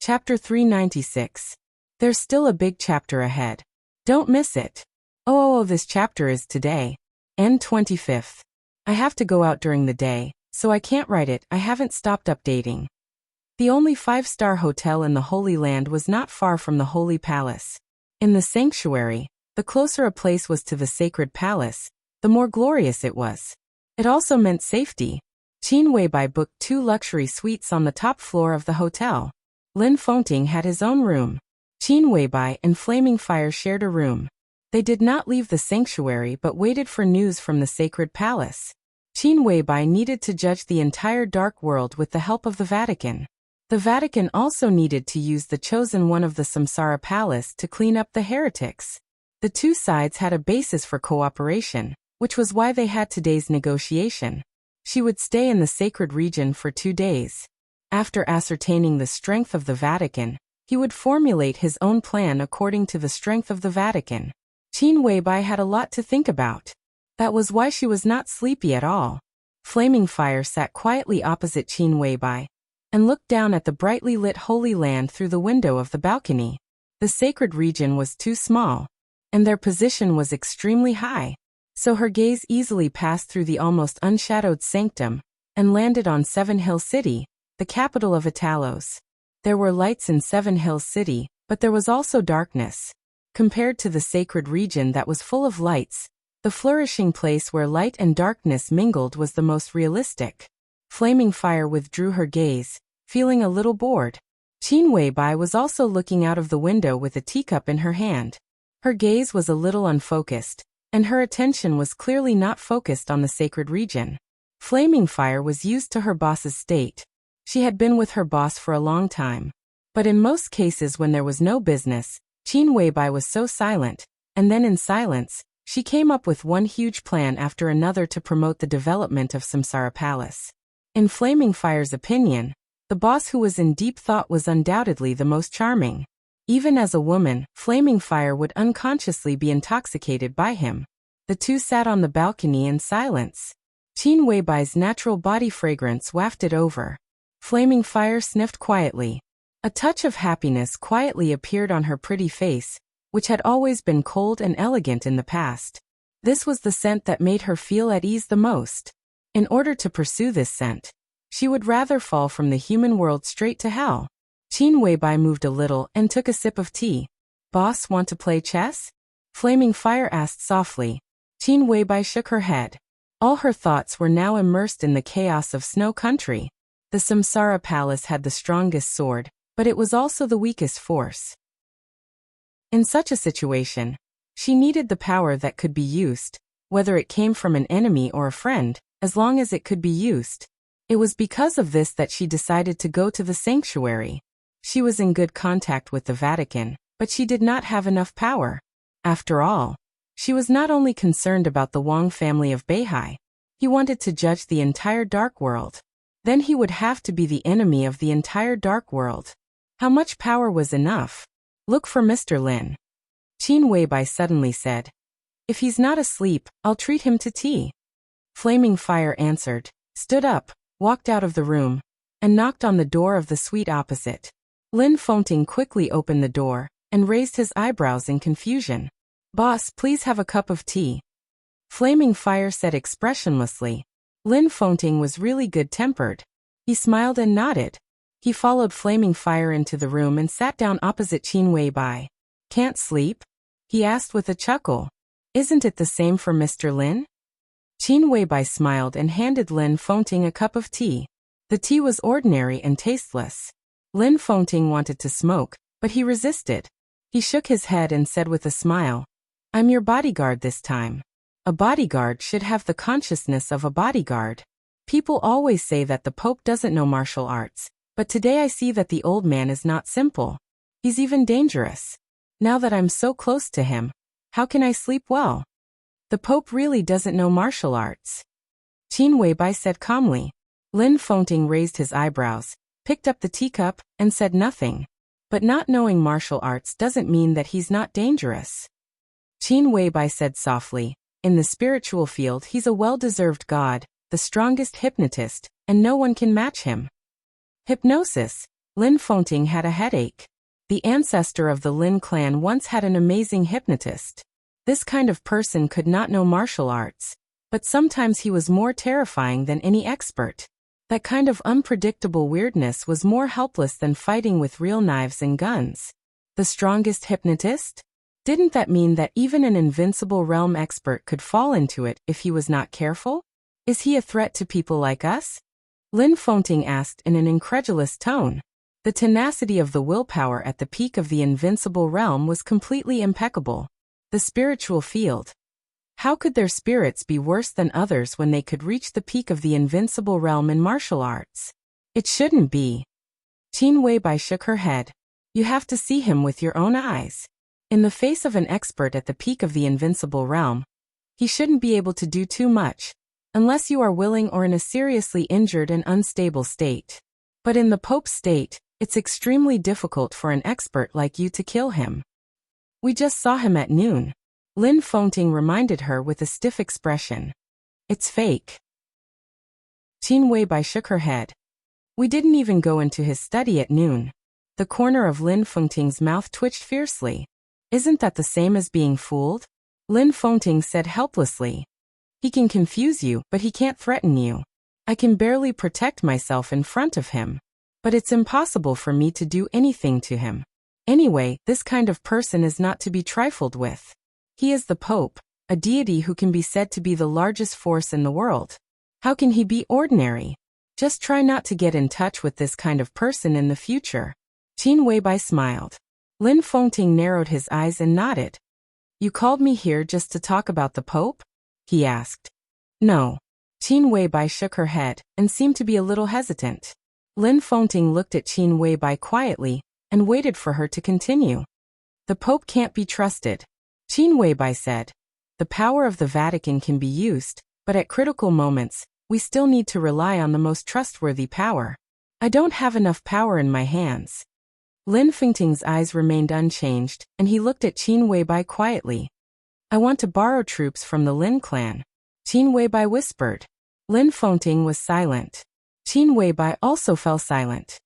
Chapter 396. There's still a big chapter ahead. Don't miss it. Oh, this chapter is today. End 25th. I have to go out during the day, so I can't write it. I haven't stopped updating. The only 5-star hotel in the Holy Land was not far from the Holy Palace. In the sanctuary, the closer a place was to the sacred palace, the more glorious it was. It also meant safety. Qin Weibai booked 2 luxury suites on the top floor of the hotel. Lin Fengting had his own room. Qin Weibai and Flaming Fire shared a room. They did not leave the sanctuary but waited for news from the sacred palace. Qin Weibai needed to judge the entire dark world with the help of the Vatican. The Vatican also needed to use the chosen one of the Samsara Palace to clean up the heretics. The two sides had a basis for cooperation, which was why they had today's negotiation. She would stay in the sacred region for 2 days. After ascertaining the strength of the Vatican, he would formulate his own plan according to the strength of the Vatican. Qin Weibai had a lot to think about. That was why she was not sleepy at all. Flaming Fire sat quietly opposite Qin Weibai and looked down at the brightly lit Holy Land through the window of the balcony. The sacred region was too small, and their position was extremely high, so her gaze easily passed through the almost unshadowed sanctum and landed on Seven Hill City, the capital of Italos. There were lights in Seven Hills City, but there was also darkness. Compared to the sacred region that was full of lights, the flourishing place where light and darkness mingled was the most realistic. Flaming Fire withdrew her gaze, feeling a little bored. Qin Weibai was also looking out of the window with a teacup in her hand. Her gaze was a little unfocused, and her attention was clearly not focused on the sacred region. Flaming Fire was used to her boss's state. She had been with her boss for a long time. But in most cases when there was no business, Qin Weibai was so silent, and then in silence, she came up with one huge plan after another to promote the development of Samsara Palace. In Flaming Fire's opinion, the boss who was in deep thought was undoubtedly the most charming. Even as a woman, Flaming Fire would unconsciously be intoxicated by him. The two sat on the balcony in silence. Qin Weibai's natural body fragrance wafted over. Flaming Fire sniffed quietly. A touch of happiness quietly appeared on her pretty face, which had always been cold and elegant in the past. This was the scent that made her feel at ease the most. In order to pursue this scent, she would rather fall from the human world straight to hell. Qin Weibai moved a little and took a sip of tea. "Boss, want to play chess?" Flaming Fire asked softly. Qin Weibai shook her head. All her thoughts were now immersed in the chaos of Snow Country. The Samsara Palace had the strongest sword, but it was also the weakest force. In such a situation, she needed the power that could be used, whether it came from an enemy or a friend, as long as it could be used. It was because of this that she decided to go to the sanctuary. She was in good contact with the Vatican, but she did not have enough power. After all, she was not only concerned about the Wang family of Beihai. He wanted to judge the entire dark world. Then he would have to be the enemy of the entire dark world. How much power was enough? "Look for Mr. Lin," Qin Weibai suddenly said. "If he's not asleep, I'll treat him to tea." Flaming Fire answered, stood up, walked out of the room, and knocked on the door of the suite opposite. Lin Fengting quickly opened the door and raised his eyebrows in confusion. "Boss, please have a cup of tea," Flaming Fire said expressionlessly. Lin Fengting was really good-tempered. He smiled and nodded. He followed Flaming Fire into the room and sat down opposite Qin Weibai. "Can't sleep?" he asked with a chuckle. "Isn't it the same for Mr. Lin?" Qin Weibai smiled and handed Lin Fengting a cup of tea. The tea was ordinary and tasteless. Lin Fengting wanted to smoke, but he resisted. He shook his head and said with a smile, "I'm your bodyguard this time." A bodyguard should have the consciousness of a bodyguard. People always say that the Pope doesn't know martial arts, but today I see that the old man is not simple. He's even dangerous. Now that I'm so close to him, how can I sleep well? The Pope really doesn't know martial arts, Qin Weibai said calmly. Lin Fengting raised his eyebrows, picked up the teacup, and said nothing. But not knowing martial arts doesn't mean that he's not dangerous. Qin Weibai said softly, "In the spiritual field he's a well-deserved god, the strongest hypnotist, and no one can match him." "Hypnosis?" Lin Fengting had a headache. The ancestor of the Lin clan once had an amazing hypnotist. This kind of person could not know martial arts, but sometimes he was more terrifying than any expert. That kind of unpredictable weirdness was more helpless than fighting with real knives and guns. The strongest hypnotist? Didn't that mean that even an invincible realm expert could fall into it if he was not careful? Is he a threat to people like us? Lin Fengting asked in an incredulous tone. The tenacity of the willpower at the peak of the invincible realm was completely impeccable. The spiritual field. How could their spirits be worse than others when they could reach the peak of the invincible realm in martial arts? It shouldn't be. Qin Weibai shook her head. You have to see him with your own eyes. In the face of an expert at the peak of the invincible realm, he shouldn't be able to do too much, unless you are willing or in a seriously injured and unstable state. But in the Pope's state, it's extremely difficult for an expert like you to kill him. We just saw him at noon. Lin Fengting reminded her with a stiff expression. It's fake. Qin Weibai shook her head. We didn't even go into his study at noon. The corner of Lin Fengting's mouth twitched fiercely. Isn't that the same as being fooled? Lin Fengting said helplessly. He can confuse you, but he can't threaten you. I can barely protect myself in front of him. But it's impossible for me to do anything to him. Anyway, this kind of person is not to be trifled with. He is the Pope, a deity who can be said to be the largest force in the world. How can he be ordinary? Just try not to get in touch with this kind of person in the future. Qin Weibai smiled. Lin Fengting narrowed his eyes and nodded. You called me here just to talk about the Pope? He asked. No. Qin Weibai shook her head and seemed to be a little hesitant. Lin Fengting looked at Qin Weibai quietly and waited for her to continue. The Pope can't be trusted. Qin Weibai said. The power of the Vatican can be used, but at critical moments, we still need to rely on the most trustworthy power. I don't have enough power in my hands. Lin Fengting's eyes remained unchanged, and he looked at Qin Weibai quietly. I want to borrow troops from the Lin clan. Qin Weibai whispered. Lin Fengting was silent. Qin Weibai also fell silent.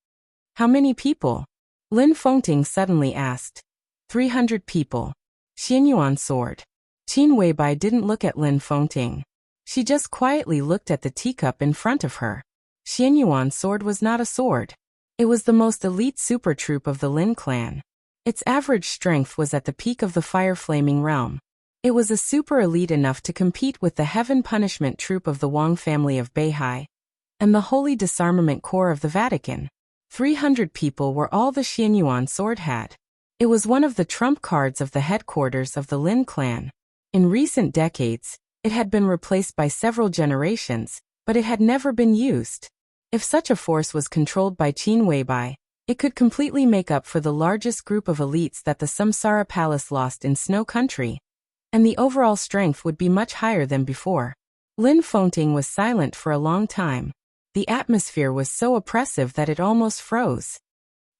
How many people? Lin Fengting suddenly asked. 300 people. Xianyuan soared. Qin Weibai didn't look at Lin Fengting. She just quietly looked at the teacup in front of her. Xianyuan sword was not a sword. It was the most elite super troop of the Lin clan. Its average strength was at the peak of the fire-flaming realm. It was a super elite enough to compete with the heaven punishment troop of the Wang family of Beihai and the Holy Disarmament Corps of the Vatican. 300 people were all the Xianyuan sword had. It was one of the trump cards of the headquarters of the Lin clan. In recent decades, it had been replaced by several generations, but it had never been used. If such a force was controlled by Qin Weibai, it could completely make up for the largest group of elites that the Samsara Palace lost in Snow Country, and the overall strength would be much higher than before. Lin Fengting was silent for a long time. The atmosphere was so oppressive that it almost froze.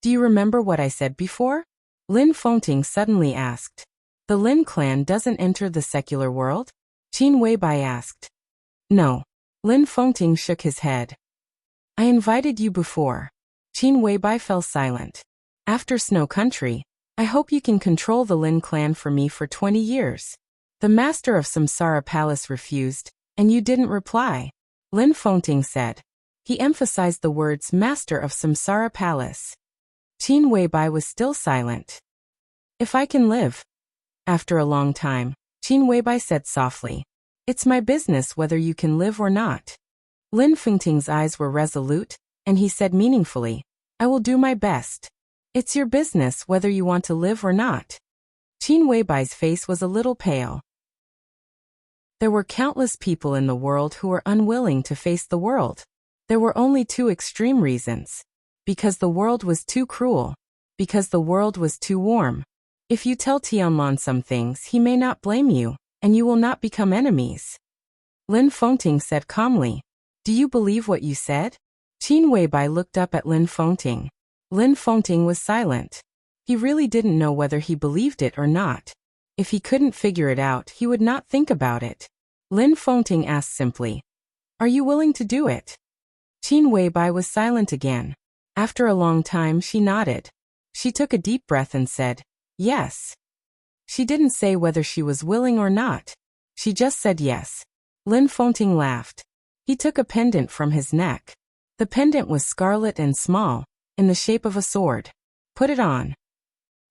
Do you remember what I said before? Lin Fengting suddenly asked. The Lin clan doesn't enter the secular world? Qin Weibai asked. No. Lin Fengting shook his head. I invited you before. Qin Weibai fell silent. After Snow Country, I hope you can control the Lin clan for me for 20 years. The master of Samsara Palace refused, and you didn't reply. Lin Fengting said. He emphasized the words master of Samsara Palace. Qin Weibai was still silent. If I can live. After a long time, Qin Weibai said softly. It's my business whether you can live or not. Lin Fengting's eyes were resolute, and he said meaningfully, I will do my best. It's your business whether you want to live or not. Qin Weibai's face was a little pale. There were countless people in the world who were unwilling to face the world. There were only two extreme reasons. Because the world was too cruel. Because the world was too warm. If you tell Tianlong some things, he may not blame you, and you will not become enemies. Lin Fengting said calmly. Do you believe what you said? Qin Weibai looked up at Lin Fengting. Lin Fengting was silent. He really didn't know whether he believed it or not. If he couldn't figure it out, he would not think about it. Lin Fengting asked simply, Are you willing to do it? Qin Weibai was silent again. After a long time she nodded. She took a deep breath and said, yes. She didn't say whether she was willing or not. She just said yes. Lin Fengting laughed. He took a pendant from his neck. The pendant was scarlet and small, in the shape of a sword. Put it on.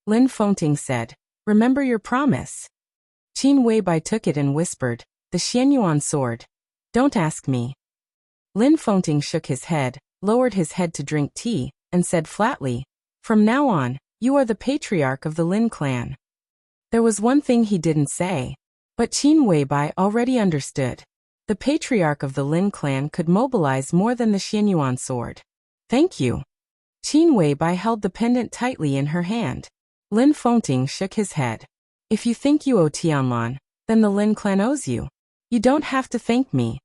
Lin Fengting said, remember your promise. Qin Weibai took it and whispered, the Xianyuan sword. Don't ask me. Lin Fengting shook his head, lowered his head to drink tea, and said flatly, from now on, you are the patriarch of the Lin clan. There was one thing he didn't say, but Qin Weibai already understood. The patriarch of the Lin clan could mobilize more than the Xianyuan sword. Thank you. Qin Weibai held the pendant tightly in her hand. Lin Fengting shook his head. If you think you owe Tianlan, then the Lin clan owes you. You don't have to thank me.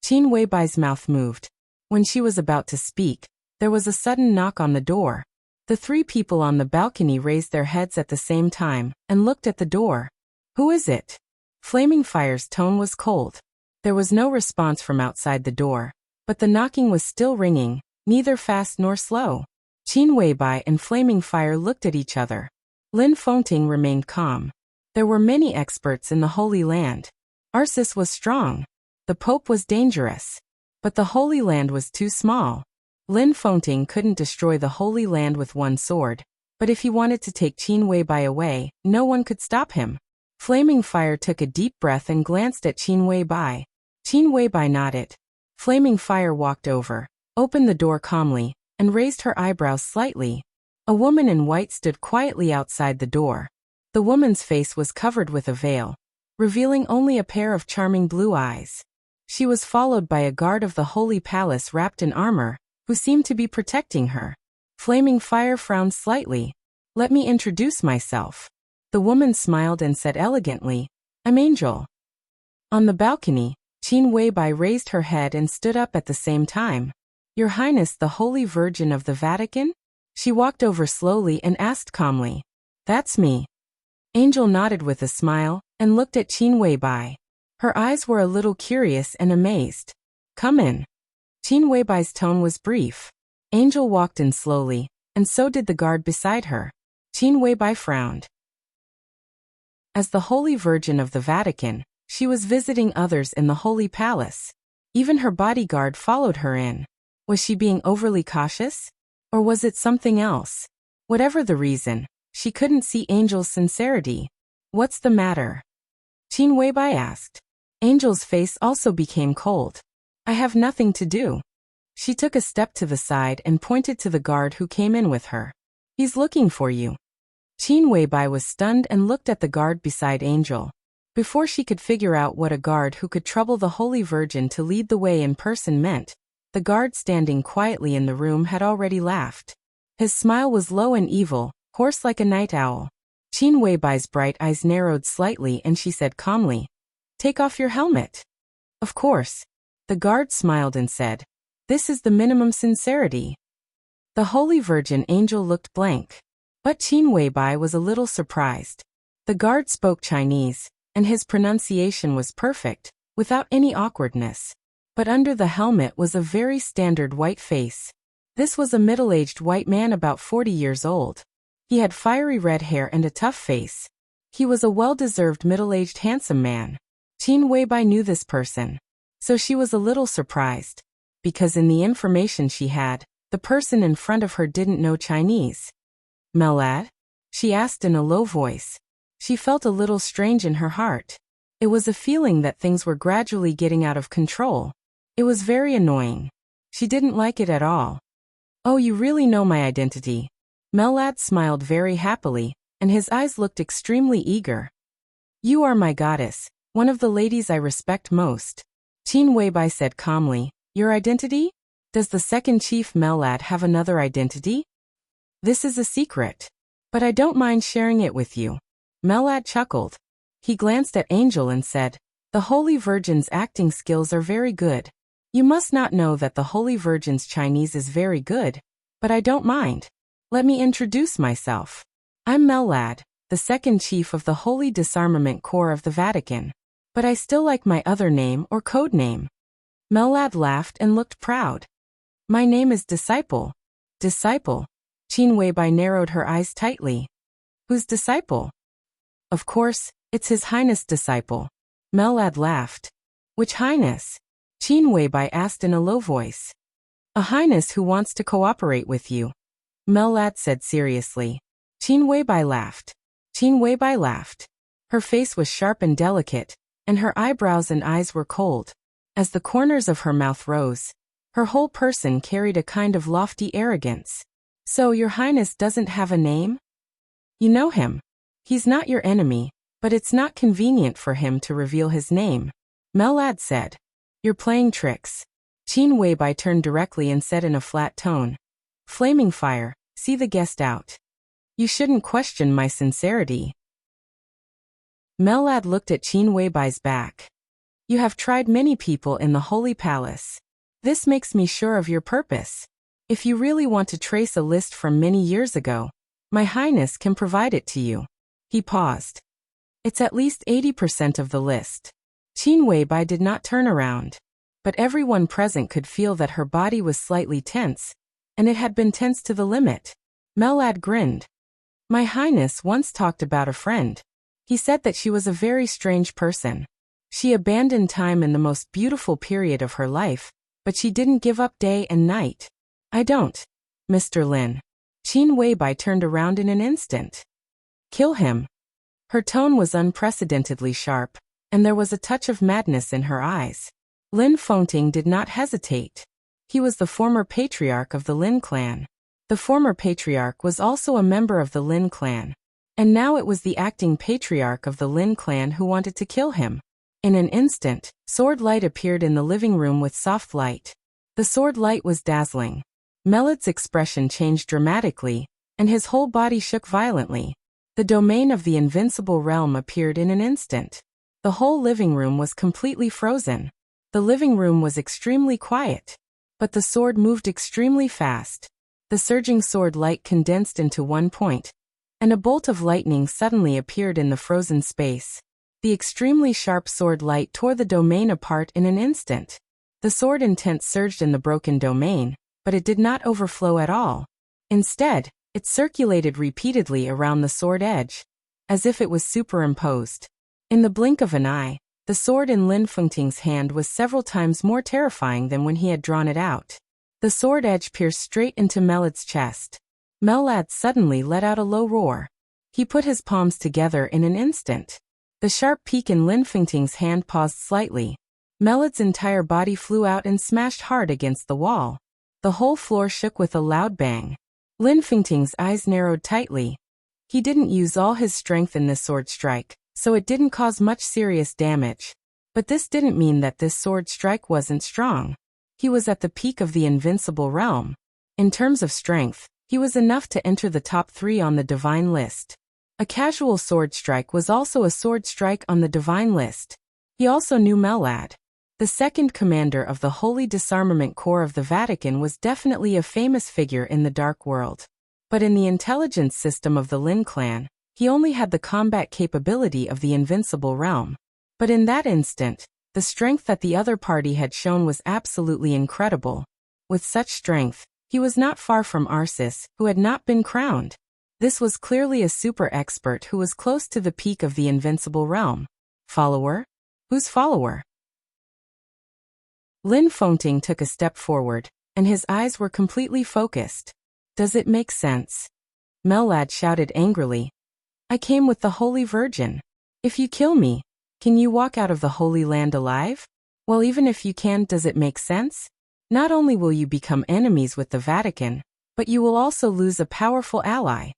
Qin Weibai's mouth moved. When she was about to speak, there was a sudden knock on the door. The three people on the balcony raised their heads at the same time and looked at the door. Who is it? Flaming Fire's tone was cold. There was no response from outside the door, but the knocking was still ringing, neither fast nor slow. Qin Weibai and Flaming Fire looked at each other. Lin Fengting remained calm. There were many experts in the Holy Land. Arceus was strong. The Pope was dangerous. But the Holy Land was too small. Lin Fengting couldn't destroy the Holy Land with one sword, but if he wanted to take Qin Weibai away, no one could stop him. Flaming Fire took a deep breath and glanced at Qin Weibai. Qin Weibai nodded. Flaming Fire walked over, opened the door calmly, and raised her eyebrows slightly. A woman in white stood quietly outside the door. The woman's face was covered with a veil, revealing only a pair of charming blue eyes. She was followed by a guard of the Holy Palace wrapped in armor, who seemed to be protecting her. Flaming Fire frowned slightly. Let me introduce myself. The woman smiled and said elegantly, I'm Angel. On the balcony, Qin Weibai raised her head and stood up at the same time. Your Highness the Holy Virgin of the Vatican? She walked over slowly and asked calmly. That's me. Angel nodded with a smile and looked at Qin Weibai. Her eyes were a little curious and amazed. Come in. Qin Weibai's tone was brief. Angel walked in slowly, and so did the guard beside her. Qin Weibai frowned. As the Holy Virgin of the Vatican, she was visiting others in the Holy Palace. Even her bodyguard followed her in. Was she being overly cautious? Or was it something else? Whatever the reason, she couldn't see Angel's sincerity. What's the matter? Qin Weibai asked. Angel's face also became cold. I have nothing to do. She took a step to the side and pointed to the guard who came in with her. He's looking for you. Qin Weibai was stunned and looked at the guard beside Angel. Before she could figure out what a guard who could trouble the Holy Virgin to lead the way in person meant, the guard standing quietly in the room had already laughed. His smile was low and evil, hoarse like a night owl. Qin Weibai's bright eyes narrowed slightly and she said calmly, Take off your helmet. Of course. The guard smiled and said, This is the minimum sincerity. The Holy Virgin Angel looked blank. But Qin Weibai was a little surprised. The guard spoke Chinese, and his pronunciation was perfect, without any awkwardness. But under the helmet was a very standard white face. This was a middle-aged white man about 40 years old. He had fiery red hair and a tough face. He was a well-deserved middle-aged handsome man. Qin Weibai knew this person. So she was a little surprised. Because in the information she had, the person in front of her didn't know Chinese. Melad? She asked in a low voice. She felt a little strange in her heart. It was a feeling that things were gradually getting out of control. It was very annoying. She didn't like it at all. Oh, you really know my identity. Melad smiled very happily, and his eyes looked extremely eager. You are my goddess, one of the ladies I respect most. Qin Weibai said calmly, Your identity? Does the second chief Melad have another identity? This is a secret. But I don't mind sharing it with you. Melad chuckled. He glanced at Angel and said, The Holy Virgin's acting skills are very good. You must not know that the Holy Virgin's Chinese is very good, but I don't mind. Let me introduce myself. I'm Melad, the second chief of the Holy Disarmament Corps of the Vatican. But I still like my other name or code name. Melad laughed and looked proud. My name is Disciple. Disciple? Qin Weibai narrowed her eyes tightly. Whose disciple? Of course, it's His Highness' disciple. Mellad laughed. Which highness? Qin Weibai asked in a low voice. A highness who wants to cooperate with you. Mellad said seriously. Qin Weibai laughed. Qin Weibai laughed. Her face was sharp and delicate, and her eyebrows and eyes were cold. As the corners of her mouth rose, her whole person carried a kind of lofty arrogance. So your highness doesn't have a name? You know him. He's not your enemy, but it's not convenient for him to reveal his name. Mellad said. You're playing tricks. Qin Weibai turned directly and said in a flat tone. Flaming fire, see the guest out. You shouldn't question my sincerity. Mellad looked at Qin Weibai's back. You have tried many people in the Holy Palace. This makes me sure of your purpose. If you really want to trace a list from many years ago, my highness can provide it to you. He paused. It's at least 80% of the list. Qin Weibai did not turn around, but everyone present could feel that her body was slightly tense, and it had been tense to the limit. Mellad grinned. My highness once talked about a friend. He said that she was a very strange person. She abandoned time in the most beautiful period of her life, but she didn't give up day and night. I don't. Mr. Lin. Qin Weibai turned around in an instant. Kill him. Her tone was unprecedentedly sharp, and there was a touch of madness in her eyes. Lin Fengting did not hesitate. He was the former patriarch of the Lin clan. The former patriarch was also a member of the Lin clan. And now it was the acting patriarch of the Lin clan who wanted to kill him. In an instant, sword light appeared in the living room with soft light. The sword light was dazzling. Mellad's expression changed dramatically, and his whole body shook violently. The domain of the invincible realm appeared in an instant. The whole living room was completely frozen. The living room was extremely quiet. But the sword moved extremely fast. The surging sword light condensed into one point, and a bolt of lightning suddenly appeared in the frozen space. The extremely sharp sword light tore the domain apart in an instant. The sword intent surged in the broken domain, but it did not overflow at all. Instead, it circulated repeatedly around the sword edge, as if it was superimposed. In the blink of an eye, the sword in Lin Fengting's hand was several times more terrifying than when he had drawn it out. The sword edge pierced straight into Mellad's chest. Mellad suddenly let out a low roar. He put his palms together in an instant. The sharp peak in Lin Fengting's hand paused slightly. Mellad's entire body flew out and smashed hard against the wall. The whole floor shook with a loud bang. Lin Fengting's eyes narrowed tightly. He didn't use all his strength in this sword strike, so it didn't cause much serious damage. But this didn't mean that this sword strike wasn't strong. He was at the peak of the invincible realm. In terms of strength, he was enough to enter the top 3 on the divine list. A casual sword strike was also a sword strike on the divine list. He also knew Mellad. The second commander of the Holy Disarmament Corps of the Vatican was definitely a famous figure in the dark world. But in the intelligence system of the Lin clan, he only had the combat capability of the invincible realm. But in that instant, the strength that the other party had shown was absolutely incredible. With such strength, he was not far from Arsis, who had not been crowned. This was clearly a super expert who was close to the peak of the invincible realm. Follower? Whose follower? Lin Fengting took a step forward, and his eyes were completely focused. Does it make sense? Mellad shouted angrily. I came with the Holy Virgin. If you kill me, can you walk out of the Holy Land alive? Well, even if you can, does it make sense? Not only will you become enemies with the Vatican, but you will also lose a powerful ally.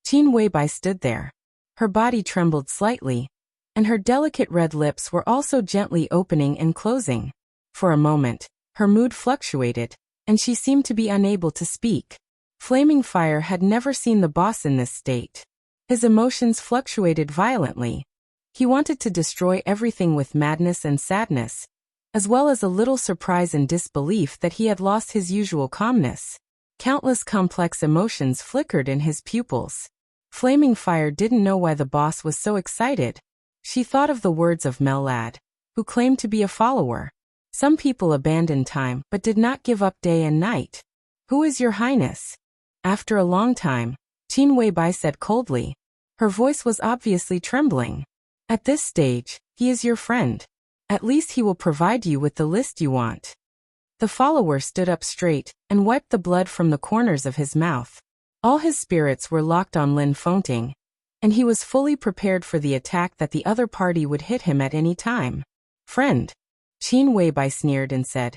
Qin Weibai stood there. Her body trembled slightly, and her delicate red lips were also gently opening and closing. For a moment, her mood fluctuated, and she seemed to be unable to speak. Flaming Fire had never seen the boss in this state. His emotions fluctuated violently. He wanted to destroy everything with madness and sadness, as well as a little surprise and disbelief that he had lost his usual calmness. Countless complex emotions flickered in his pupils. Flaming Fire didn't know why the boss was so excited. She thought of the words of Mellad, who claimed to be a follower. Some people abandoned time but did not give up day and night. Who is your highness? After a long time, Qin Weibai said coldly. Her voice was obviously trembling. At this stage, he is your friend. At least he will provide you with the list you want. The follower stood up straight and wiped the blood from the corners of his mouth. All his spirits were locked on Lin Fengting, and he was fully prepared for the attack that the other party would hit him at any time. Friend, Qin Weibai sneered and said.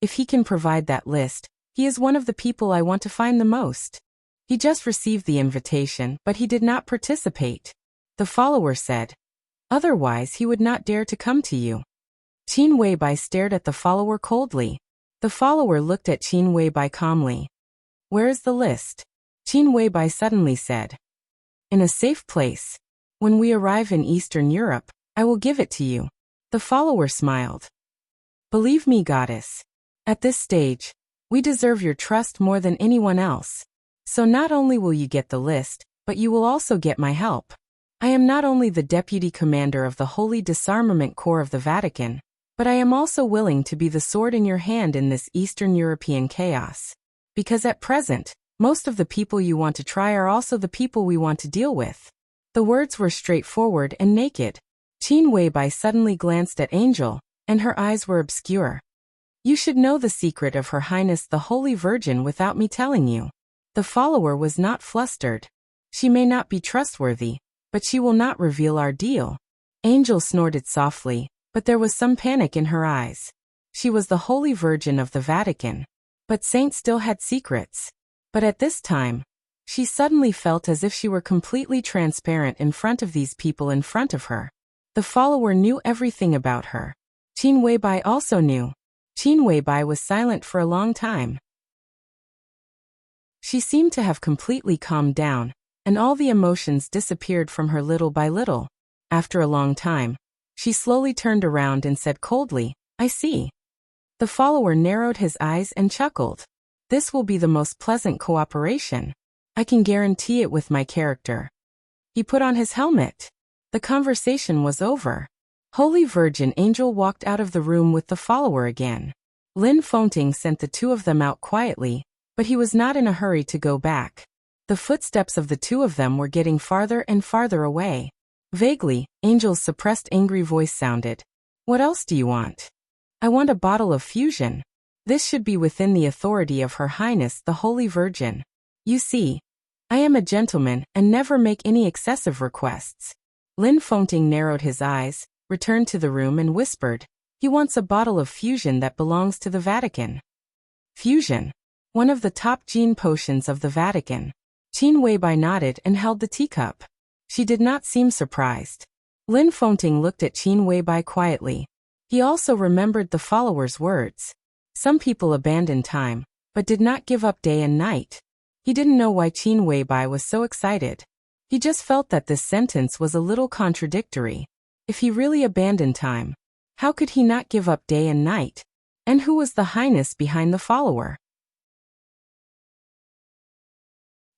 If he can provide that list, he is one of the people I want to find the most. He just received the invitation, but he did not participate. The follower said. Otherwise he would not dare to come to you. Qin Weibai stared at the follower coldly. The follower looked at Qin Weibai calmly. Where is the list? Qin Weibai suddenly said. In a safe place. When we arrive in Eastern Europe, I will give it to you. The follower smiled. Believe me, goddess. At this stage, we deserve your trust more than anyone else. So not only will you get the list, but you will also get my help. I am not only the deputy commander of the Holy Disarmament Corps of the Vatican, but I am also willing to be the sword in your hand in this Eastern European chaos. Because at present, most of the people you want to try are also the people we want to deal with. The words were straightforward and naked. Qin Weibai suddenly glanced at Angel, and her eyes were obscure. You should know the secret of Her Highness the Holy Virgin without me telling you. The follower was not flustered. She may not be trustworthy, but she will not reveal our deal. Angel snorted softly, but there was some panic in her eyes. She was the Holy Virgin of the Vatican. But Saint still had secrets. But at this time, she suddenly felt as if she were completely transparent in front of these people in front of her. The follower knew everything about her. Qin Weibai also knew. Qin Weibai was silent for a long time. She seemed to have completely calmed down, and all the emotions disappeared from her little by little. After a long time, she slowly turned around and said coldly, I see. The follower narrowed his eyes and chuckled. This will be the most pleasant cooperation. I can guarantee it with my character. He put on his helmet. The conversation was over. Holy Virgin Angel walked out of the room with the follower again. Lin Fengting sent the two of them out quietly, but he was not in a hurry to go back. The footsteps of the two of them were getting farther and farther away. Vaguely, Angel's suppressed angry voice sounded. What else do you want? I want a bottle of fusion. This should be within the authority of Her Highness the Holy Virgin. You see, I am a gentleman and never make any excessive requests. Lin Fengting narrowed his eyes, returned to the room and whispered, he wants a bottle of fusion that belongs to the Vatican. Fusion. One of the top gene potions of the Vatican. Qin Weibai nodded and held the teacup. She did not seem surprised. Lin Fengting looked at Qin Weibai quietly. He also remembered the follower's words. Some people abandon time, but did not give up day and night. He didn't know why Qin Weibai was so excited. He just felt that this sentence was a little contradictory. If he really abandoned time, how could he not give up day and night? And who was the highness behind the follower?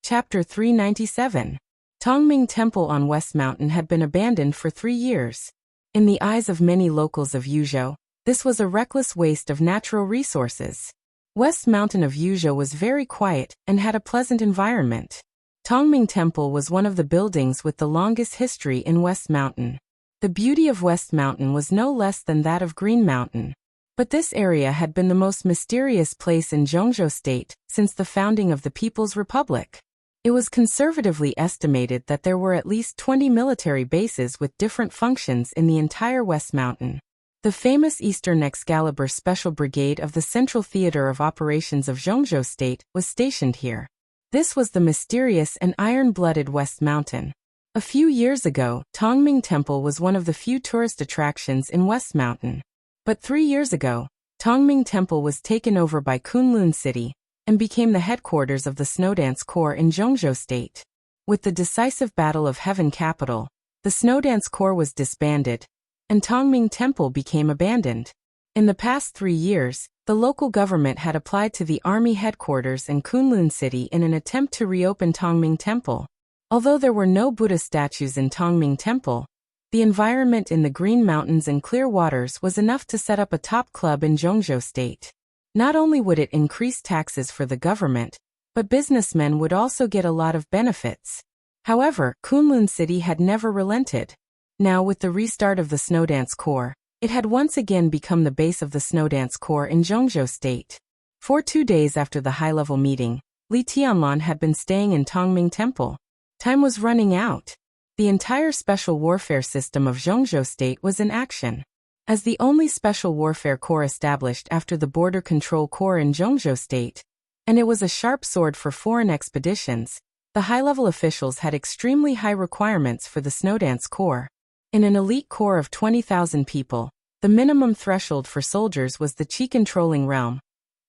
Chapter 397. Tongming Temple on West Mountain had been abandoned for 3 years. In the eyes of many locals of Yuzhou, this was a reckless waste of natural resources. West Mountain of Yuzhou was very quiet and had a pleasant environment. Tongming Temple was one of the buildings with the longest history in West Mountain. The beauty of West Mountain was no less than that of Green Mountain. But this area had been the most mysterious place in Zhongzhou State since the founding of the People's Republic. It was conservatively estimated that there were at least 20 military bases with different functions in the entire West Mountain. The famous Eastern Excalibur Special Brigade of the Central Theater of Operations of Zhongzhou State was stationed here. This was the mysterious and iron-blooded West Mountain. A few years ago, Tongming Temple was one of the few tourist attractions in West Mountain. But 3 years ago, Tongming Temple was taken over by Kunlun City and became the headquarters of the Snowdance Corps in Zhongzhou State. With the decisive Battle of Heaven Capital, the Snowdance Corps was disbanded, and Tongming Temple became abandoned. In the past 3 years, the local government had applied to the army headquarters in Kunlun City in an attempt to reopen Tongming Temple. Although there were no Buddha statues in Tongming Temple, the environment in the Green Mountains and clear waters was enough to set up a top club in Zhongzhou State. Not only would it increase taxes for the government, but businessmen would also get a lot of benefits. However, Kunlun City had never relented. Now, with the restart of the Snowdance Corps, it had once again become the base of the Snowdance Corps in Gyeongju State. For 2 days after the high-level meeting, Lee Tianlan had been staying in Tongming Temple. Time was running out. The entire special warfare system of Gyeongju State was in action. As the only special warfare corps established after the Border Control Corps in Gyeongju State, and it was a sharp sword for foreign expeditions, the high-level officials had extremely high requirements for the Snowdance Corps. In an elite corps of 20,000 people, the minimum threshold for soldiers was the chi-controlling realm.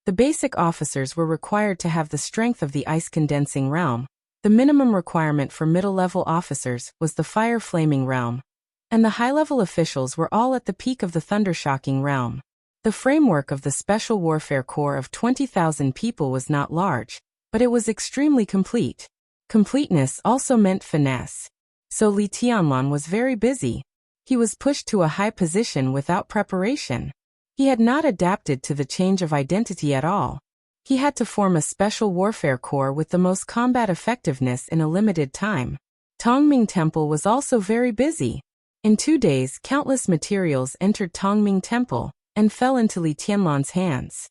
The basic officers were required to have the strength of the ice-condensing realm. The minimum requirement for middle-level officers was the fire-flaming realm. And the high-level officials were all at the peak of the thunder-shocking realm. The framework of the Special Warfare Corps of 20,000 people was not large, but it was extremely complete. Completeness also meant finesse. So Lee Tianlan was very busy. He was pushed to a high position without preparation. He had not adapted to the change of identity at all. He had to form a special warfare corps with the most combat effectiveness in a limited time. Tongming Temple was also very busy. In 2 days, countless materials entered Tongming Temple and fell into Lee Tianlan's hands.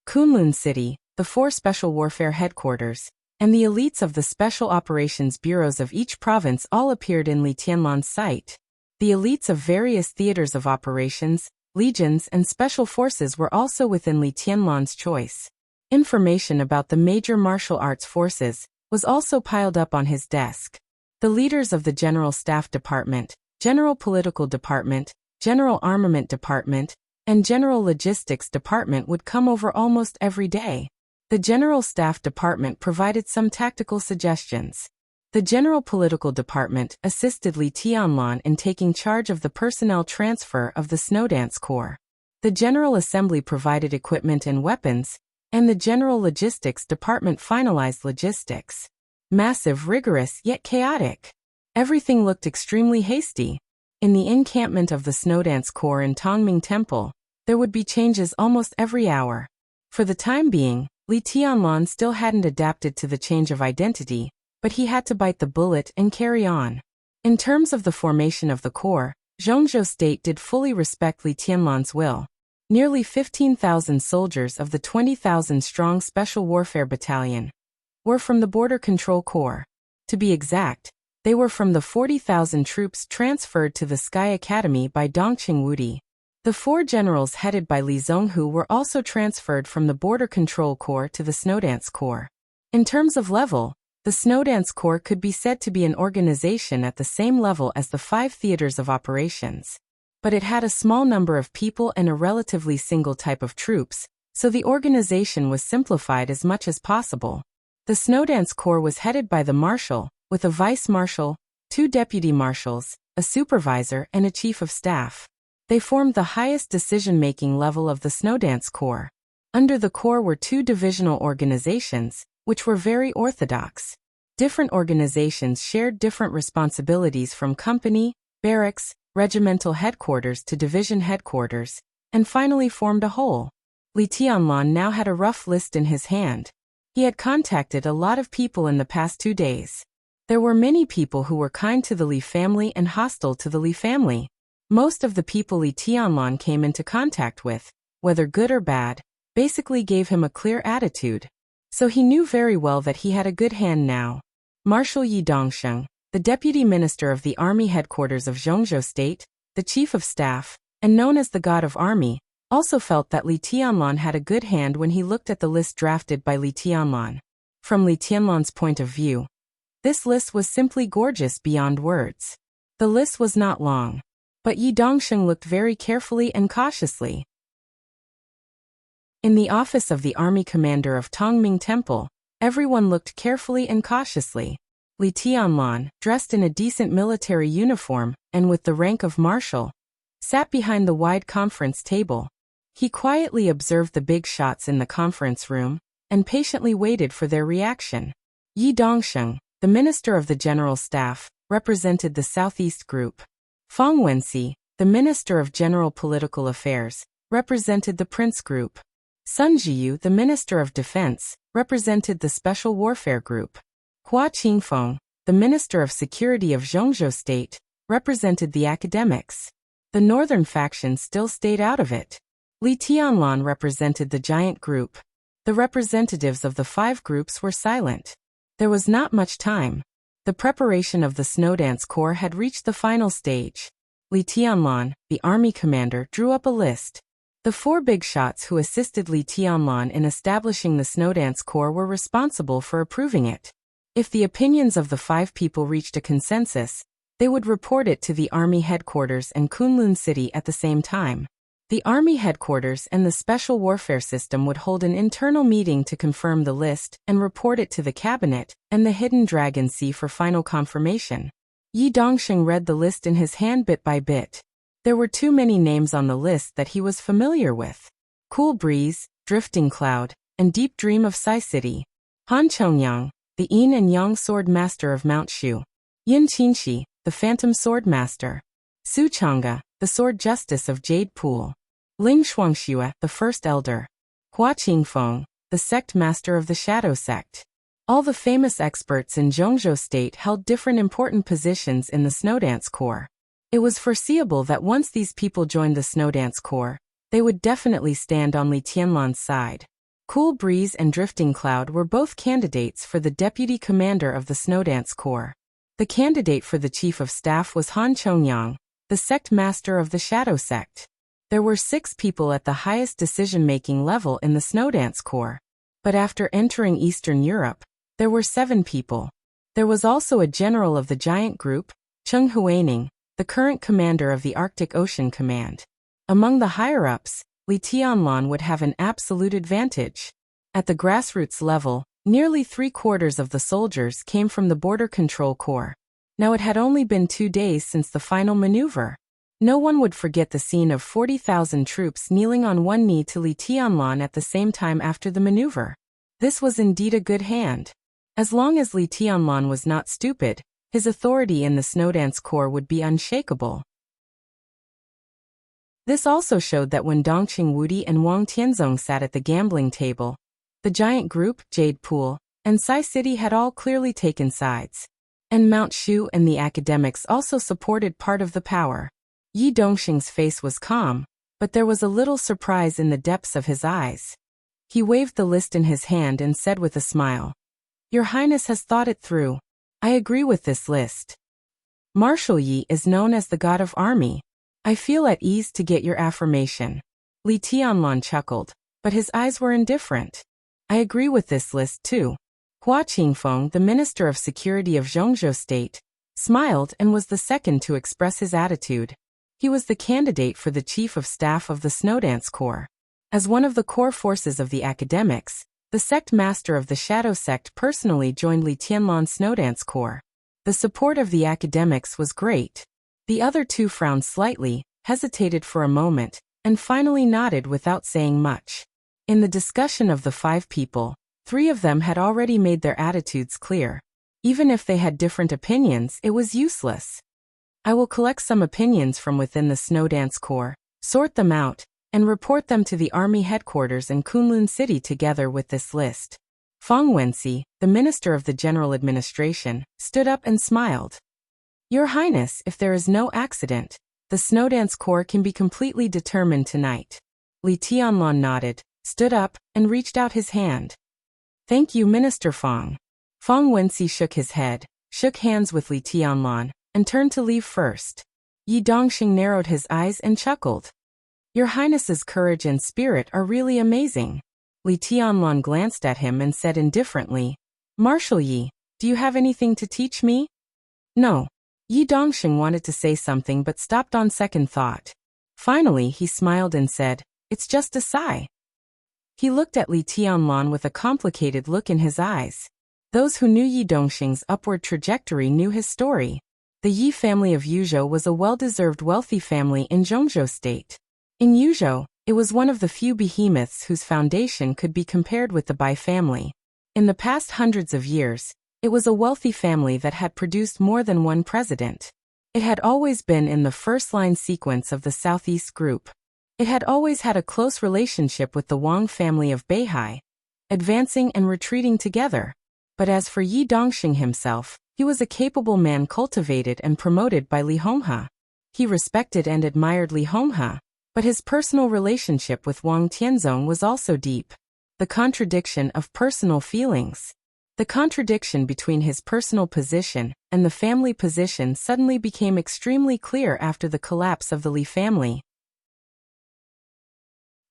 Kunlun City, the 4 special warfare headquarters, and the elites of the special operations bureaus of each province all appeared in Lee Tianlan's sight. The elites of various theaters of operations, legions and special forces were also within Lee Tianlan's choice. Information about the major martial arts forces was also piled up on his desk. The leaders of the General Staff Department, General Political Department, General Armament Department, and General Logistics Department would come over almost every day. The General Staff Department provided some tactical suggestions. The General Political Department assisted Lee Tianlan in taking charge of the personnel transfer of the Snowdance Corps. The General Assembly provided equipment and weapons, and the General Logistics Department finalized logistics. Massive, rigorous, yet chaotic. Everything looked extremely hasty. In the encampment of the Snowdance Corps in Tongming Temple, there would be changes almost every hour. For the time being, Lee Tianlan still hadn't adapted to the change of identity, but he had to bite the bullet and carry on. In terms of the formation of the corps, Gyeongju State did fully respect Lee Tianlan's will. Nearly 15,000 soldiers of the 20,000-strong Special Warfare Battalion were from the Border Control Corps. To be exact, they were from the 40,000 troops transferred to the Sky Academy by Dongqing Wudi. The 4 generals headed by Lee Zhonghu were also transferred from the Border Control Corps to the Snowdance Corps. In terms of level, the Snowdance Corps could be said to be an organization at the same level as the 5 theaters of operations. But it had a small number of people and a relatively single type of troops, so the organization was simplified as much as possible. The Snowdance Corps was headed by the marshal, with a vice-marshal, 2 deputy marshals, a supervisor and a chief of staff. They formed the highest decision-making level of the Snowdance Corps. Under the Corps were 2 divisional organizations, which were very orthodox. Different organizations shared different responsibilities from company, barracks, regimental headquarters to division headquarters, and finally formed a whole. Lee Tianlan now had a rough list in his hand. He had contacted a lot of people in the past 2 days. There were many people who were kind to the Lee family and hostile to the Lee family. Most of the people Lee Tianlan came into contact with, whether good or bad, basically gave him a clear attitude. So he knew very well that he had a good hand now. Marshal Yi Dongsheng, the deputy minister of the army headquarters of Gyeongju State, the chief of staff, and known as the God of Army, also felt that Lee Tianlan had a good hand when he looked at the list drafted by Lee Tianlan. From Lee Tianlan's point of view, this list was simply gorgeous beyond words. The list was not long, but Yi Dongsheng looked very carefully and cautiously. In the office of the army commander of Tongming Temple, everyone looked carefully and cautiously. Lee Tianlan, dressed in a decent military uniform and with the rank of marshal, sat behind the wide conference table. He quietly observed the big shots in the conference room and patiently waited for their reaction. Yi Dongsheng, the minister of the general staff, represented the Southeast Group. Fang Wenxi, the minister of general political affairs, represented the Prince Group. Sun Jiyu, the Minister of Defense, represented the Special Warfare Group. Hua Qingfeng, the Minister of Security of Zhongzhou State, represented the academics. The northern faction still stayed out of it. Li Tianlan represented the giant group. The representatives of the 5 groups were silent. There was not much time. The preparation of the Snowdance Corps had reached the final stage. Li Tianlan, the army commander, drew up a list. The 4 big shots who assisted Li Tianlan in establishing the Snowdance Corps were responsible for approving it. If the opinions of the 5 people reached a consensus, they would report it to the army headquarters and Kunlun City at the same time. The army headquarters and the special warfare system would hold an internal meeting to confirm the list and report it to the cabinet and the Hidden Dragon Sea for final confirmation. Yi Dongxing read the list in his hand bit by bit. There were too many names on the list that he was familiar with. Cool Breeze, Drifting Cloud, and Deep Dream of Sai City. Han Chongyang, the Yin and Yang Sword Master of Mount Shu. Yin Qinshi, the Phantom Sword Master. Su Chang'e, the Sword Justice of Jade Pool. Ling Shuangxue, the First Elder. Hua Qingfeng, the Sect Master of the Shadow Sect. All the famous experts in Zhongzhou State held different important positions in the Snowdance Corps. It was foreseeable that once these people joined the Snowdance Corps, they would definitely stand on Li Tianlan's side. Cool Breeze and Drifting Cloud were both candidates for the deputy commander of the Snowdance Corps. The candidate for the chief of staff was Han Chongyang, the sect master of the Shadow Sect. There were 6 people at the highest decision-making level in the Snowdance Corps. But after entering Eastern Europe, there were 7 people. There was also a general of the giant group, Cheng Huaining, the current commander of the Arctic Ocean Command. Among the higher-ups, Li Tianlan would have an absolute advantage. At the grassroots level, nearly 3/4 of the soldiers came from the Border Control Corps. Now it had only been 2 days since the final maneuver. No one would forget the scene of 40,000 troops kneeling on one knee to Li Tianlan at the same time after the maneuver. This was indeed a good hand. As long as Li Tianlan was not stupid, his authority in the Snowdance Corps would be unshakable. This also showed that when Dongqing Wudi and Wang Tianzong sat at the gambling table, the giant group, Jade Pool, and Sai City had all clearly taken sides. And Mount Shu and the academics also supported part of the power. Yi Dongxing's face was calm, but there was a little surprise in the depths of his eyes. He waved the list in his hand and said with a smile, "Your Highness has thought it through. I agree with this list. Marshal Yi is known as the god of army. I feel at ease to get your affirmation." Li Tianlan chuckled, but his eyes were indifferent. "I agree with this list too." Hua Qingfeng, the Minister of Security of Zhongzhou State, smiled and was the second to express his attitude. He was the candidate for the Chief of Staff of the Snowdance Corps. As one of the core forces of the academics, the sect master of the Shadow Sect personally joined Li Tianlan's Snowdance Corps. The support of the academics was great. The other 2 frowned slightly, hesitated for a moment, and finally nodded without saying much. In the discussion of the 5 people, 3 of them had already made their attitudes clear. Even if they had different opinions, it was useless. "I will collect some opinions from within the Snowdance Corps, sort them out, and report them to the army headquarters in Kunlun City together with this list." Fang Wenxi, the Minister of the General Administration, stood up and smiled. "Your Highness, if there is no accident, the Snowdance Corps can be completely determined tonight." Li Tianlan nodded, stood up, and reached out his hand. "Thank you, Minister Fang." Fang Wenxi shook his head, shook hands with Li Tianlan, and turned to leave first. Yi Dongxing narrowed his eyes and chuckled. "Your Highness's courage and spirit are really amazing." Li Tianlan glanced at him and said indifferently, "Marshal Yi, do you have anything to teach me?" "No." Yi Dongxing wanted to say something but stopped on second thought. Finally he smiled and said, "It's just a sigh." He looked at Li Tianlan with a complicated look in his eyes. Those who knew Yi Dongxing's upward trajectory knew his story. The Yi family of Yuzhou was a well-deserved wealthy family in Zhongzhou State. In Yuzhou, it was one of the few behemoths whose foundation could be compared with the Bai family. In the past hundreds of years, it was a wealthy family that had produced more than one president. It had always been in the first-line sequence of the Southeast Group. It had always had a close relationship with the Wang family of Beihai, advancing and retreating together. But as for Yi Dongxing himself, he was a capable man cultivated and promoted by Li Honghe. He respected and admired Li Honghe, but his personal relationship with Wang Tianzong was also deep. The contradiction of personal feelings. The contradiction between his personal position and the family position suddenly became extremely clear after the collapse of the Li family.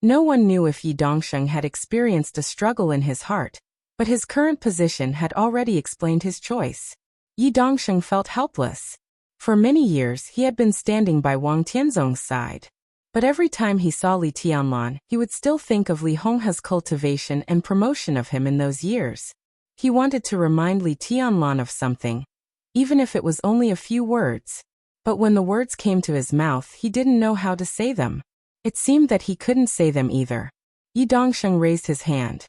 No one knew if Yi Dongxing had experienced a struggle in his heart, but his current position had already explained his choice. Yi Dongxing felt helpless. For many years he had been standing by Wang Tianzong's side. But every time he saw Li Tianlan, he would still think of Li Honghe's cultivation and promotion of him in those years. He wanted to remind Li Tianlan of something, even if it was only a few words. But when the words came to his mouth, he didn't know how to say them. It seemed that he couldn't say them either. Yi Dongxing raised his hand.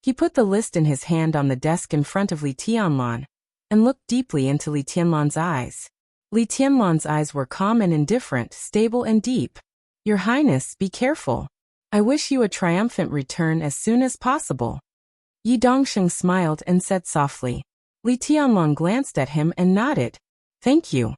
He put the list in his hand on the desk in front of Li Tianlan, and looked deeply into Li Tianlan's eyes. Li Tianlan's eyes were calm and indifferent, stable and deep. Your Highness, be careful. I wish you a triumphant return as soon as possible. Yi Dongxing smiled and said softly. Li Tianlan glanced at him and nodded. Thank you.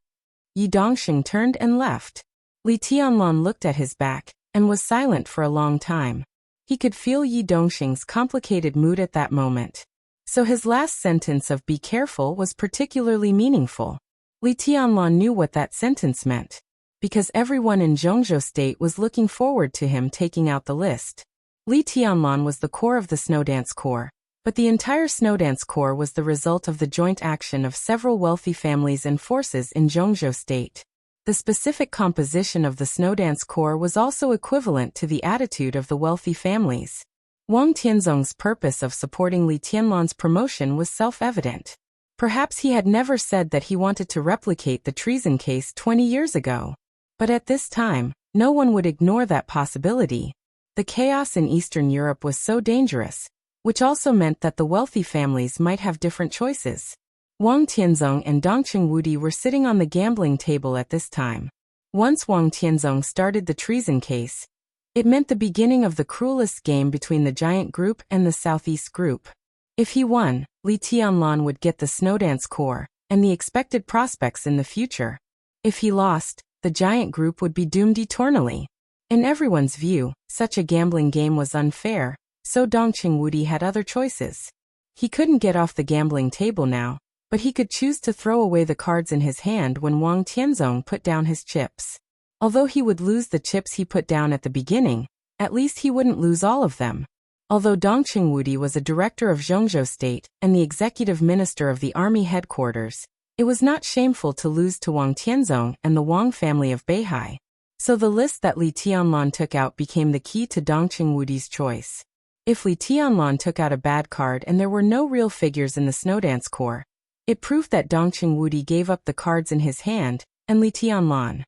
Yi Dongxing turned and left. Li Tianlan looked at his back, and was silent for a long time. He could feel Yi Dongxing's complicated mood at that moment. So his last sentence of be careful was particularly meaningful. Li Tianlan knew what that sentence meant, because everyone in Zhongzhou State was looking forward to him taking out the list. Li Tianlan was the core of the Snowdance Corps, but the entire Snowdance Corps was the result of the joint action of several wealthy families and forces in Zhongzhou State. The specific composition of the Snowdance Corps was also equivalent to the attitude of the wealthy families. Wang Tianzong's purpose of supporting Li Tianlan's promotion was self-evident. Perhaps he had never said that he wanted to replicate the treason case 20 years ago. But at this time, no one would ignore that possibility. The chaos in Eastern Europe was so dangerous, which also meant that the wealthy families might have different choices. Wang Tianzong and Dongqing Wudi were sitting on the gambling table at this time. Once Wang Tianzong started the treason case, it meant the beginning of the cruelest game between the Giant Group and the Southeast Group. If he won, Li Tianlan would get the Snowdance Corps and the expected prospects in the future. If he lost, the Giant Group would be doomed eternally. In everyone's view, such a gambling game was unfair, so Dongqing Wudi had other choices. He couldn't get off the gambling table now, but he could choose to throw away the cards in his hand when Wang Tianzong put down his chips. Although he would lose the chips he put down at the beginning, at least he wouldn't lose all of them. Although Dongqing Wudi was a director of Zhongzhou State and the executive minister of the army headquarters, it was not shameful to lose to Wang Tianzong and the Wang family of Beihai. So the list that Li Tianlan took out became the key to Dongqing Wudi's choice. If Li Tianlan took out a bad card and there were no real figures in the Snowdance Corps, it proved that Dongqing Wudi gave up the cards in his hand, and Li Tianlan.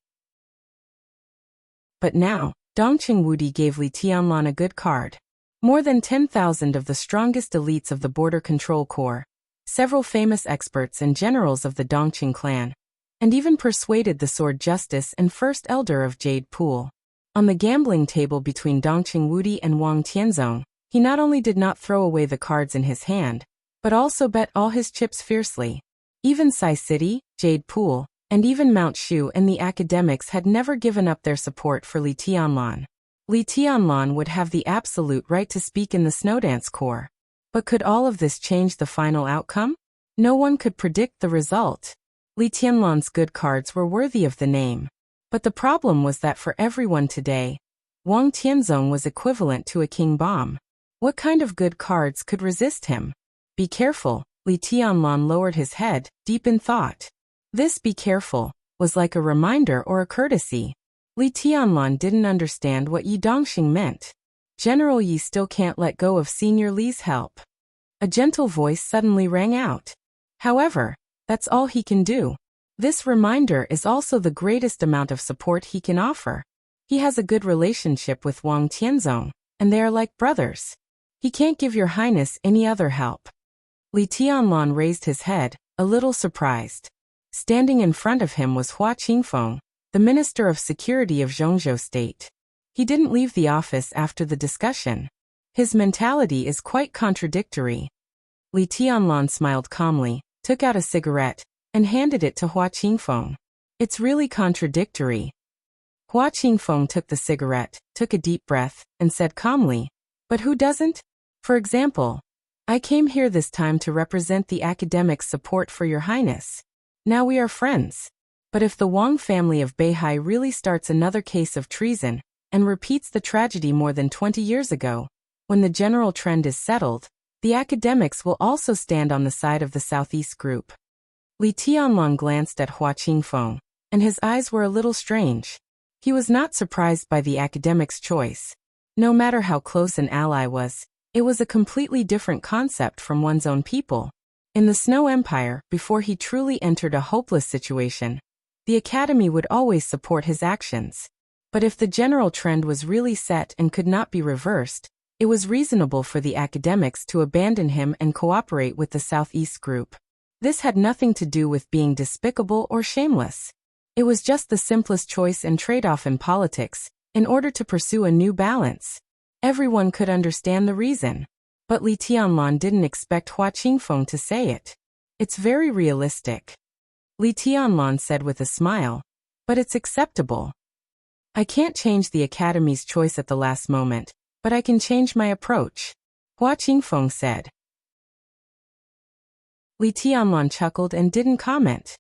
But now, Dongqing Wudi gave Li Tianlan a good card. More than 10,000 of the strongest elites of the Border Control Corps, several famous experts and generals of the Dongqing clan, and even persuaded the Sword Justice and First Elder of Jade Pool. On the gambling table between Dongqing Wudi and Wang Tianzong, he not only did not throw away the cards in his hand, but also bet all his chips fiercely. Even Sai City, Jade Pool, and even Mount Shu and the academics had never given up their support for Li Tianlan. Li Tianlan would have the absolute right to speak in the Snowdance Corps. But could all of this change the final outcome? No one could predict the result. Li Tianlan's good cards were worthy of the name. But the problem was that for everyone today, Wang Tianzong was equivalent to a king bomb. What kind of good cards could resist him? Be careful, Li Tianlan lowered his head, deep in thought. This be careful was like a reminder or a courtesy. Li Tianlan didn't understand what Yi Dongxing meant. General Yi still can't let go of Senior Li's help. A gentle voice suddenly rang out. However, that's all he can do. This reminder is also the greatest amount of support he can offer. He has a good relationship with Wang Tianzong, and they are like brothers. He can't give Your Highness any other help. Li Tianlan raised his head, a little surprised. Standing in front of him was Hua Qingfeng, the Minister of Security of Zhongzhou State. He didn't leave the office after the discussion. His mentality is quite contradictory. Li Tianlan smiled calmly, took out a cigarette, and handed it to Hua Qingfeng. It's really contradictory. Hua Qingfeng took the cigarette, took a deep breath, and said calmly, "But who doesn't? For example, I came here this time to represent the academics' support for Your Highness. Now we are friends. But if the Wang family of Beihai really starts another case of treason, and repeats the tragedy more than 20 years ago, when the general trend is settled, the academics will also stand on the side of the Southeast group." Li Tianlan glanced at Hua Qingfeng, and his eyes were a little strange. He was not surprised by the academic's choice. No matter how close an ally was, it was a completely different concept from one's own people. In the Snow Empire, before he truly entered a hopeless situation, the Academy would always support his actions. But if the general trend was really set and could not be reversed, it was reasonable for the academics to abandon him and cooperate with the Southeast group. This had nothing to do with being despicable or shameless. It was just the simplest choice and trade-off in politics, in order to pursue a new balance. Everyone could understand the reason. But Li Tianlan didn't expect Hua Qingfeng to say it. It's very realistic. Li Tianlan said with a smile. But it's acceptable. I can't change the Academy's choice at the last moment, but I can change my approach, Hua Qingfeng said. Li Tianlan chuckled and didn't comment.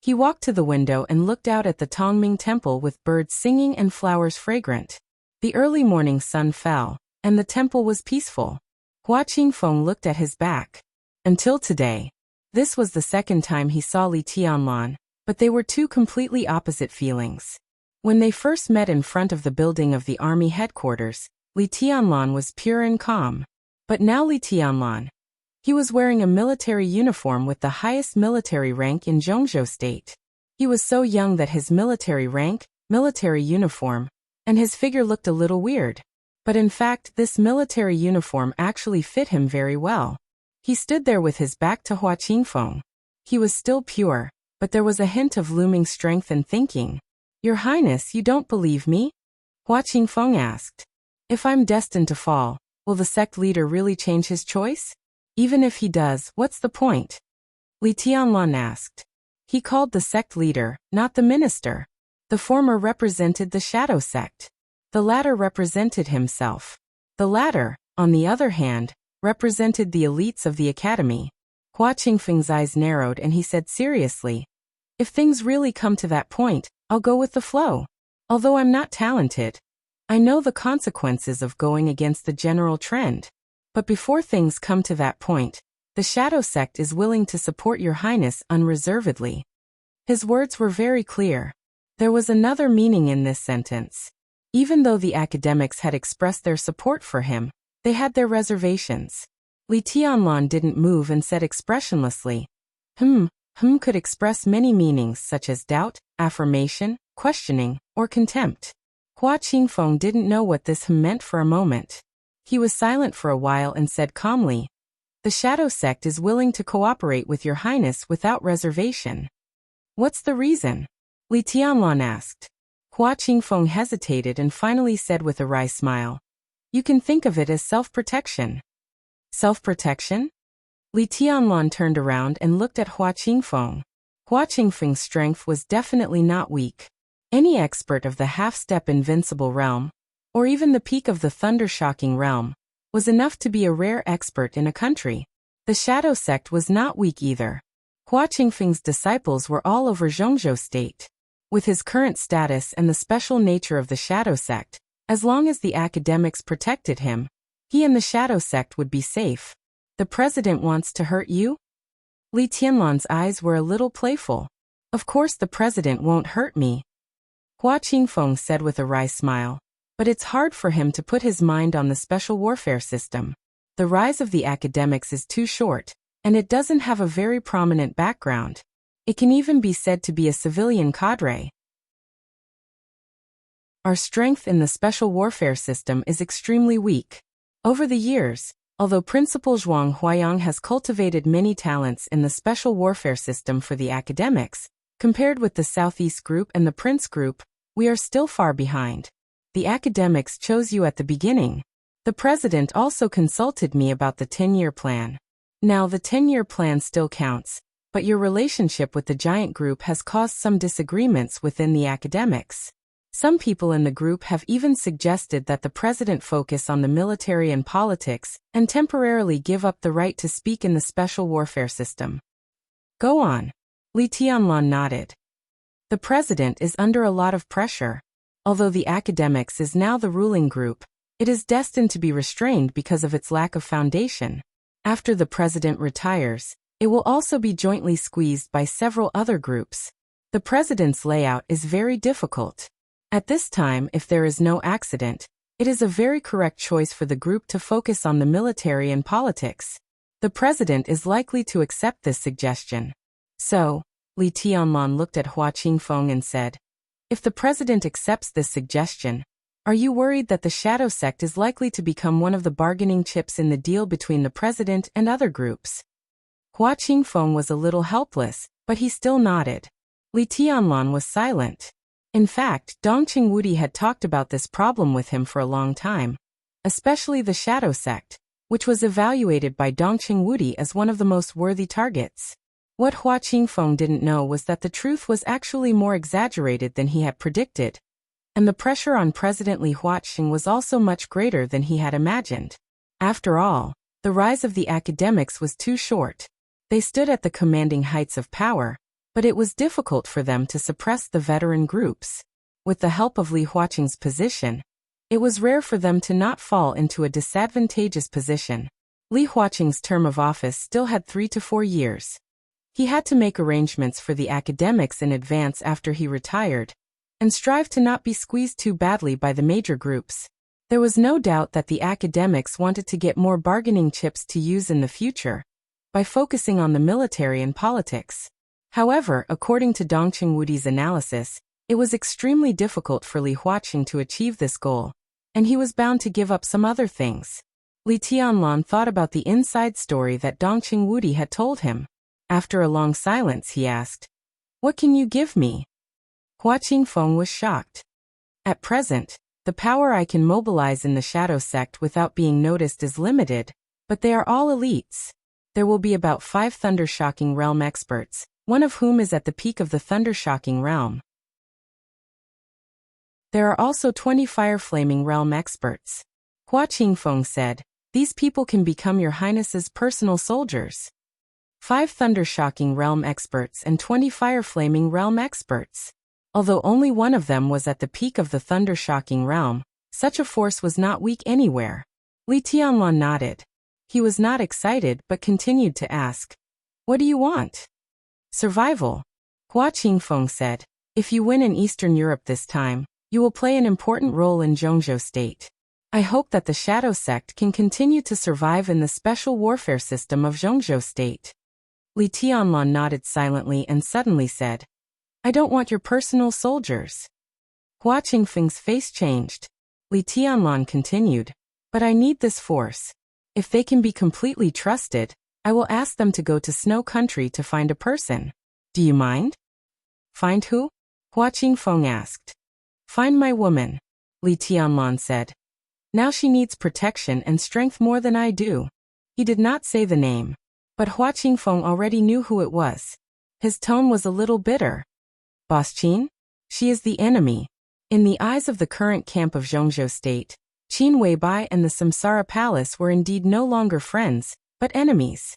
He walked to the window and looked out at the Tongming temple with birds singing and flowers fragrant. The early morning sun fell, and the temple was peaceful. Hua Qingfeng looked at his back. Until today. This was the second time he saw Li Tianlan, but they were two completely opposite feelings. When they first met in front of the building of the army headquarters, Li Tianlan was pure and calm. But now Li Tianlan. He was wearing a military uniform with the highest military rank in Zhongzhou state. He was so young that his military rank, military uniform, and his figure looked a little weird. But in fact, this military uniform actually fit him very well. He stood there with his back to Hua Qingfeng. He was still pure, but there was a hint of looming strength and thinking. Your Highness, you don't believe me? Hua Qingfeng asked. If I'm destined to fall, will the sect leader really change his choice? Even if he does, what's the point? Li Tianlan asked. He called the sect leader, not the minister. The former represented the shadow sect. The latter represented himself. The latter, on the other hand, represented the elites of the academy. Hua Qingfeng's eyes narrowed and he said seriously, if things really come to that point, I'll go with the flow. Although I'm not talented, I know the consequences of going against the general trend. But before things come to that point, the shadow sect is willing to support Your Highness unreservedly. His words were very clear. There was another meaning in this sentence. Even though the academics had expressed their support for him, they had their reservations. Li Tianlan didn't move and said expressionlessly, could express many meanings such as doubt, affirmation, questioning, or contempt. Hua Qingfeng didn't know what this meant for a moment. He was silent for a while and said calmly, the shadow sect is willing to cooperate with Your Highness without reservation. What's the reason? Li Tianlan asked. Hua Qingfeng hesitated and finally said with a wry smile, you can think of it as self-protection. Self-protection? Li Tianlan turned around and looked at Hua Qingfeng. Hua Qingfeng's strength was definitely not weak. Any expert of the half-step invincible realm, or even the peak of the thunder-shocking realm, was enough to be a rare expert in a country. The shadow sect was not weak either. Hua Qingfeng's disciples were all over Zhongzhou state. With his current status and the special nature of the shadow sect, as long as the academics protected him, he and the shadow sect would be safe. The president wants to hurt you? Li Tianlan's eyes were a little playful. Of course the president won't hurt me. Hua Qingfeng said with a wry smile. But it's hard for him to put his mind on the special warfare system. The rise of the academics is too short, and it doesn't have a very prominent background. It can even be said to be a civilian cadre. Our strength in the special warfare system is extremely weak. Over the years, although Principal Zhuang Huayang has cultivated many talents in the special warfare system for the academics, compared with the Southeast Group and the Prince Group, we are still far behind. The academics chose you at the beginning. The president also consulted me about the 10-year plan. Now the 10-year plan still counts, but your relationship with the giant group has caused some disagreements within the academics. Some people in the group have even suggested that the president focus on the military and politics and temporarily give up the right to speak in the special warfare system. Go on. Li Tianlan nodded. The president is under a lot of pressure. Although the academics is now the ruling group, it is destined to be restrained because of its lack of foundation. After the president retires, it will also be jointly squeezed by several other groups. The president's layout is very difficult. At this time, if there is no accident, it is a very correct choice for the group to focus on the military and politics. The president is likely to accept this suggestion. So, Li Tianlan looked at Hua Qingfeng and said, if the president accepts this suggestion, are you worried that the shadow sect is likely to become one of the bargaining chips in the deal between the president and other groups? Hua Qingfeng was a little helpless, but he still nodded. Li Tianlan was silent. In fact, Dongqing Wudi had talked about this problem with him for a long time, especially the shadow sect, which was evaluated by Dongqing Wudi as one of the most worthy targets. What Hua Qingfeng didn't know was that the truth was actually more exaggerated than he had predicted, and the pressure on President Li Huaqing was also much greater than he had imagined. After all, the rise of the academics was too short. They stood at the commanding heights of power, but it was difficult for them to suppress the veteran groups. With the help of Li Huaqing's position, it was rare for them to not fall into a disadvantageous position. Li Huaqing's term of office still had 3 to 4 years. He had to make arrangements for the academics in advance after he retired, and strive to not be squeezed too badly by the major groups. There was no doubt that the academics wanted to get more bargaining chips to use in the future, by focusing on the military and politics. However, according to Dongqing Wudi's analysis, it was extremely difficult for Li Huaqing to achieve this goal, and he was bound to give up some other things. Li Tianlan thought about the inside story that Dongqing Wudi had told him. After a long silence, he asked, "What can you give me?" Hua Qingfeng was shocked. At present, the power I can mobilize in the shadow sect without being noticed is limited, but they are all elites. There will be about 5 Thundershocking Realm experts, one of whom is at the peak of the Thundershocking Realm. There are also 20 Fireflaming Realm experts. Hua Qingfeng said, "These people can become your highness's personal soldiers." 5 Thundershocking Realm experts and 20 Fireflaming Realm experts. Although only one of them was at the peak of the Thundershocking Realm, such a force was not weak anywhere. Li Tianlan nodded. He was not excited but continued to ask, "What do you want?" "Survival." Hua Qingfeng said, "If you win in Eastern Europe this time, you will play an important role in Zhongzhou State. I hope that the Shadow Sect can continue to survive in the special warfare system of Zhongzhou State." Li Tianlan nodded silently and suddenly said, "I don't want your personal soldiers." Hua Qingfeng's face changed. Li Tianlan continued, "But I need this force. If they can be completely trusted, I will ask them to go to Snow Country to find a person. Do you mind?" "Find who?" Hua Qingfeng asked. "Find my woman," Li Tianlan said. "Now she needs protection and strength more than I do." He did not say the name, but Hua Qingfeng already knew who it was. His tone was a little bitter. "Boss Qin? She is the enemy." In the eyes of the current camp of Zhongzhou State, Qin Weibai and the Samsara Palace were indeed no longer friends, but enemies.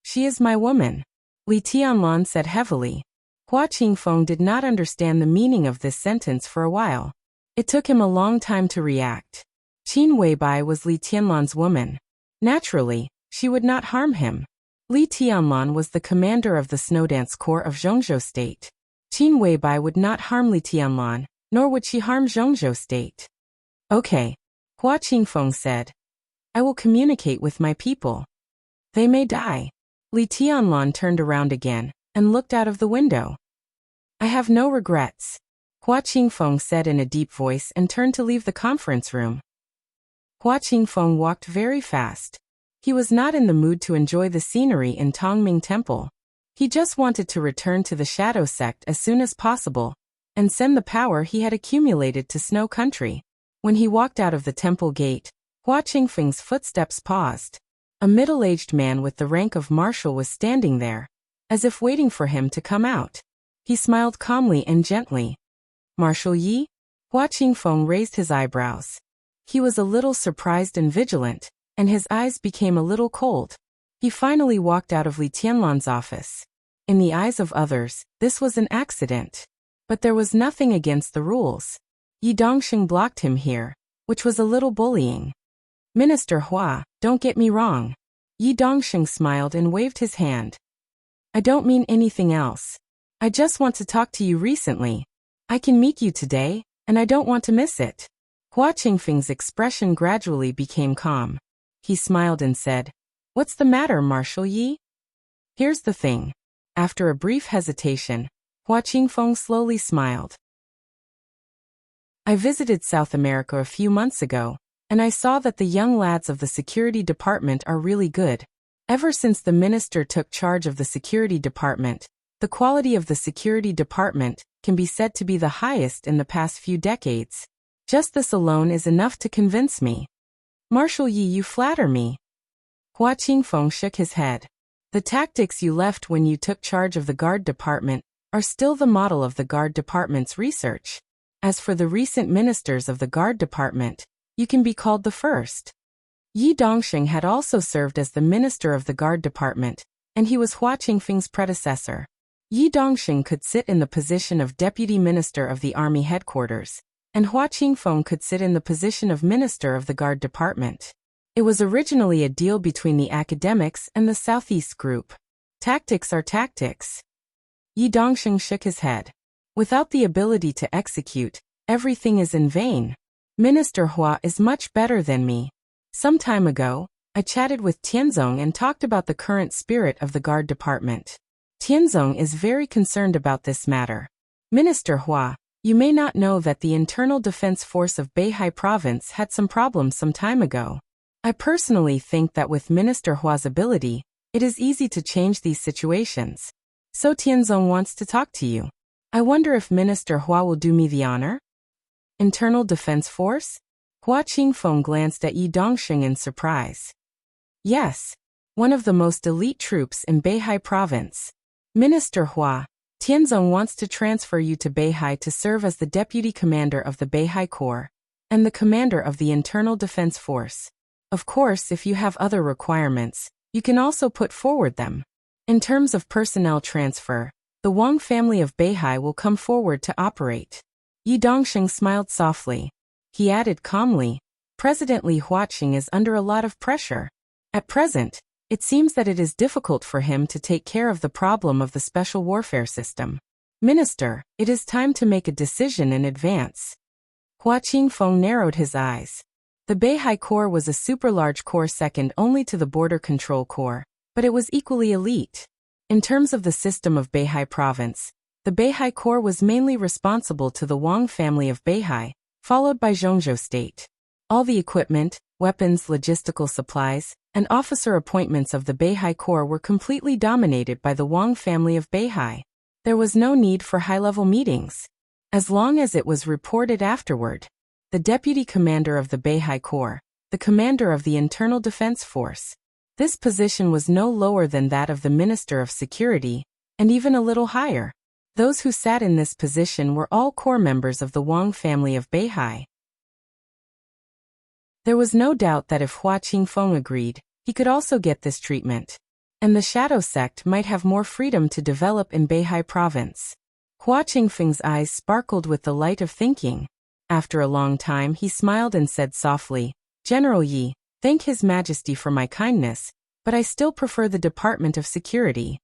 "She is my woman," Li Tianlan said heavily. Hua Qingfeng did not understand the meaning of this sentence for a while. It took him a long time to react. Qin Weibai was Li Tianlan's woman. Naturally, she would not harm him. Li Tianlan was the commander of the Snowdance Corps of Zhongzhou State. Qin Weibai would not harm Li Tianlan, nor would she harm Zhongzhou State. "Okay," Hua Qingfeng said. "I will communicate with my people. They may die." Li Tianlan turned around again and looked out of the window. "I have no regrets," Hua Qingfeng said in a deep voice and turned to leave the conference room. Hua Qingfeng walked very fast. He was not in the mood to enjoy the scenery in Tongming Temple. He just wanted to return to the Shadow Sect as soon as possible, and send the power he had accumulated to Snow Country. When he walked out of the temple gate, Hua Qingfeng's footsteps paused. A middle-aged man with the rank of marshal was standing there, as if waiting for him to come out. He smiled calmly and gently. Marshal Yi? Hua Qingfeng raised his eyebrows. He was a little surprised and vigilant, and his eyes became a little cold. He finally walked out of Li Tianlan's office. In the eyes of others, this was an accident. But there was nothing against the rules. Yi Dongxing blocked him here, which was a little bullying. Minister Hua, don't get me wrong. Yi Dongxing smiled and waved his hand. I don't mean anything else. I just want to talk to you recently. I can meet you today, and I don't want to miss it. Hua Qingfeng's expression gradually became calm. He smiled and said, What's the matter, Marshal Yi? Here's the thing. After a brief hesitation, Hua Qingfeng slowly smiled. I visited South America a few months ago, and I saw that the young lads of the security department are really good. Ever since the minister took charge of the security department, the quality of the security department can be said to be the highest in the past few decades. Just this alone is enough to convince me. Marshal Yi, you flatter me. Hua Qingfeng shook his head. The tactics you left when you took charge of the guard department are still the model of the guard department's research. As for the recent ministers of the guard department, you can be called the first. Yi Dongxing had also served as the minister of the guard department, and he was Hua Qingfeng's predecessor. Yi Dongxing could sit in the position of deputy minister of the army headquarters, and Hua Qingfeng could sit in the position of minister of the guard department. It was originally a deal between the academics and the Southeast group. Tactics are tactics. Yi Dongxing shook his head. Without the ability to execute, everything is in vain. Minister Hua is much better than me. Some time ago, I chatted with Tianzong and talked about the current spirit of the guard department. Tianzong is very concerned about this matter. Minister Hua, you may not know that the internal defense force of Beihai province had some problems some time ago. I personally think that with Minister Hua's ability, it is easy to change these situations. So Tianzong wants to talk to you. I wonder if Minister Hua will do me the honor? Internal Defense Force? Hua Qingfeng glanced at Yi Dongxing in surprise. Yes, one of the most elite troops in Beihai province. Minister Hua, Tianzong wants to transfer you to Beihai to serve as the deputy commander of the Beihai Corps and the commander of the Internal Defense Force. Of course, if you have other requirements, you can also put forward them. In terms of personnel transfer, the Wang family of Beihai will come forward to operate. Yi Dongxing smiled softly. He added calmly, President Li Huaqing is under a lot of pressure. At present, it seems that it is difficult for him to take care of the problem of the special warfare system. Minister, it is time to make a decision in advance. Hua Qingfeng narrowed his eyes. The Beihai Corps was a super-large corps second only to the Border Control Corps, but it was equally elite. In terms of the system of Beihai province, the Beihai Corps was mainly responsible to the Wang family of Beihai, followed by Zhongzhou State. All the equipment, weapons, logistical supplies, and officer appointments of the Beihai Corps were completely dominated by the Wang family of Beihai. There was no need for high-level meetings. As long as it was reported afterward, the deputy commander of the Beihai Corps, the commander of the Internal Defense Force. This position was no lower than that of the Minister of Security, and even a little higher. Those who sat in this position were all corps members of the Wang family of Beihai. There was no doubt that if Hua Qingfeng agreed, he could also get this treatment. And the shadow sect might have more freedom to develop in Beihai province. Hua Qingfeng's eyes sparkled with the light of thinking. After a long time he smiled and said softly, General Yi, thank His Majesty for my kindness, but I still prefer the Department of Security.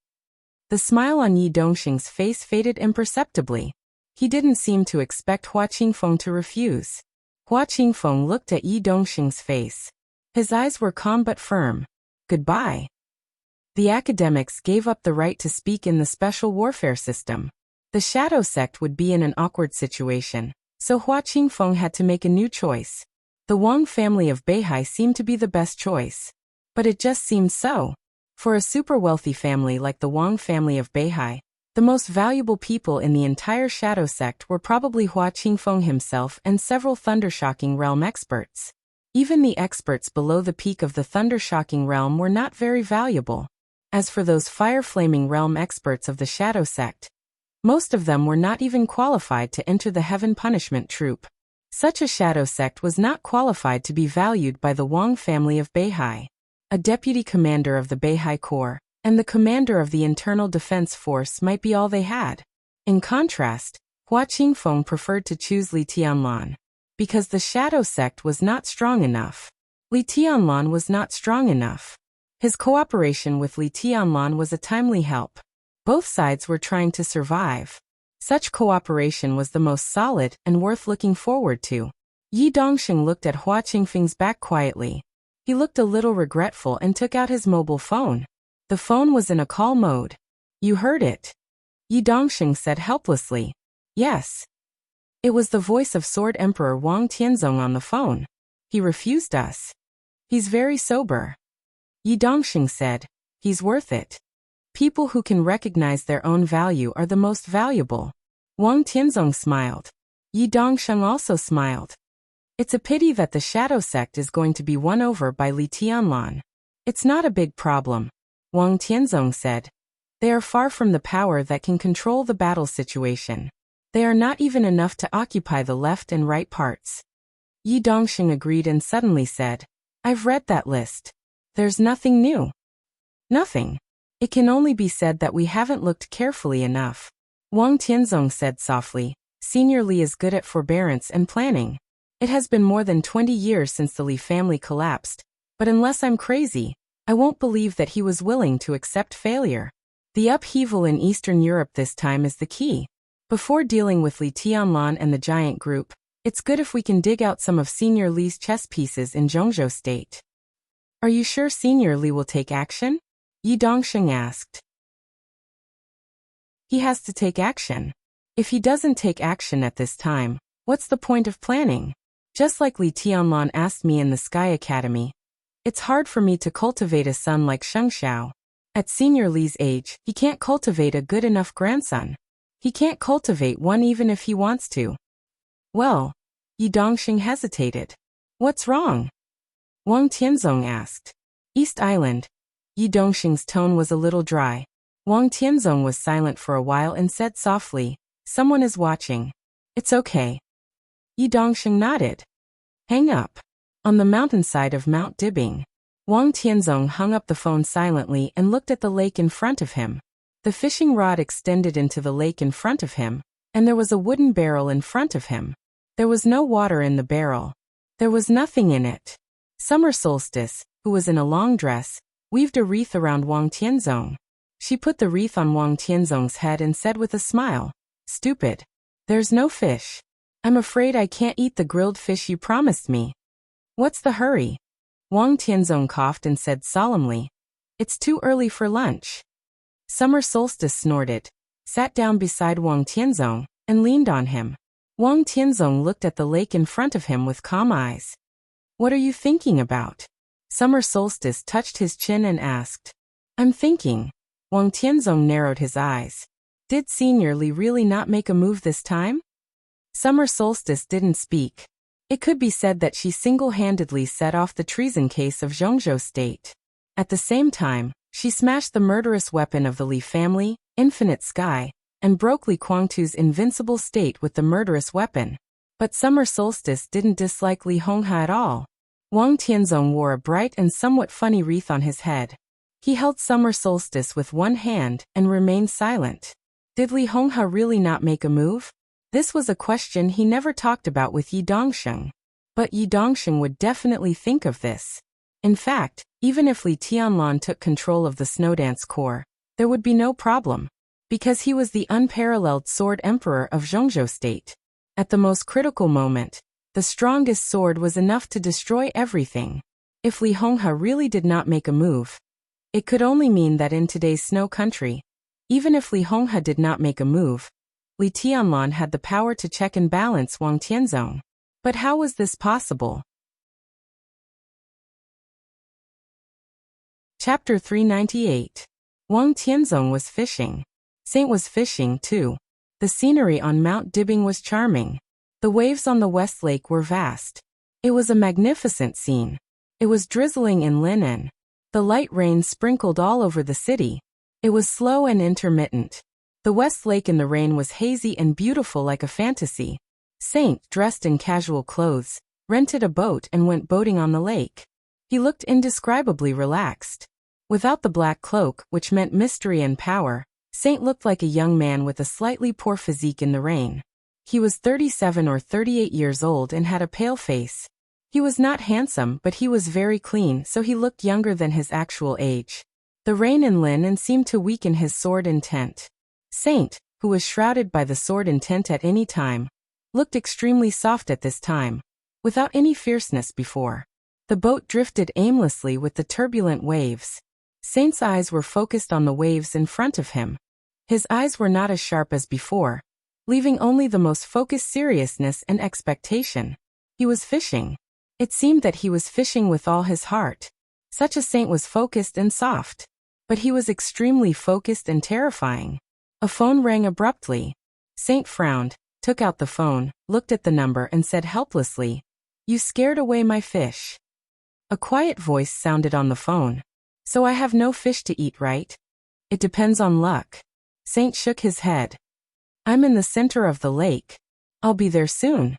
The smile on Yi Dongxing's face faded imperceptibly. He didn't seem to expect Hua Qingfeng to refuse. Hua Qingfeng looked at Yi Dongxing's face. His eyes were calm but firm. Goodbye. The academics gave up the right to speak in the special warfare system. The shadow sect would be in an awkward situation, so Hua Qingfeng had to make a new choice. The Wang family of Beihai seemed to be the best choice. But it just seemed so. For a super-wealthy family like the Wang family of Beihai, The most valuable people in the entire shadow sect were probably Hua Qingfeng himself and several thundershocking realm experts. Even the experts below the peak of the thundershocking realm were not very valuable. As for those fire-flaming realm experts of the shadow sect, most of them were not even qualified to enter the heaven punishment troop. Such a shadow sect was not qualified to be valued by the Wang family of Beihai. A deputy commander of the Beihai Corps and the commander of the Internal Defense Force might be all they had. In contrast, Hua Qingfeng preferred to choose Li Tianlan, because the shadow sect was not strong enough. Li Tianlan was not strong enough. His cooperation with Li Tianlan was a timely help. Both sides were trying to survive. Such cooperation was the most solid and worth looking forward to. Yi Dongxing looked at Hua Qingfeng's back quietly. He looked a little regretful and took out his mobile phone. The phone was in a call mode. You heard it? Yi Dongxing said helplessly. Yes. It was the voice of Sword Emperor Wang Tianzong on the phone. He refused us. He's very sober. Yi Dongxing said. He's worth it. People who can recognize their own value are the most valuable. Wang Tianzong smiled. Yi Dongxing also smiled. It's a pity that the shadow sect is going to be won over by Li Tianlan. It's not a big problem, Wang Tianzong said. They are far from the power that can control the battle situation. They are not even enough to occupy the left and right parts. Yi Dongxing agreed and suddenly said, I've read that list. There's nothing new. Nothing. It can only be said that we haven't looked carefully enough. Wang Tianzong said softly, Senior Li is good at forbearance and planning. It has been more than 20 years since the Li family collapsed, but unless I'm crazy, I won't believe that he was willing to accept failure. The upheaval in Eastern Europe this time is the key. Before dealing with Li Tianlan and the giant group, it's good if we can dig out some of Senior Li's chess pieces in Zhongzhou State. Are you sure Senior Li will take action? Yi Dongxing asked. He has to take action. If he doesn't take action at this time, what's the point of planning? Just like Li Tianlan asked me in the Sky Academy, it's hard for me to cultivate a son like Sheng Xiao. At Senior Li's age, he can't cultivate a good enough grandson. He can't cultivate one even if he wants to. Well, Yi Dongxing hesitated. What's wrong? Wang Tianzong asked. East Island. Yi Dongxing's tone was a little dry. Wang Tianzong was silent for a while and said softly, Someone is watching. It's okay. Yi Dongxing nodded. Hang up. On the mountainside of Mount Dibing, Wang Tianzong hung up the phone silently and looked at the lake in front of him. The fishing rod extended into the lake in front of him, and there was a wooden barrel in front of him. There was no water in the barrel. There was nothing in it. Summer Solstice, who was in a long dress, weaved a wreath around Wang Tianzong. She put the wreath on Wang Tianzong's head and said with a smile, Stupid. There's no fish. I'm afraid I can't eat the grilled fish you promised me. What's the hurry? Wang Tianzong coughed and said solemnly, It's too early for lunch. Summer Solstice snorted, sat down beside Wang Tianzong, and leaned on him. Wang Tianzong looked at the lake in front of him with calm eyes. What are you thinking about? Summer Solstice touched his chin and asked. I'm thinking. Wang Tianzong narrowed his eyes. Did Senior Li really not make a move this time? Summer Solstice didn't speak. It could be said that she single-handedly set off the treason case of Zhongzhou State. At the same time, she smashed the murderous weapon of the Li family, Infinite Sky, and broke Li Guangtu's invincible state with the murderous weapon. But Summer Solstice didn't dislike Li Honghe at all. Wang Tianzong wore a bright and somewhat funny wreath on his head. He held Summer Solstice with one hand and remained silent. Did Li Honghe really not make a move? This was a question he never talked about with Yi Dongxing. But Yi Dongxing would definitely think of this. In fact, even if Li Tianlan took control of the Snowdance Corps, there would be no problem, because he was the unparalleled Sword Emperor of Zhongzhou State. At the most critical moment, the strongest sword was enough to destroy everything. If Li Honghe really did not make a move, it could only mean that in today's snow country, even if Li Honghe did not make a move, Li Tianlan had the power to check and balance Wang Tianzong. But how was this possible? Chapter 398. Wang Tianzong was fishing. Saint was fishing, too. The scenery on Mount Dibbing was charming. The waves on the West Lake were vast. It was a magnificent scene. It was drizzling in linen. The light rain sprinkled all over the city. It was slow and intermittent. The West Lake in the rain was hazy and beautiful like a fantasy. Saint, dressed in casual clothes, rented a boat and went boating on the lake. He looked indescribably relaxed. Without the black cloak, which meant mystery and power, Saint looked like a young man with a slightly poor physique in the rain. He was 37 or 38 years old and had a pale face. He was not handsome, but he was very clean, so he looked younger than his actual age. The rain in linen seemed to weaken his sword intent. Saint, who was shrouded by the sword intent at any time, looked extremely soft at this time, without any fierceness before. The boat drifted aimlessly with the turbulent waves. Saint's eyes were focused on the waves in front of him. His eyes were not as sharp as before, leaving only the most focused seriousness and expectation. He was fishing. It seemed that he was fishing with all his heart. Such a Saint was focused and soft. But he was extremely focused and terrifying. A phone rang abruptly. Saint frowned, took out the phone, looked at the number and said helplessly, "You scared away my fish." A quiet voice sounded on the phone. "So I have no fish to eat, right?" "It depends on luck." Saint shook his head. "I'm in the center of the lake. I'll be there soon."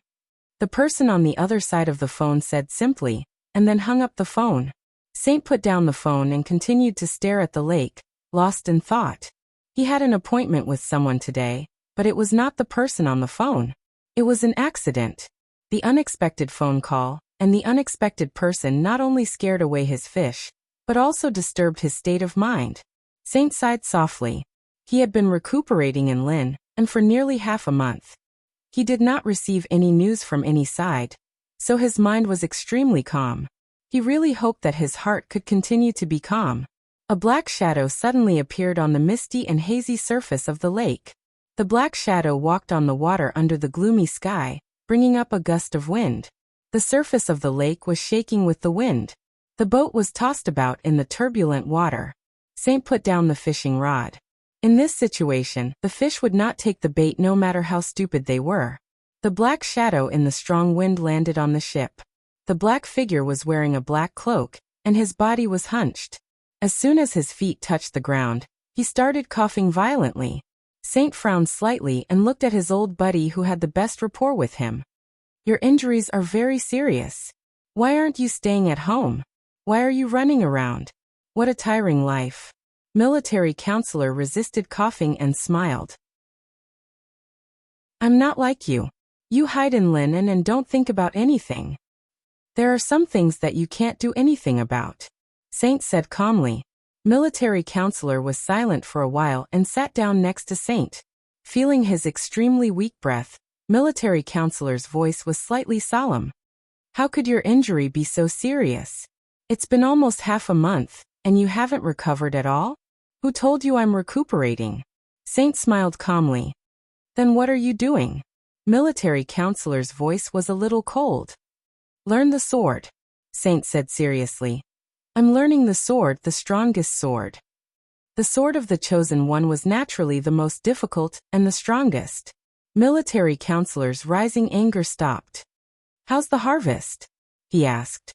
The person on the other side of the phone said simply, and then hung up the phone. Saint put down the phone and continued to stare at the lake, lost in thought. He had an appointment with someone today, but it was not the person on the phone. It was an accident. The unexpected phone call, and the unexpected person not only scared away his fish, but also disturbed his state of mind. Saint sighed softly. He had been recuperating in Lynn, and for nearly half a month. He did not receive any news from any side, so his mind was extremely calm. He really hoped that his heart could continue to be calm. A black shadow suddenly appeared on the misty and hazy surface of the lake. The black shadow walked on the water under the gloomy sky, bringing up a gust of wind. The surface of the lake was shaking with the wind. The boat was tossed about in the turbulent water. Saint put down the fishing rod. In this situation, the fish would not take the bait no matter how stupid they were. The black shadow in the strong wind landed on the ship. The black figure was wearing a black cloak, and his body was hunched. As soon as his feet touched the ground, he started coughing violently. Saint frowned slightly and looked at his old buddy who had the best rapport with him. "Your injuries are very serious. Why aren't you staying at home? Why are you running around? What a tiring life." Military counselor resisted coughing and smiled. "I'm not like you. You hide in linen and don't think about anything. There are some things that you can't do anything about," Saint said calmly. Military counselor was silent for a while and sat down next to Saint. Feeling his extremely weak breath, military counselor's voice was slightly solemn. "How could your injury be so serious? It's been almost half a month, and you haven't recovered at all? Who told you I'm recuperating?" Saint smiled calmly. "Then what are you doing?" Military counselor's voice was a little cold. "Learn the sword," Saint said seriously. "I'm learning the sword, the strongest sword." The sword of the chosen one was naturally the most difficult and the strongest. Military counselor's rising anger stopped. "How's the harvest?" he asked.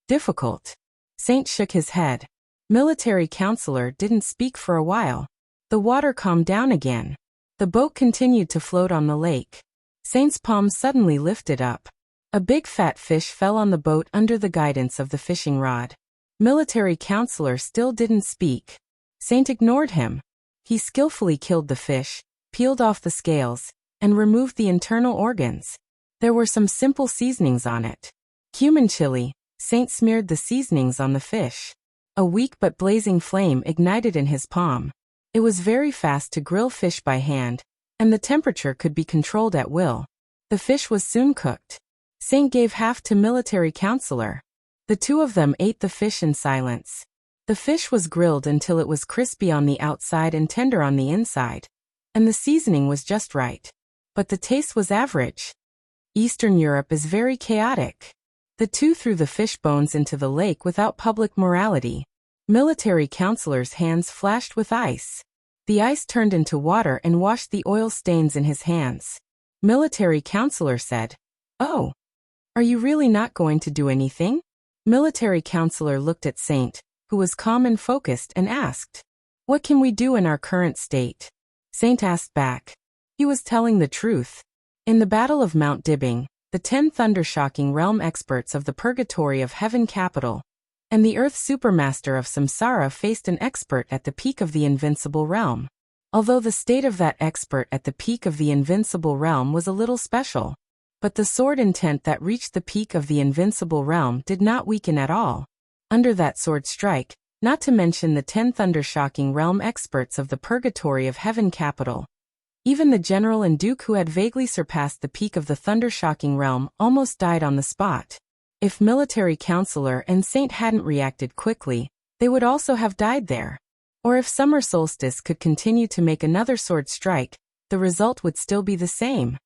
"Difficult." Saint shook his head. Military counselor didn't speak for a while. The water calmed down again. The boat continued to float on the lake. Saint's palm suddenly lifted up. A big fat fish fell on the boat under the guidance of the fishing rod. Military counselor still didn't speak. Saint ignored him. He skillfully killed the fish, peeled off the scales, and removed the internal organs. There were some simple seasonings on it. Cumin chili. Saint smeared the seasonings on the fish. A weak but blazing flame ignited in his palm. It was very fast to grill fish by hand, and the temperature could be controlled at will. The fish was soon cooked. Saint gave half to military counselor. The two of them ate the fish in silence. The fish was grilled until it was crispy on the outside and tender on the inside, and the seasoning was just right. But the taste was average. Eastern Europe is very chaotic. The two threw the fish bones into the lake without public morality. Military counselor's hands flashed with ice. The ice turned into water and washed the oil stains in his hands. Military counselor said, "Oh, are you really not going to do anything?" Military counselor looked at Saint, who was calm and focused, and asked, "What can we do in our current state?" Saint asked back. He was telling the truth. In the Battle of Mount Dibbing, the 10 thundershocking realm experts of the Purgatory of Heaven capital and the Earth Supermaster of Samsara faced an expert at the peak of the Invincible Realm. Although the state of that expert at the peak of the Invincible Realm was a little special, but the sword intent that reached the peak of the Invincible Realm did not weaken at all. Under that sword strike, not to mention the 10 thundershocking realm experts of the Purgatory of Heaven capital, even the general and duke who had vaguely surpassed the peak of the thundershocking realm almost died on the spot. If military counselor and Saint hadn't reacted quickly, they would also have died there. Or if summer solstice could continue to make another sword strike, the result would still be the same.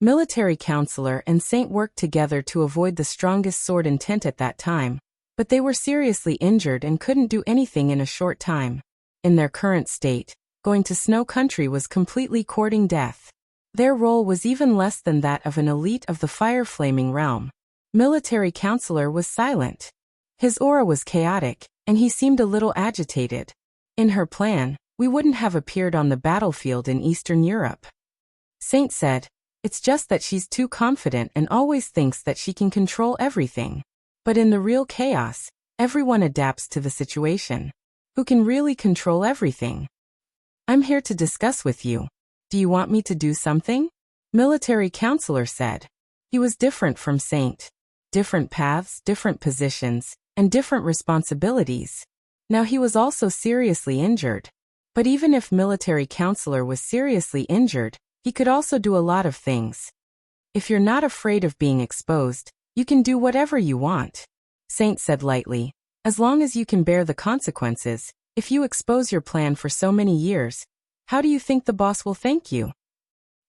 Military counselor and Saint worked together to avoid the strongest sword intent at that time, but they were seriously injured and couldn't do anything in a short time. In their current state, going to Snow Country was completely courting death. Their role was even less than that of an elite of the fire-flaming realm. Military counselor was silent. His aura was chaotic, and he seemed a little agitated. In her plan, we wouldn't have appeared on the battlefield in Eastern Europe. Saint said, "It's just that she's too confident and always thinks that she can control everything. But in the real chaos, everyone adapts to the situation. Who can really control everything? I'm here to discuss with you. Do you want me to do something?" Military counselor said. He was different from Saint. Different paths, different positions, and different responsibilities. Now he was also seriously injured. But even if military counselor was seriously injured, he could also do a lot of things. If you're not afraid of being exposed, you can do whatever you want. Saint said lightly, as long as you can bear the consequences. If you expose your plan for so many years, how do you think the boss will thank you?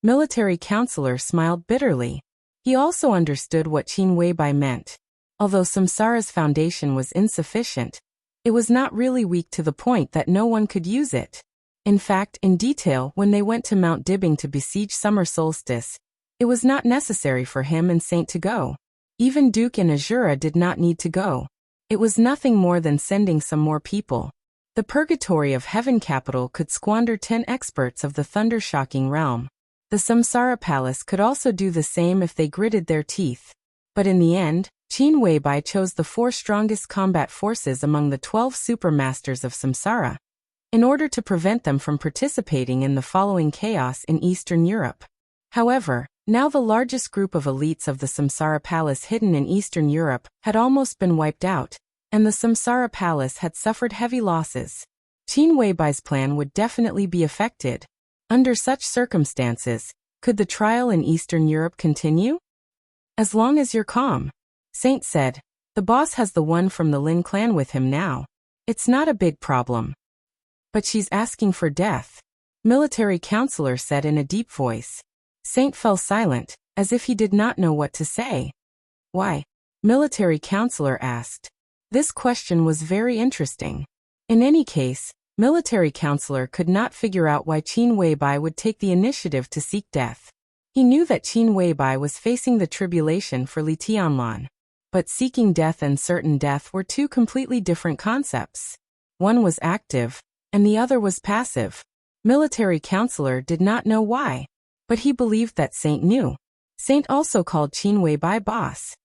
Military counselor smiled bitterly. He also understood what Qin Weibai meant. Although Samsara's foundation was insufficient, it was not really weak to the point that no one could use it. In fact, in detail, when they went to Mount Dibbing to besiege summer solstice, it was not necessary for him and Saint to go. Even Duke and Azura did not need to go. It was nothing more than sending some more people. The Purgatory of Heaven capital could squander 10 experts of the thundershocking realm. The Samsara Palace could also do the same if they gritted their teeth. But in the end, Qin Weibai chose the 4 strongest combat forces among the 12 supermasters of Samsara, in order to prevent them from participating in the following chaos in Eastern Europe. However, now the largest group of elites of the Samsara Palace hidden in Eastern Europe had almost been wiped out, and the Samsara Palace had suffered heavy losses. Qin Weibai's plan would definitely be affected. Under such circumstances, could the trial in Eastern Europe continue? As long as you're calm, Saint said. The boss has the one from the Lin clan with him now. It's not a big problem. But she's asking for death, military counselor said in a deep voice. Saint fell silent, as if he did not know what to say. Why? Military counselor asked. This question was very interesting. In any case, military counselor could not figure out why Qin Weibai would take the initiative to seek death. He knew that Qin Weibai was facing the tribulation for Li Tianlan. But seeking death and certain death were 2 completely different concepts. One was active, and the other was passive. Military counselor did not know why, but he believed that Saint knew. Saint also called Qin Weibai boss.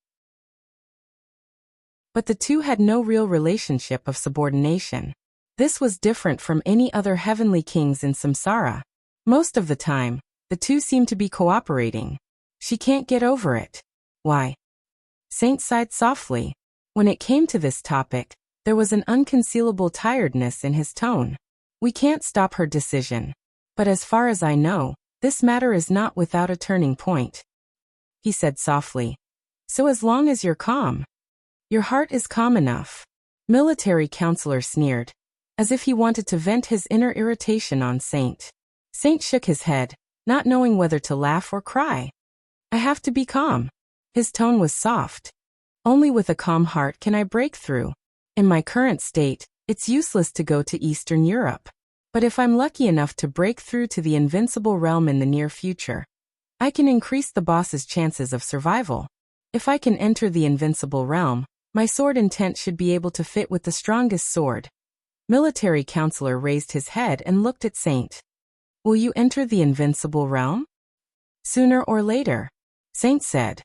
But the two had no real relationship of subordination. This was different from any other heavenly kings in Samsara. Most of the time, the two seemed to be cooperating. She can't get over it. Why? Saint sighed softly. When it came to this topic, there was an unconcealable tiredness in his tone. We can't stop her decision. But as far as I know, this matter is not without a turning point. He said softly. So as long as you're calm. Your heart is calm enough. Military counselor sneered, as if he wanted to vent his inner irritation on Saint. Saint shook his head, not knowing whether to laugh or cry. I have to be calm. His tone was soft. Only with a calm heart can I break through. In my current state, It's useless to go to Eastern Europe. But if I'm lucky enough to break through to the invincible realm in the near future, I can increase the boss's chances of survival. If I can enter the invincible realm, my sword intent should be able to fit with the strongest sword. Military counselor raised his head and looked at Saint. Will you enter the invincible realm? Sooner or later, Saint said.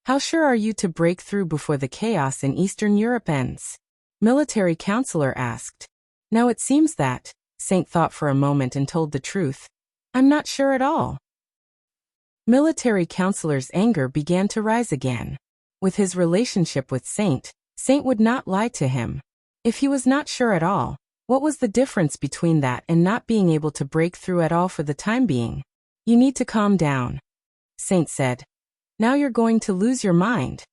How sure are you to break through before the chaos in Eastern Europe ends? Military counselor asked. Now it seems that, Saint thought for a moment and told the truth. I'm not sure at all. Military counselor's anger began to rise again. With his relationship with Saint, Saint would not lie to him. If he was not sure at all, what was the difference between that and not being able to break through at all for the time being? You need to calm down, Saint said. Now you're going to lose your mind.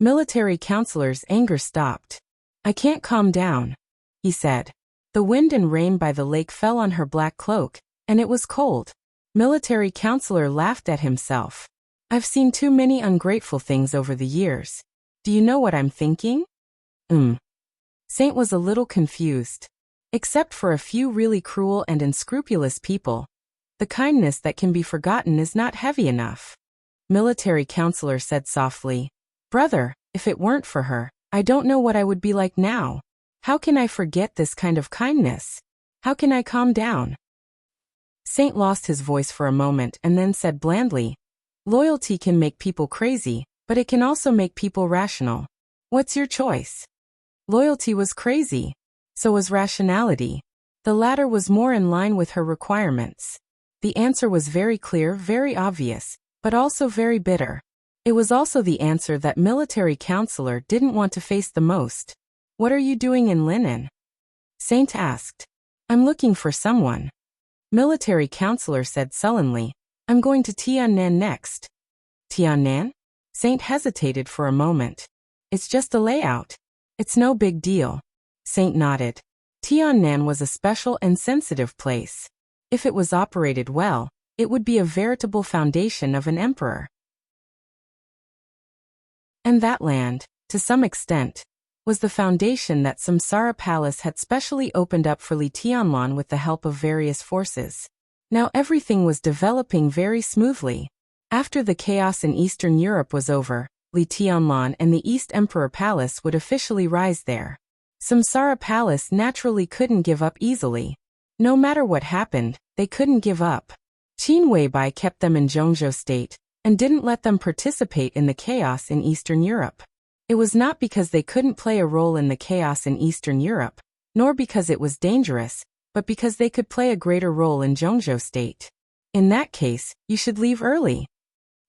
Military counselor's anger stopped. I can't calm down, he said. The wind and rain by the lake fell on her black cloak, and it was cold. Military counselor laughed at himself. I've seen too many ungrateful things over the years. Do you know what I'm thinking? Saint was a little confused. Except for a few really cruel and unscrupulous people, the kindness that can be forgotten is not heavy enough. Military counselor said softly, Brother, if it weren't for her, I don't know what I would be like now. How can I forget this kind of kindness? How can I calm down? Saint lost his voice for a moment and then said blandly, Loyalty can make people crazy, but it can also make people rational. What's your choice? Loyalty was crazy. So was rationality. The latter was more in line with her requirements. The answer was very clear, very obvious, but also very bitter. It was also the answer that military counselor didn't want to face the most. What are you doing in Linen? Saint asked. I'm looking for someone. Military counselor said sullenly, I'm going to Tiannan next. Tiannan? Saint hesitated for a moment. It's just a layout. It's no big deal. Saint nodded. Tiannan was a special and sensitive place. If it was operated well, it would be a veritable foundation of an emperor. And that land, to some extent, was the foundation that Samsara Palace had specially opened up for Li Tianlan with the help of various forces. Now everything was developing very smoothly. After the chaos in Eastern Europe was over, Li Tianlan and the East Emperor Palace would officially rise there. Samsara Palace naturally couldn't give up easily. No matter what happened, they couldn't give up. Qin Weibai kept them in Zhongzhou state, and didn't let them participate in the chaos in Eastern Europe. It was not because they couldn't play a role in the chaos in Eastern Europe, nor because it was dangerous, but because they could play a greater role in Zhongzhou state. In that case, you should leave early,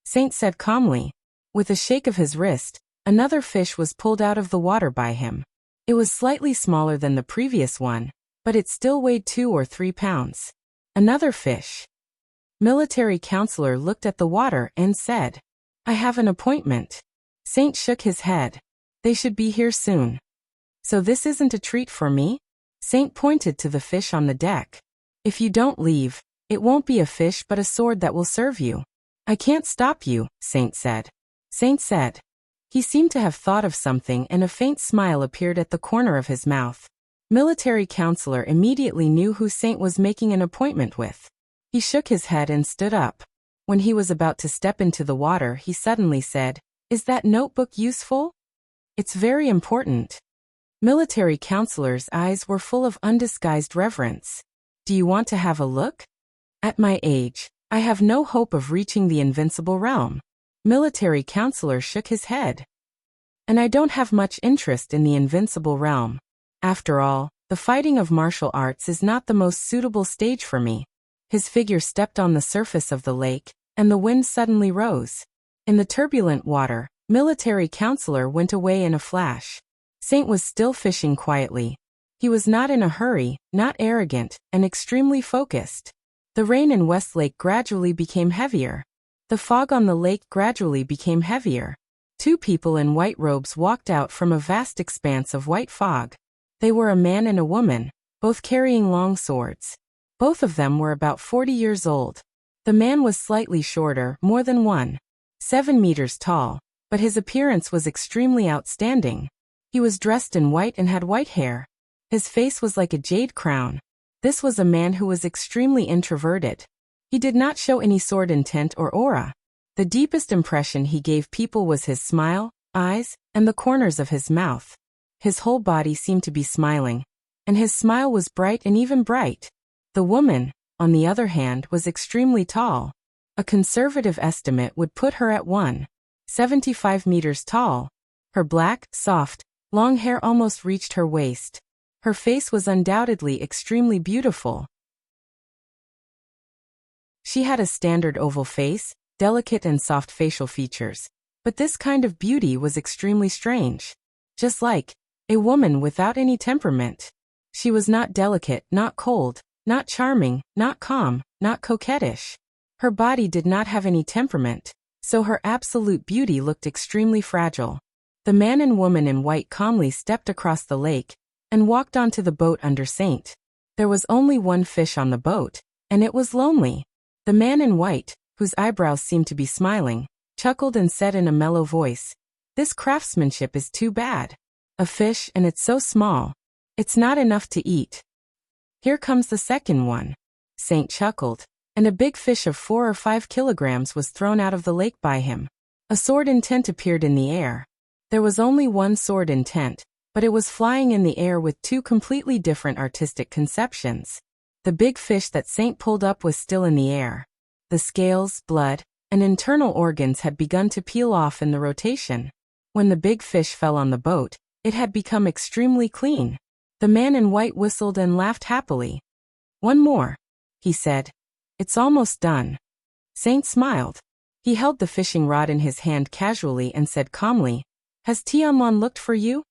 Saint said calmly. With a shake of his wrist, another fish was pulled out of the water by him. It was slightly smaller than the previous one, but it still weighed 2 or 3 pounds. Another fish. Military counselor looked at the water and said, I have an appointment. Saint shook his head. They should be here soon. So this isn't a treat for me? Saint pointed to the fish on the deck. If you don't leave, it won't be a fish but a sword that will serve you. I can't stop you, Saint said. Saint said. He seemed to have thought of something and a faint smile appeared at the corner of his mouth. Military counselor immediately knew who Saint was making an appointment with. He shook his head and stood up. When he was about to step into the water, he suddenly said, Is that notebook useful? It's very important. Military counselor's eyes were full of undisguised reverence. Do you want to have a look? At my age, I have no hope of reaching the invincible realm. Military counselor shook his head. And I don't have much interest in the invincible realm. After all, the fighting of martial arts is not the most suitable stage for me. His figure stepped on the surface of the lake, and the wind suddenly rose. In the turbulent water, military counselor went away in a flash. Saint was still fishing quietly. He was not in a hurry, not arrogant, and extremely focused. The rain in West Lake gradually became heavier. The fog on the lake gradually became heavier. 2 people in white robes walked out from a vast expanse of white fog. They were a man and a woman, both carrying long swords. Both of them were about 40 years old. The man was slightly shorter, more than 1.7 meters tall, but his appearance was extremely outstanding. He was dressed in white and had white hair. His face was like a jade crown. This was a man who was extremely introverted. He did not show any sword intent or aura. The deepest impression he gave people was his smile, eyes, and the corners of his mouth. His whole body seemed to be smiling, and his smile was bright and even bright. The woman, on the other hand, was extremely tall. A conservative estimate would put her at 1.75 meters tall. Her black, soft, long hair almost reached her waist. Her face was undoubtedly extremely beautiful. She had a standard oval face, delicate and soft facial features, but this kind of beauty was extremely strange. Just like a woman without any temperament. She was not delicate, not cold, not charming, not calm, not coquettish. Her body did not have any temperament, so her absolute beauty looked extremely fragile. The man and woman in white calmly stepped across the lake and walked onto the boat under Saint. There was only one fish on the boat, and it was lonely. The man in white, whose eyebrows seemed to be smiling, chuckled and said in a mellow voice, "This craftsmanship is too bad. A fish and it's so small. It's not enough to eat." "Here comes the second one." Saint chuckled, and a big fish of 4 or 5 kilograms was thrown out of the lake by him. A sword in tent appeared in the air. There was only one sword in tent, but it was flying in the air with 2 completely different artistic conceptions. The big fish that Saint pulled up was still in the air. The scales, blood, and internal organs had begun to peel off in the rotation. When the big fish fell on the boat, it had become extremely clean. The man in white whistled and laughed happily. "One more," he said. "It's almost done." Saint smiled. He held the fishing rod in his hand casually and said calmly, "Has Tianlon looked for you?"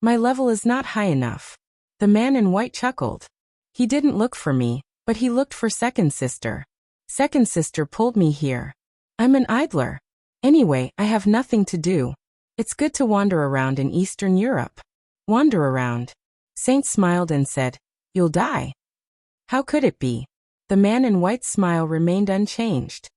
"My level is not high enough." The man in white chuckled. "He didn't look for me, but he looked for second sister. Second sister pulled me here. I'm an idler. Anyway, I have nothing to do. It's good to wander around in Eastern Europe." "Wander around?" Saint smiled and said, "You'll die." "How could it be?" The man in white's smile remained unchanged.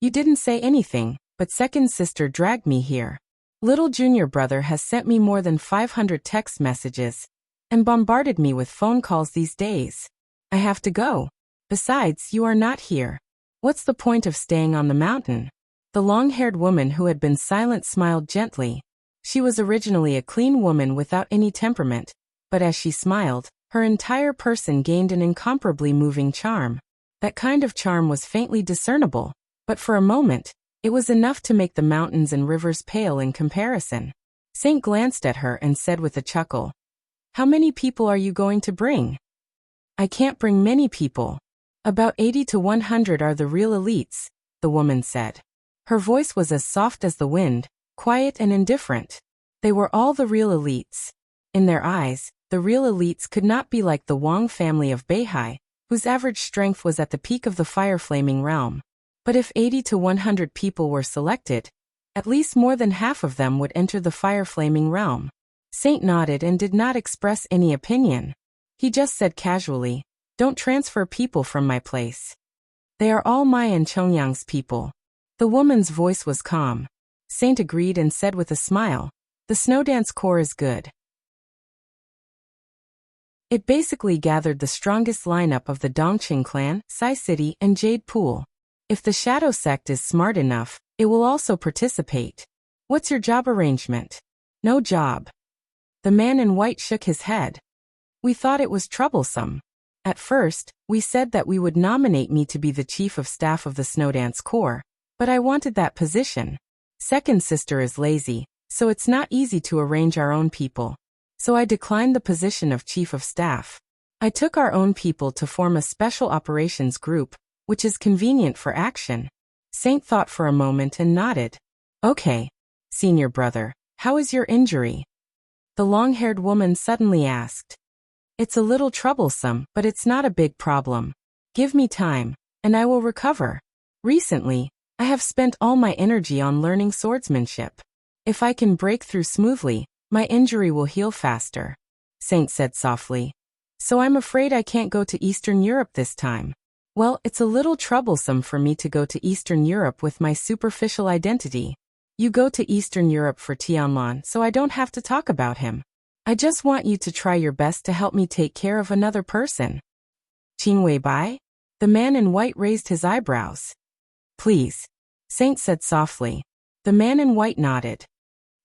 "You didn't say anything, but second sister dragged me here. Little junior brother has sent me more than 500 text messages and bombarded me with phone calls these days. I have to go. Besides, you are not here. What's the point of staying on the mountain?" The long-haired woman who had been silent smiled gently. She was originally a clean woman without any temperament, but as she smiled, her entire person gained an incomparably moving charm. That kind of charm was faintly discernible, but for a moment, it was enough to make the mountains and rivers pale in comparison. Saint glanced at her and said with a chuckle, "How many people are you going to bring?" "I can't bring many people. About 80 to 100 are the real elites," the woman said. Her voice was as soft as the wind, quiet and indifferent. They were all the real elites. In their eyes, the real elites could not be like the Wang family of Beihai, whose average strength was at the peak of the fire-flaming realm. But if 80 to 100 people were selected, at least more than half of them would enter the fire-flaming realm. Saint nodded and did not express any opinion. He just said casually, "Don't transfer people from my place. They are all my and Chongyang's people." The woman's voice was calm. Saint agreed and said with a smile, "The Snowdance Corps is good." It basically gathered the strongest lineup of the Dongqing clan, Sai City, and Jade Pool. If the Shadow Sect is smart enough, it will also participate. "What's your job arrangement?" "No job." The man in white shook his head. "We thought it was troublesome. At first, we said that we would nominate me to be the chief of staff of the Snowdance Corps, but I wanted that position. Second sister is lazy, so it's not easy to arrange our own people. So I declined the position of chief of staff. I took our own people to form a special operations group, which is convenient for action." Saint thought for a moment and nodded. "Okay. Senior brother, how is your injury?" The long-haired woman suddenly asked. "It's a little troublesome, but it's not a big problem. Give me time, and I will recover. Recently, I have spent all my energy on learning swordsmanship. If I can break through smoothly, my injury will heal faster," Saint said softly. "So I'm afraid I can't go to Eastern Europe this time." "Well, it's a little troublesome for me to go to Eastern Europe with my superficial identity. You go to Eastern Europe for Tianlon, so I don't have to talk about him. I just want you to try your best to help me take care of another person. Qing Wei Bai? The man in white raised his eyebrows. Please, Saint said softly. The man in white nodded.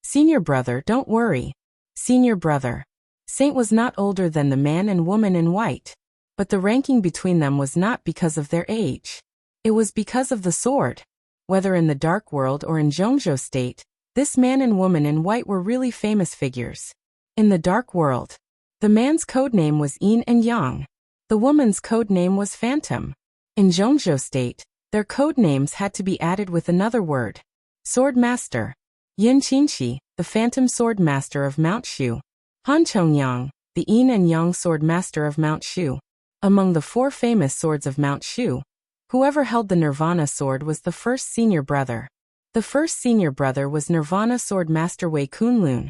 Senior brother, don't worry. Senior brother. Saint was not older than the man and woman in white. But the ranking between them was not because of their age. It was because of the sword. Whether in the Dark World or in Zhongzhou State, this man and woman in white were really famous figures. In the Dark World, the man's codename was Yin and Yang. The woman's codename was Phantom. In Zhongzhou State, their codenames had to be added with another word. Sword Master. Yin Qinshi, the Phantom Sword Master of Mount Shu. Han Chongyang, the Yin and Yang Sword Master of Mount Shu. Among the 4 famous swords of Mount Shu, whoever held the Nirvana sword was the first senior brother. The first senior brother was Nirvana Sword Master Wei Kunlun,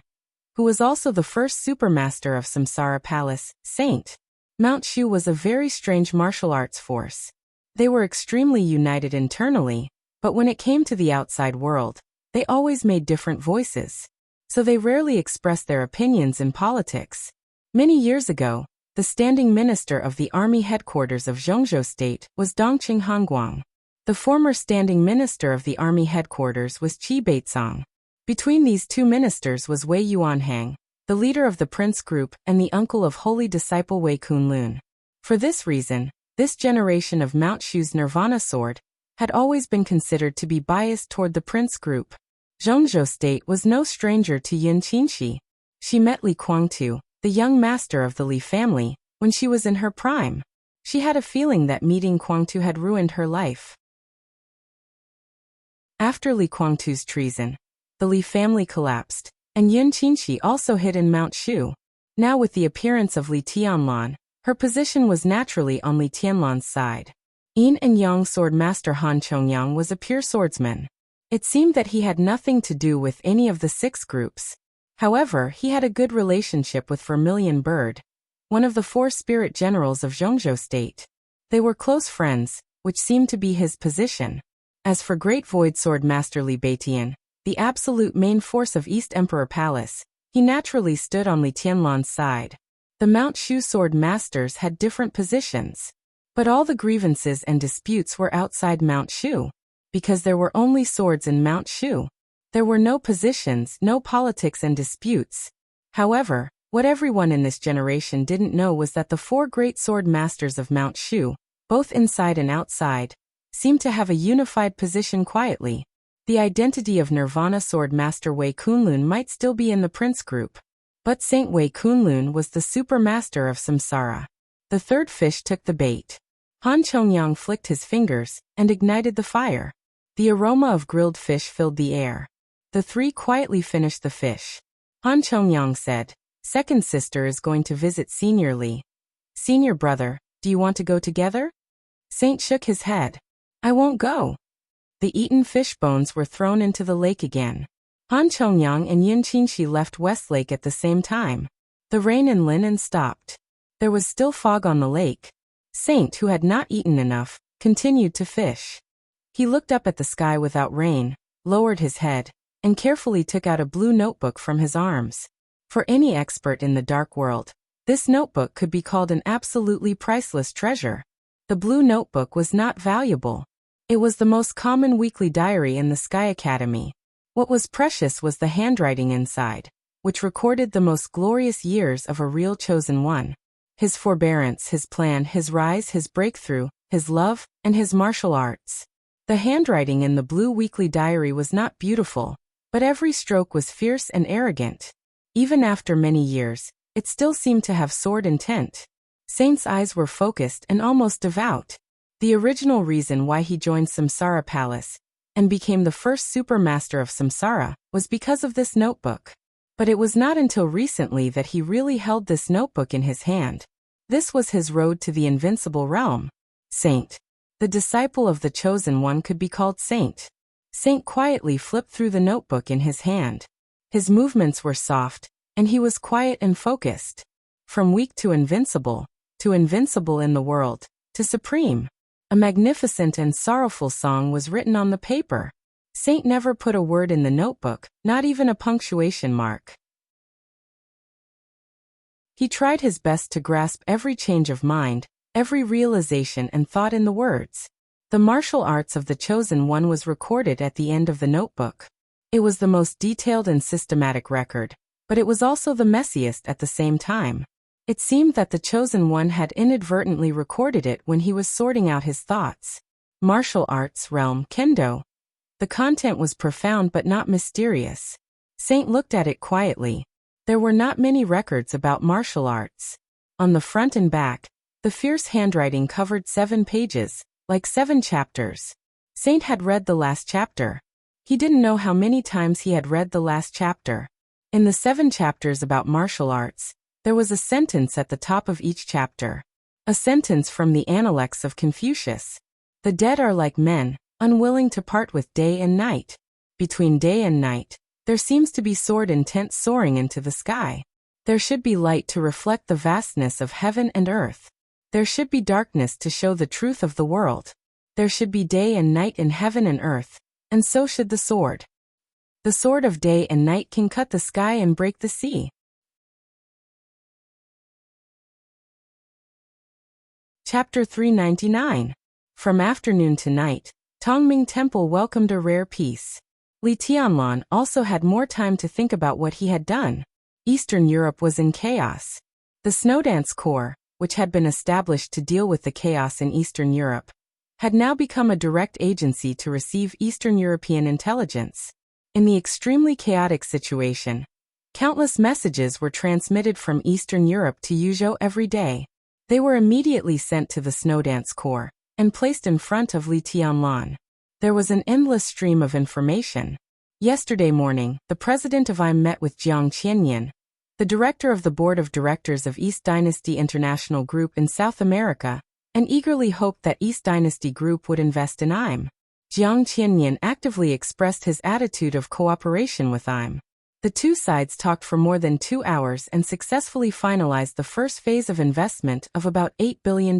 who was also the first supermaster of Samsara Palace, Saint. Mount Shu was a very strange martial arts force. They were extremely united internally, but when it came to the outside world, they always made different voices. So they rarely expressed their opinions in politics. Many years ago, the standing minister of the army headquarters of Zhongzhou State was Dongqing Hanguang. The former standing minister of the army headquarters was Qi Beizong. Between these 2 ministers was Wei Yuanhang, the leader of the Prince Group and the uncle of holy disciple Wei Kunlun. For this reason, this generation of Mount Shu's Nirvana sword had always been considered to be biased toward the Prince Group. Zhongzhou State was no stranger to Yin Qinshi. She met Li Guangtu, the young master of the Li family, when she was in her prime. She had a feeling that meeting Guangtu had ruined her life. After Li Guangtu's treason, the Li family collapsed, and Yin Qinshi also hid in Mount Shu. Now with the appearance of Li Tianlan, her position was naturally on Li Tianlan's side. Yin and Yang Sword Master Han Chongyang was a pure swordsman. It seemed that he had nothing to do with any of the 6 groups. However, he had a good relationship with Vermilion Bird, one of the 4 spirit generals of Zhongzhou State. They were close friends, which seemed to be his position. As for Great Void Sword Master Li Beitian, the absolute main force of East Emperor Palace, he naturally stood on Li Tianlan's side. The Mount Shu sword masters had different positions. But all the grievances and disputes were outside Mount Shu. Because there were only swords in Mount Shu. There were no positions, no politics and disputes. However, what everyone in this generation didn't know was that the 4 great sword masters of Mount Shu, both inside and outside, seemed to have a unified position quietly. The identity of Nirvana Sword Master Wei Kunlun might still be in the Prince Group. But Saint Wei Kunlun was the super master of Samsara. The 3rd fish took the bait. Han Chongyang flicked his fingers and ignited the fire. The aroma of grilled fish filled the air. The 3 quietly finished the fish. Han Chongyang said, "Second sister is going to visit Senior Li. Senior brother, do you want to go together?" Saint shook his head. "I won't go." The eaten fish bones were thrown into the lake again. Han Chongyang and Yin Qinshi left Westlake at the same time. The rain in Linnan stopped. There was still fog on the lake. Saint, who had not eaten enough, continued to fish. He looked up at the sky without rain, lowered his head, and carefully took out a blue notebook from his arms. For any expert in the Dark World, this notebook could be called an absolutely priceless treasure. The blue notebook was not valuable. It was the most common weekly diary in the Sky Academy. What was precious was the handwriting inside, which recorded the most glorious years of a real chosen one. His forbearance, his plan, his rise, his breakthrough, his love, and his martial arts. The handwriting in the blue weekly diary was not beautiful, but every stroke was fierce and arrogant. Even after many years, it still seemed to have sword intent. Saint's eyes were focused and almost devout. The original reason why he joined Samsara Palace and became the first supermaster of Samsara was because of this notebook. But it was not until recently that he really held this notebook in his hand. This was his road to the invincible realm. Saint. The disciple of the Chosen One could be called Saint. Saint quietly flipped through the notebook in his hand. His movements were soft, and he was quiet and focused. From weak to invincible in the world, to supreme. A magnificent and sorrowful song was written on the paper. Saint never put a word in the notebook, not even a punctuation mark. He tried his best to grasp every change of mind, every realization and thought in the words. The martial arts of the chosen one was recorded at the end of the notebook. It was the most detailed and systematic record, but it was also the messiest at the same time. It seemed that the chosen one had inadvertently recorded it when he was sorting out his thoughts. Martial arts realm, kendo. The content was profound but not mysterious. Saint looked at it quietly. There were not many records about martial arts. On the front and back, the fierce handwriting covered 7 pages, like 7 chapters. Saint had read the last chapter. He didn't know how many times he had read the last chapter. In the 7 chapters about martial arts, there was a sentence at the top of each chapter. A sentence from the Analects of Confucius. The dead are like men, unwilling to part with day and night. Between day and night, there seems to be soared intent soaring into the sky. There should be light to reflect the vastness of heaven and earth. There should be darkness to show the truth of the world. There should be day and night in heaven and earth, and so should the sword. The sword of day and night can cut the sky and break the sea. Chapter 399. From afternoon to night, Tongming Temple welcomed a rare peace. Li Tianlan also had more time to think about what he had done. Eastern Europe was in chaos. The Snowdance Corps, which had been established to deal with the chaos in Eastern Europe, had now become a direct agency to receive Eastern European intelligence. In the extremely chaotic situation, countless messages were transmitted from Eastern Europe to Yuzhou every day. They were immediately sent to the Snowdance Corps and placed in front of Li Tianlan. There was an endless stream of information. Yesterday morning, the president of IME met with Jiang Qianyan, the director of the board of directors of East Dynasty International Group in South America, and eagerly hoped that East Dynasty Group would invest in IME. Jiang Qianyan actively expressed his attitude of cooperation with IME. The two sides talked for more than 2 hours and successfully finalized the first phase of investment of about $8 billion.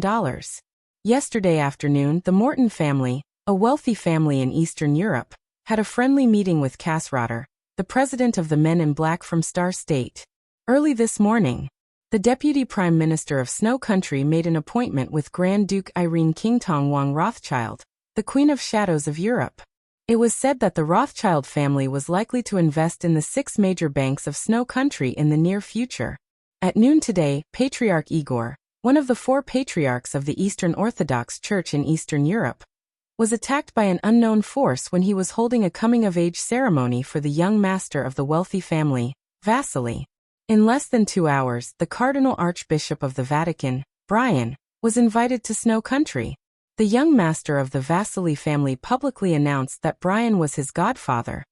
Yesterday afternoon, the Morton family, a wealthy family in Eastern Europe, had a friendly meeting with Kassrotter, the president of the Men in Black from Star State. Early this morning, the Deputy Prime Minister of Snow Country made an appointment with Grand Duke Irene Qingtong Wang Rothschild, the Queen of Shadows of Europe. It was said that the Rothschild family was likely to invest in the 6 major banks of Snow Country in the near future. At noon today, Patriarch Igor, one of the 4 patriarchs of the Eastern Orthodox Church in Eastern Europe, was attacked by an unknown force when he was holding a coming-of-age ceremony for the young master of the wealthy family, Vasily. In less than 2 hours, the Cardinal Archbishop of the Vatican, Brian, was invited to Snow Country. The young master of the Vasily family publicly announced that Brian was his godfather,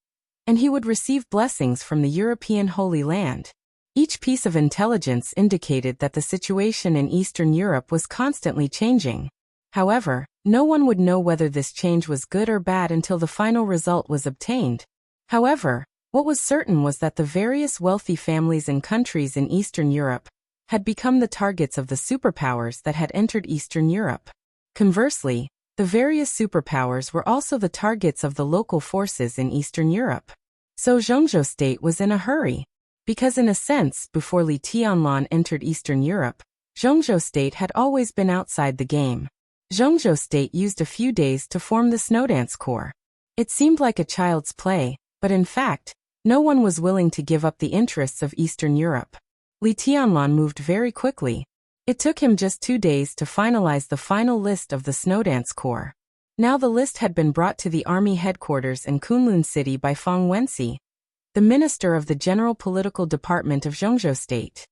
and he would receive blessings from the European Holy Land. Each piece of intelligence indicated that the situation in Eastern Europe was constantly changing. However, no one would know whether this change was good or bad until the final result was obtained. However, what was certain was that the various wealthy families and countries in Eastern Europe had become the targets of the superpowers that had entered Eastern Europe. Conversely, the various superpowers were also the targets of the local forces in Eastern Europe. So Zhongzhou State was in a hurry. Because in a sense, before Li Tianlan entered Eastern Europe, Zhongzhou State had always been outside the game. Zhongzhou State used a few days to form the Snowdance Corps. It seemed like a child's play, but in fact, no one was willing to give up the interests of Eastern Europe. Li Tianlan moved very quickly. It took him just 2 days to finalize the final list of the Snowdance Corps. Now the list had been brought to the army headquarters in Kunlun City by Fang Wenxi, the minister of the General Political Department of Zhongzhou State.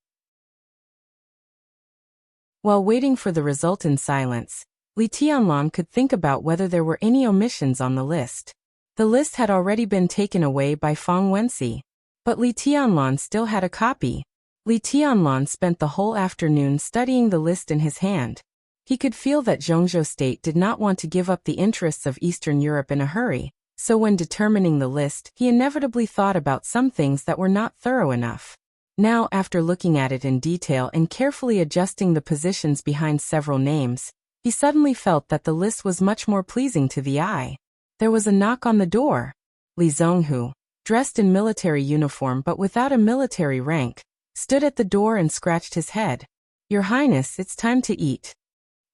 While waiting for the result in silence, Li Tianlan could think about whether there were any omissions on the list. The list had already been taken away by Fang Wenxi, but Li Tianlan still had a copy. Li Tianlan spent the whole afternoon studying the list in his hand. He could feel that Zhongzhou State did not want to give up the interests of Eastern Europe in a hurry, so when determining the list, he inevitably thought about some things that were not thorough enough. Now, after looking at it in detail and carefully adjusting the positions behind several names, he suddenly felt that the list was much more pleasing to the eye. There was a knock on the door. Li Zhonghu, dressed in military uniform but without a military rank, stood at the door and scratched his head. "Your Highness, it's time to eat."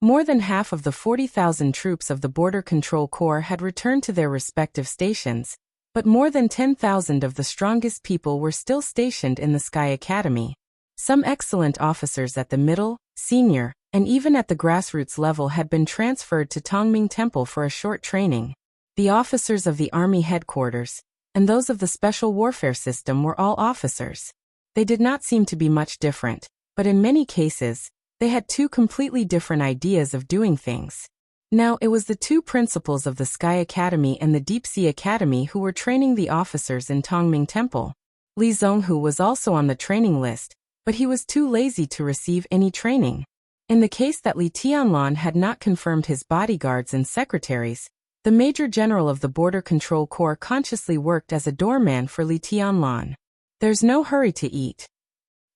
More than half of the 40,000 troops of the Border Control Corps had returned to their respective stations, but more than 10,000 of the strongest people were still stationed in the Sky Academy. Some excellent officers at the middle, senior, and even at the grassroots level had been transferred to Tongming Temple for a short training. The officers of the Army headquarters, and those of the Special Warfare System were all officers. They did not seem to be much different, but in many cases, they had two completely different ideas of doing things. Now it was the two principals of the Sky Academy and the Deep Sea Academy who were training the officers in Tongming Temple. Li Zhonghu was also on the training list, but he was too lazy to receive any training. In the case that Li Tianlan had not confirmed his bodyguards and secretaries, the Major General of the Border Control Corps consciously worked as a doorman for Li Tianlan. "There's no hurry to eat."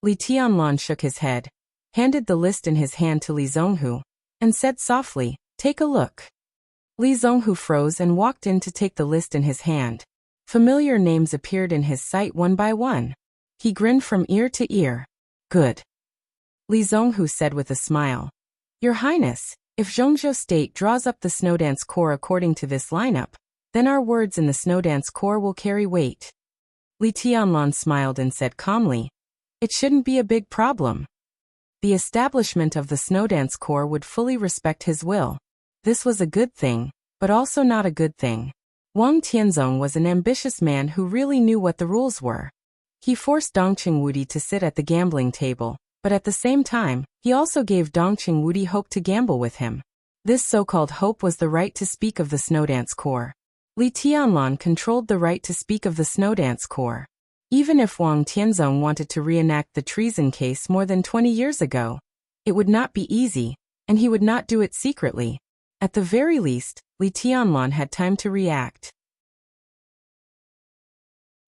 Li Tianlan shook his head, handed the list in his hand to Li Zhonghu, and said softly, "Take a look." Li Zhonghu froze and walked in to take the list in his hand. Familiar names appeared in his sight one by one. He grinned from ear to ear. "Good," Li Zhonghu said with a smile. "Your Highness, if Zhongzhou State draws up the Snowdance Corps according to this lineup, then our words in the Snowdance Corps will carry weight." Li Tianlan smiled and said calmly, "It shouldn't be a big problem." The establishment of the Snowdance Corps would fully respect his will. This was a good thing, but also not a good thing. Wang Tianzong was an ambitious man who really knew what the rules were. He forced Dongqing Wudi to sit at the gambling table, but at the same time, he also gave Dongqing Wudi hope to gamble with him. This so-called hope was the right to speak of the Snowdance Corps. Li Tianlan controlled the right to speak of the Snowdance Corps. Even if Wang Tianzong wanted to reenact the treason case more than 20 years ago, it would not be easy, and he would not do it secretly. At the very least, Li Tianlan had time to react.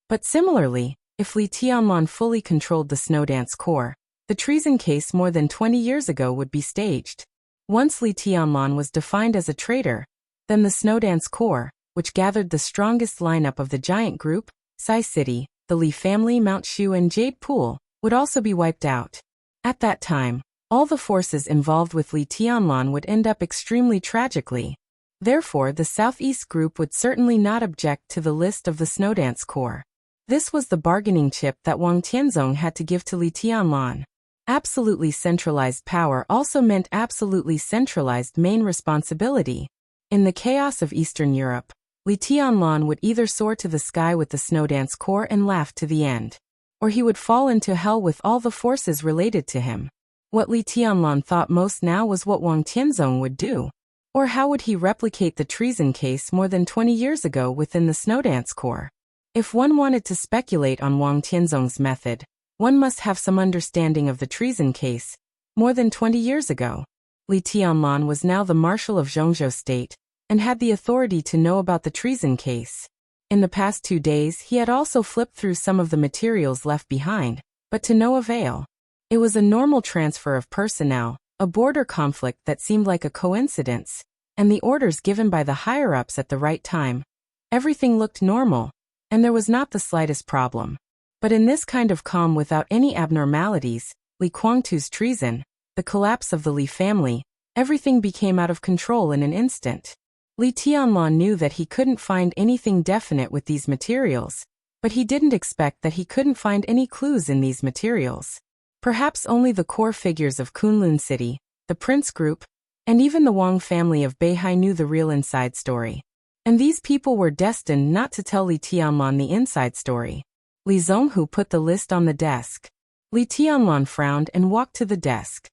But similarly, if Li Tianlan fully controlled the Snowdance Corps, the treason case more than 20 years ago would be staged. Once Li Tianlan was defined as a traitor, then the Snowdance Corps, which gathered the strongest lineup of the giant group, Sai City, the Li family, Mount Shu and Jade Pool, would also be wiped out. At that time, all the forces involved with Li Tianlan would end up extremely tragically. Therefore, the Southeast Group would certainly not object to the list of the Snowdance Corps. This was the bargaining chip that Wang Tianzong had to give to Li Tianlan. Absolutely centralized power also meant absolutely centralized main responsibility. In the chaos of Eastern Europe, Li Tianlan would either soar to the sky with the Snowdance Corps and laugh to the end, or he would fall into hell with all the forces related to him. What Li Tianlan thought most now was what Wang Tianzong would do. Or how would he replicate the treason case more than 20 years ago within the Snowdance Corps? If one wanted to speculate on Wang Tianzong's method, one must have some understanding of the treason case. More than 20 years ago, Li Tianlan was now the Marshal of Zhongzhou State, and had the authority to know about the treason case. In the past 2 days he had also flipped through some of the materials left behind, but to no avail. It was a normal transfer of personnel, a border conflict that seemed like a coincidence, and the orders given by the higher-ups at the right time. Everything looked normal, and there was not the slightest problem. But in this kind of calm without any abnormalities, Li Guangtu's treason, the collapse of the Li family, everything became out of control in an instant. Li Tianlan knew that he couldn't find anything definite with these materials, but he didn't expect that he couldn't find any clues in these materials. Perhaps only the core figures of Kunlun City, the Prince Group, and even the Wang family of Beihai knew the real inside story. And these people were destined not to tell Li Tianlan the inside story. Li Zhonghu put the list on the desk. Li Tianlan frowned and walked to the desk.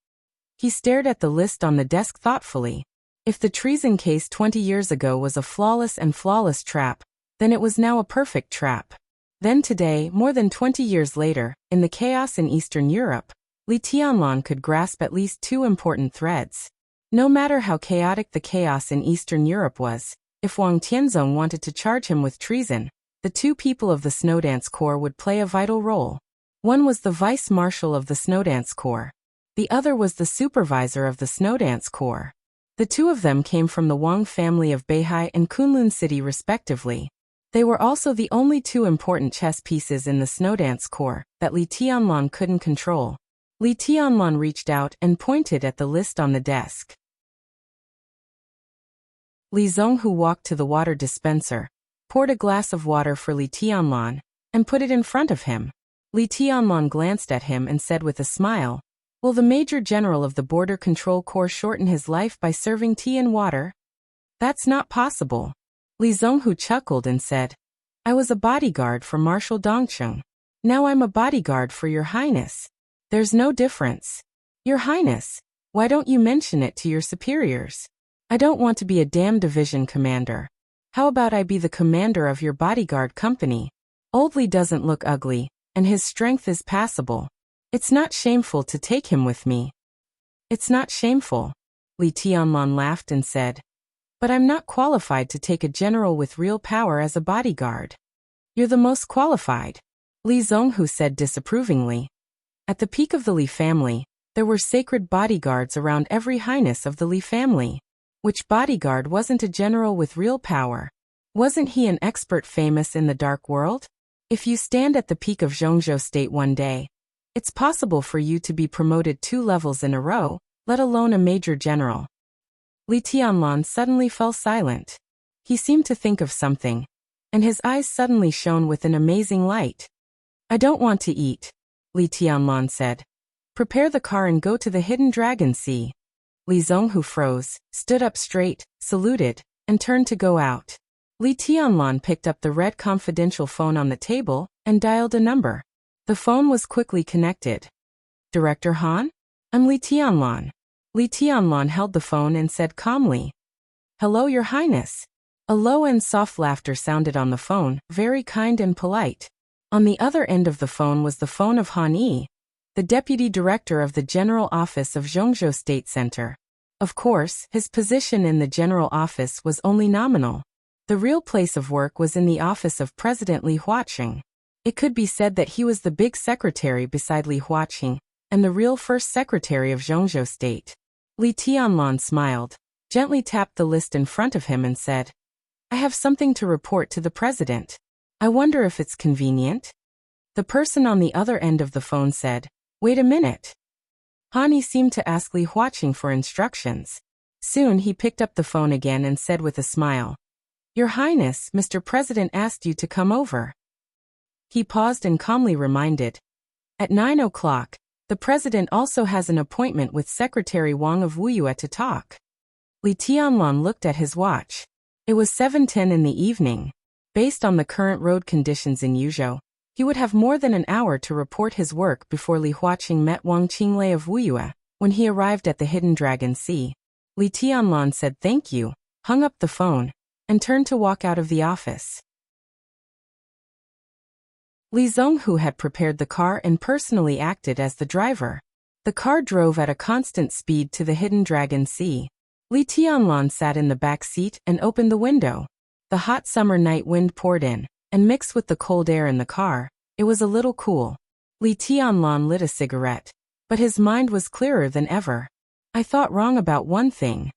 He stared at the list on the desk thoughtfully. If the treason case 20 years ago was a flawless trap, then it was now a perfect trap. Then today, more than 20 years later, in the chaos in Eastern Europe, Li Tianlan could grasp at least 2 important threads. No matter how chaotic the chaos in Eastern Europe was, if Wang Tianzong wanted to charge him with treason, the 2 people of the Snowdance Corps would play a vital role. One was the Vice Marshal of the Snowdance Corps. The other was the Supervisor of the Snowdance Corps. The 2 of them came from the Wang family of Beihai and Kunlun City respectively. They were also the only two important chess pieces in the Snowdance Corps that Li Tianlan couldn't control. Li Tianlan reached out and pointed at the list on the desk. Li Zhonghu walked to the water dispenser, poured a glass of water for Li Tianlan, and put it in front of him. Li Tianlan glanced at him and said with a smile, "Will the Major General of the Border Control Corps shorten his life by serving tea and water?" "That's not possible." Li Zhonghu chuckled and said, "I was a bodyguard for Marshal Dongcheng. Now I'm a bodyguard for Your Highness. There's no difference." "Your Highness, why don't you mention it to your superiors?" "I don't want to be a damn division commander. How about I be the commander of your bodyguard company? Old Li doesn't look ugly, and his strength is passable. It's not shameful to take him with me." "It's not shameful." Li Tianlan laughed and said, "But I'm not qualified to take a general with real power as a bodyguard." "You're the most qualified," Li Zhonghu said disapprovingly. At the peak of the Li family, there were sacred bodyguards around every highness of the Li family. Which bodyguard wasn't a general with real power? Wasn't he an expert famous in the dark world? If you stand at the peak of Zhongzhou State one day, it's possible for you to be promoted 2 levels in a row, let alone a major general. Li Tianlan suddenly fell silent. He seemed to think of something, and his eyes suddenly shone with an amazing light. "I don't want to eat," Li Tianlan said. "Prepare the car and go to the Hidden Dragon Sea." Li Zhonghu froze, stood up straight, saluted, and turned to go out. Li Tianlan picked up the red confidential phone on the table and dialed a number. The phone was quickly connected. "Director Han? I'm Li Tianlan." Li Tianlan held the phone and said calmly, "Hello, Your Highness." A low and soft laughter sounded on the phone, very kind and polite. On the other end of the phone was the phone of Han Yi, the deputy director of the General Office of Zhongzhou State Center. Of course, his position in the General Office was only nominal. The real place of work was in the office of President Li Huaqing. It could be said that he was the big secretary beside Li Huaqing, and the real first secretary of Zhongzhou State. Li Tianlan smiled, gently tapped the list in front of him and said, "I have something to report to the president. I wonder if it's convenient?" The person on the other end of the phone said, "Wait a minute." Han Yi seemed to ask Li Huaqing for instructions. Soon he picked up the phone again and said with a smile, "Your Highness, Mr. President asked you to come over." He paused and calmly reminded, "At 9 o'clock, the president also has an appointment with Secretary Wang of Wuyue to talk." Li Tianlan looked at his watch. It was 7:10 in the evening. Based on the current road conditions in Yuzhou, he would have more than an hour to report his work before Li Huaqing met Wang Qinglei of Wuyue. When he arrived at the Hidden Dragon Sea, Li Tianlan said thank you, hung up the phone, and turned to walk out of the office. Li Zhonghu had prepared the car and personally acted as the driver. The car drove at a constant speed to the Hidden Dragon Sea. Li Tianlan sat in the back seat and opened the window. The hot summer night wind poured in, and mixed with the cold air in the car, it was a little cool. Li Tianlan lit a cigarette, but his mind was clearer than ever. "I thought wrong about one thing,"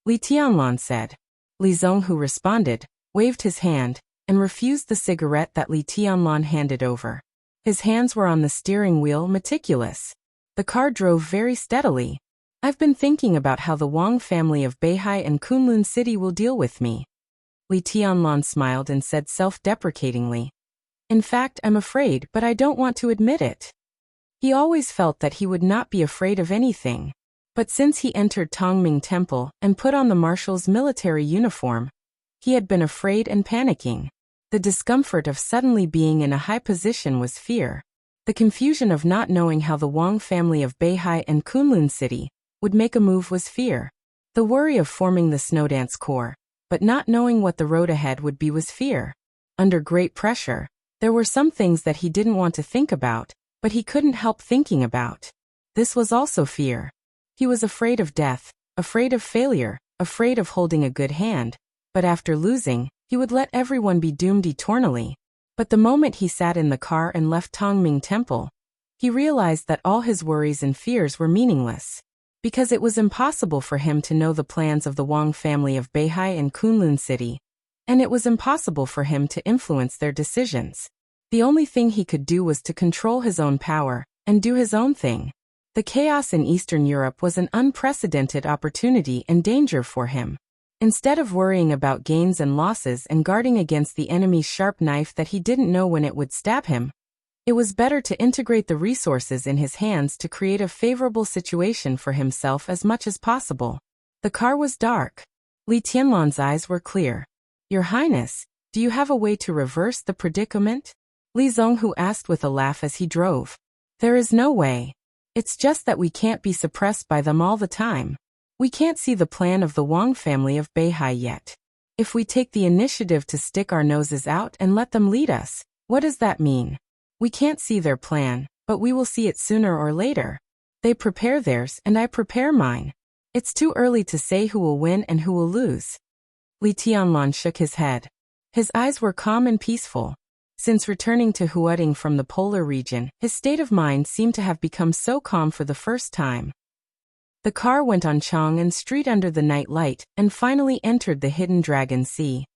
Li Tianlan said. Li Zhonghu responded, waved his hand, and refused the cigarette that Li Tianlan handed over. His hands were on the steering wheel, meticulous. The car drove very steadily. "I've been thinking about how the Wang family of Beihai and Kunlun City will deal with me." Li Tianlan smiled and said self-deprecatingly, "In fact, I'm afraid, but I don't want to admit it." He always felt that he would not be afraid of anything. But since he entered Tongming Temple and put on the marshal's military uniform, he had been afraid and panicking. The discomfort of suddenly being in a high position was fear. The confusion of not knowing how the Wang family of Beihai and Kunlun City would make a move was fear. The worry of forming the Snowdance Corps, but not knowing what the road ahead would be was fear. Under great pressure, there were some things that he didn't want to think about, but he couldn't help thinking about. This was also fear. He was afraid of death, afraid of failure, afraid of holding a good hand, but after losing, he would let everyone be doomed eternally. But the moment he sat in the car and left Tongming Temple, he realized that all his worries and fears were meaningless. Because it was impossible for him to know the plans of the Wang family of Beihai and Kunlun City. and it was impossible for him to influence their decisions. The only thing he could do was to control his own power and do his own thing. The chaos in Eastern Europe was an unprecedented opportunity and danger for him. Instead of worrying about gains and losses and guarding against the enemy's sharp knife that he didn't know when it would stab him, it was better to integrate the resources in his hands to create a favorable situation for himself as much as possible. The car was dark. Li Tianlan's eyes were clear. "Your Highness, do you have a way to reverse the predicament?" Li Zonghu asked with a laugh as he drove. "There is no way. It's just that we can't be suppressed by them all the time. We can't see the plan of the Wang family of Beihai yet. If we take the initiative to stick our noses out and let them lead us, what does that mean? We can't see their plan, but we will see it sooner or later. They prepare theirs and I prepare mine. It's too early to say who will win and who will lose." Li Tianlan shook his head. His eyes were calm and peaceful. Since returning to Huading from the polar region, his state of mind seemed to have become so calm for the first time. The car went on Chang'an Street under the night light and finally entered the Hidden Dragon Sea.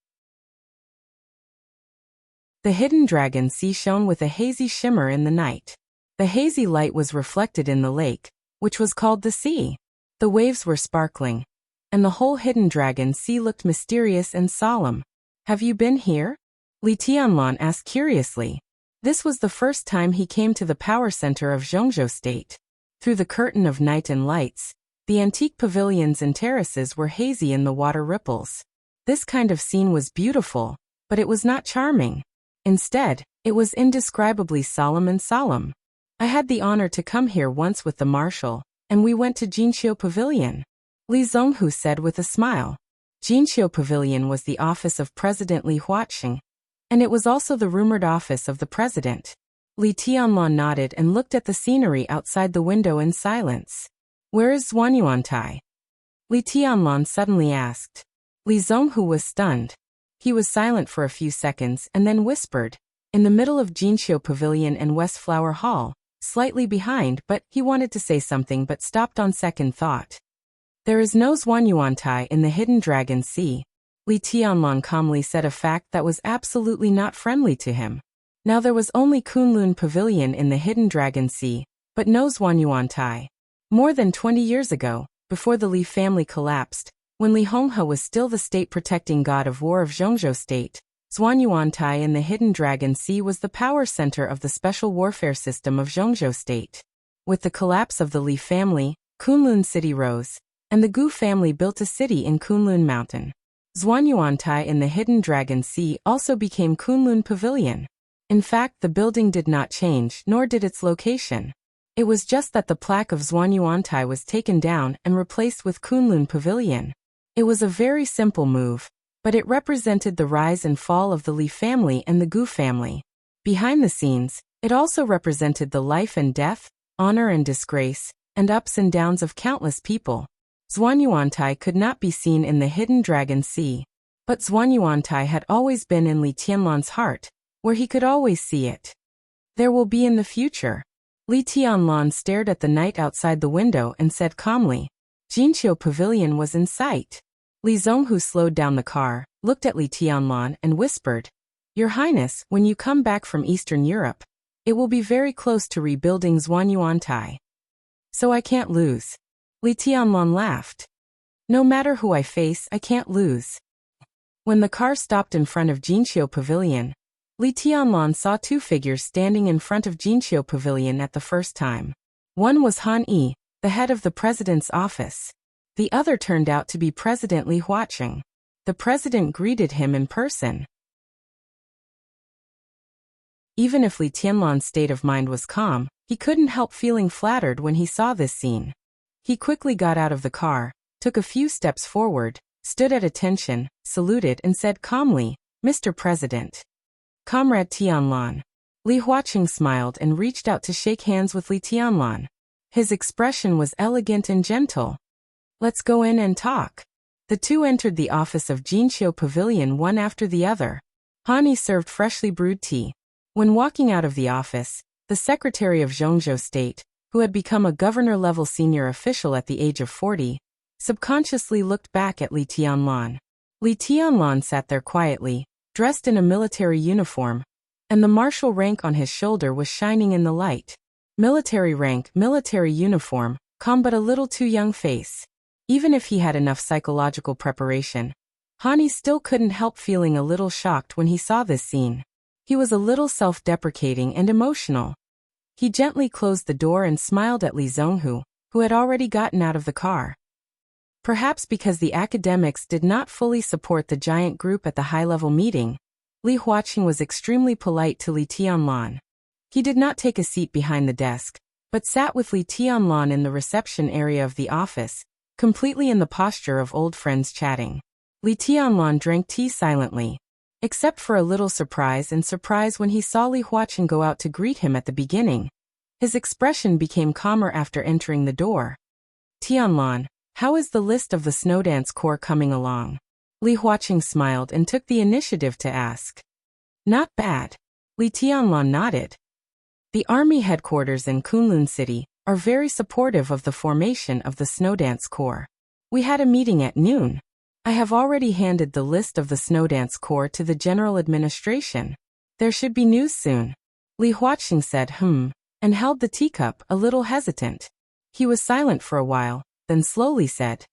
The Hidden Dragon Sea shone with a hazy shimmer in the night. The hazy light was reflected in the lake, which was called the sea. The waves were sparkling, and the whole Hidden Dragon Sea looked mysterious and solemn. "Have you been here?" Li Tianlan asked curiously. This was the first time he came to the power center of Zhongzhou State. Through the curtain of night and lights, the antique pavilions and terraces were hazy in the water ripples. This kind of scene was beautiful, but it was not charming. Instead, it was indescribably solemn. "I had the honor to come here once with the marshal, and we went to Jinqiu Pavilion," Li Zonghu said with a smile. Jinqiu Pavilion was the office of President Li Huaqing, and it was also the rumored office of the president. Li Tianlan nodded and looked at the scenery outside the window in silence. "Where is Zhuanyuantai?" Li Tianlan suddenly asked. Li Zonghu was stunned. He was silent for a few seconds and then whispered, "In the middle of Jinqiu Pavilion and West Flower Hall, slightly behind," but he wanted to say something but stopped on second thought. "There is no Zhuanyuantai in the Hidden Dragon Sea," Li Tianlan calmly said, a fact that was absolutely not friendly to him. Now there was only Kunlun Pavilion in the Hidden Dragon Sea, but no Zhuanyuantai. More than 20 years ago, before the Li family collapsed, when Li Honghe was still the state-protecting god of war of Zhongzhou State, Zhuanyuantai in the Hidden Dragon Sea was the power center of the special warfare system of Zhongzhou State. With the collapse of the Li family, Kunlun City rose, and the Gu family built a city in Kunlun Mountain. Zhuanyuantai in the Hidden Dragon Sea also became Kunlun Pavilion. In fact, the building did not change, nor did its location. It was just that the plaque of Zhuanyuantai was taken down and replaced with Kunlun Pavilion. It was a very simple move, but it represented the rise and fall of the Li family and the Gu family. Behind the scenes, it also represented the life and death, honor and disgrace, and ups and downs of countless people. Zhuanyuantai could not be seen in the Hidden Dragon Sea, but Zhuanyuantai had always been in Li Tianlan's heart, where he could always see it. "There will be in the future." Li Tianlan stared at the night outside the window and said calmly. Jinqiu Pavilion was in sight. Li Zonghu slowed down the car, looked at Li Tianlan and whispered, "Your Highness, when you come back from Eastern Europe, it will be very close to rebuilding Zhuanyuantai. So I can't lose." Li Tianlan laughed. "No matter who I face, I can't lose." When the car stopped in front of Jinqiu Pavilion, Li Tianlan saw two figures standing in front of Jinqiu Pavilion at the first time. One was Han Yi, the head of the president's office. The other turned out to be President Li Huaqing. The president greeted him in person. Even if Li Tianlan's state of mind was calm, he couldn't help feeling flattered when he saw this scene. He quickly got out of the car, took a few steps forward, stood at attention, saluted and said calmly, "Mr. President." "Comrade Tianlan." Li Huaqing smiled and reached out to shake hands with Li Tianlan. His expression was elegant and gentle. "Let's go in and talk." The two entered the office of Jinqiu Pavilion one after the other. Hani served freshly brewed tea. When walking out of the office, the secretary of Zhongzhou State, who had become a governor-level senior official at the age of 40, subconsciously looked back at Li Tianlan. Li Tianlan sat there quietly, dressed in a military uniform, and the martial rank on his shoulder was shining in the light. Military rank, military uniform, calm but a little too young face. Even if he had enough psychological preparation, Hani still couldn't help feeling a little shocked when he saw this scene. He was a little self-deprecating and emotional. He gently closed the door and smiled at Li Zhonghu, who had already gotten out of the car. Perhaps because the academics did not fully support the giant group at the high-level meeting, Li Huaqing was extremely polite to Li Tianlan. He did not take a seat behind the desk, but sat with Li Tianlan in the reception area of the office, completely in the posture of old friends chatting. Li Tianlan drank tea silently, except for a little surprise when he saw Li Huaqing go out to greet him at the beginning. His expression became calmer after entering the door. Tianlan, how is the list of the Snowdance Corps coming along? Li Huaqing smiled and took the initiative to ask. Not bad. Li Tianlan nodded. The army headquarters in Kunlun City are very supportive of the formation of the Snowdance Corps. We had a meeting at noon. I have already handed the list of the Snowdance Corps to the General Administration. There should be news soon. Li Huaqing said and held the teacup, a little hesitant. He was silent for a while, then slowly said,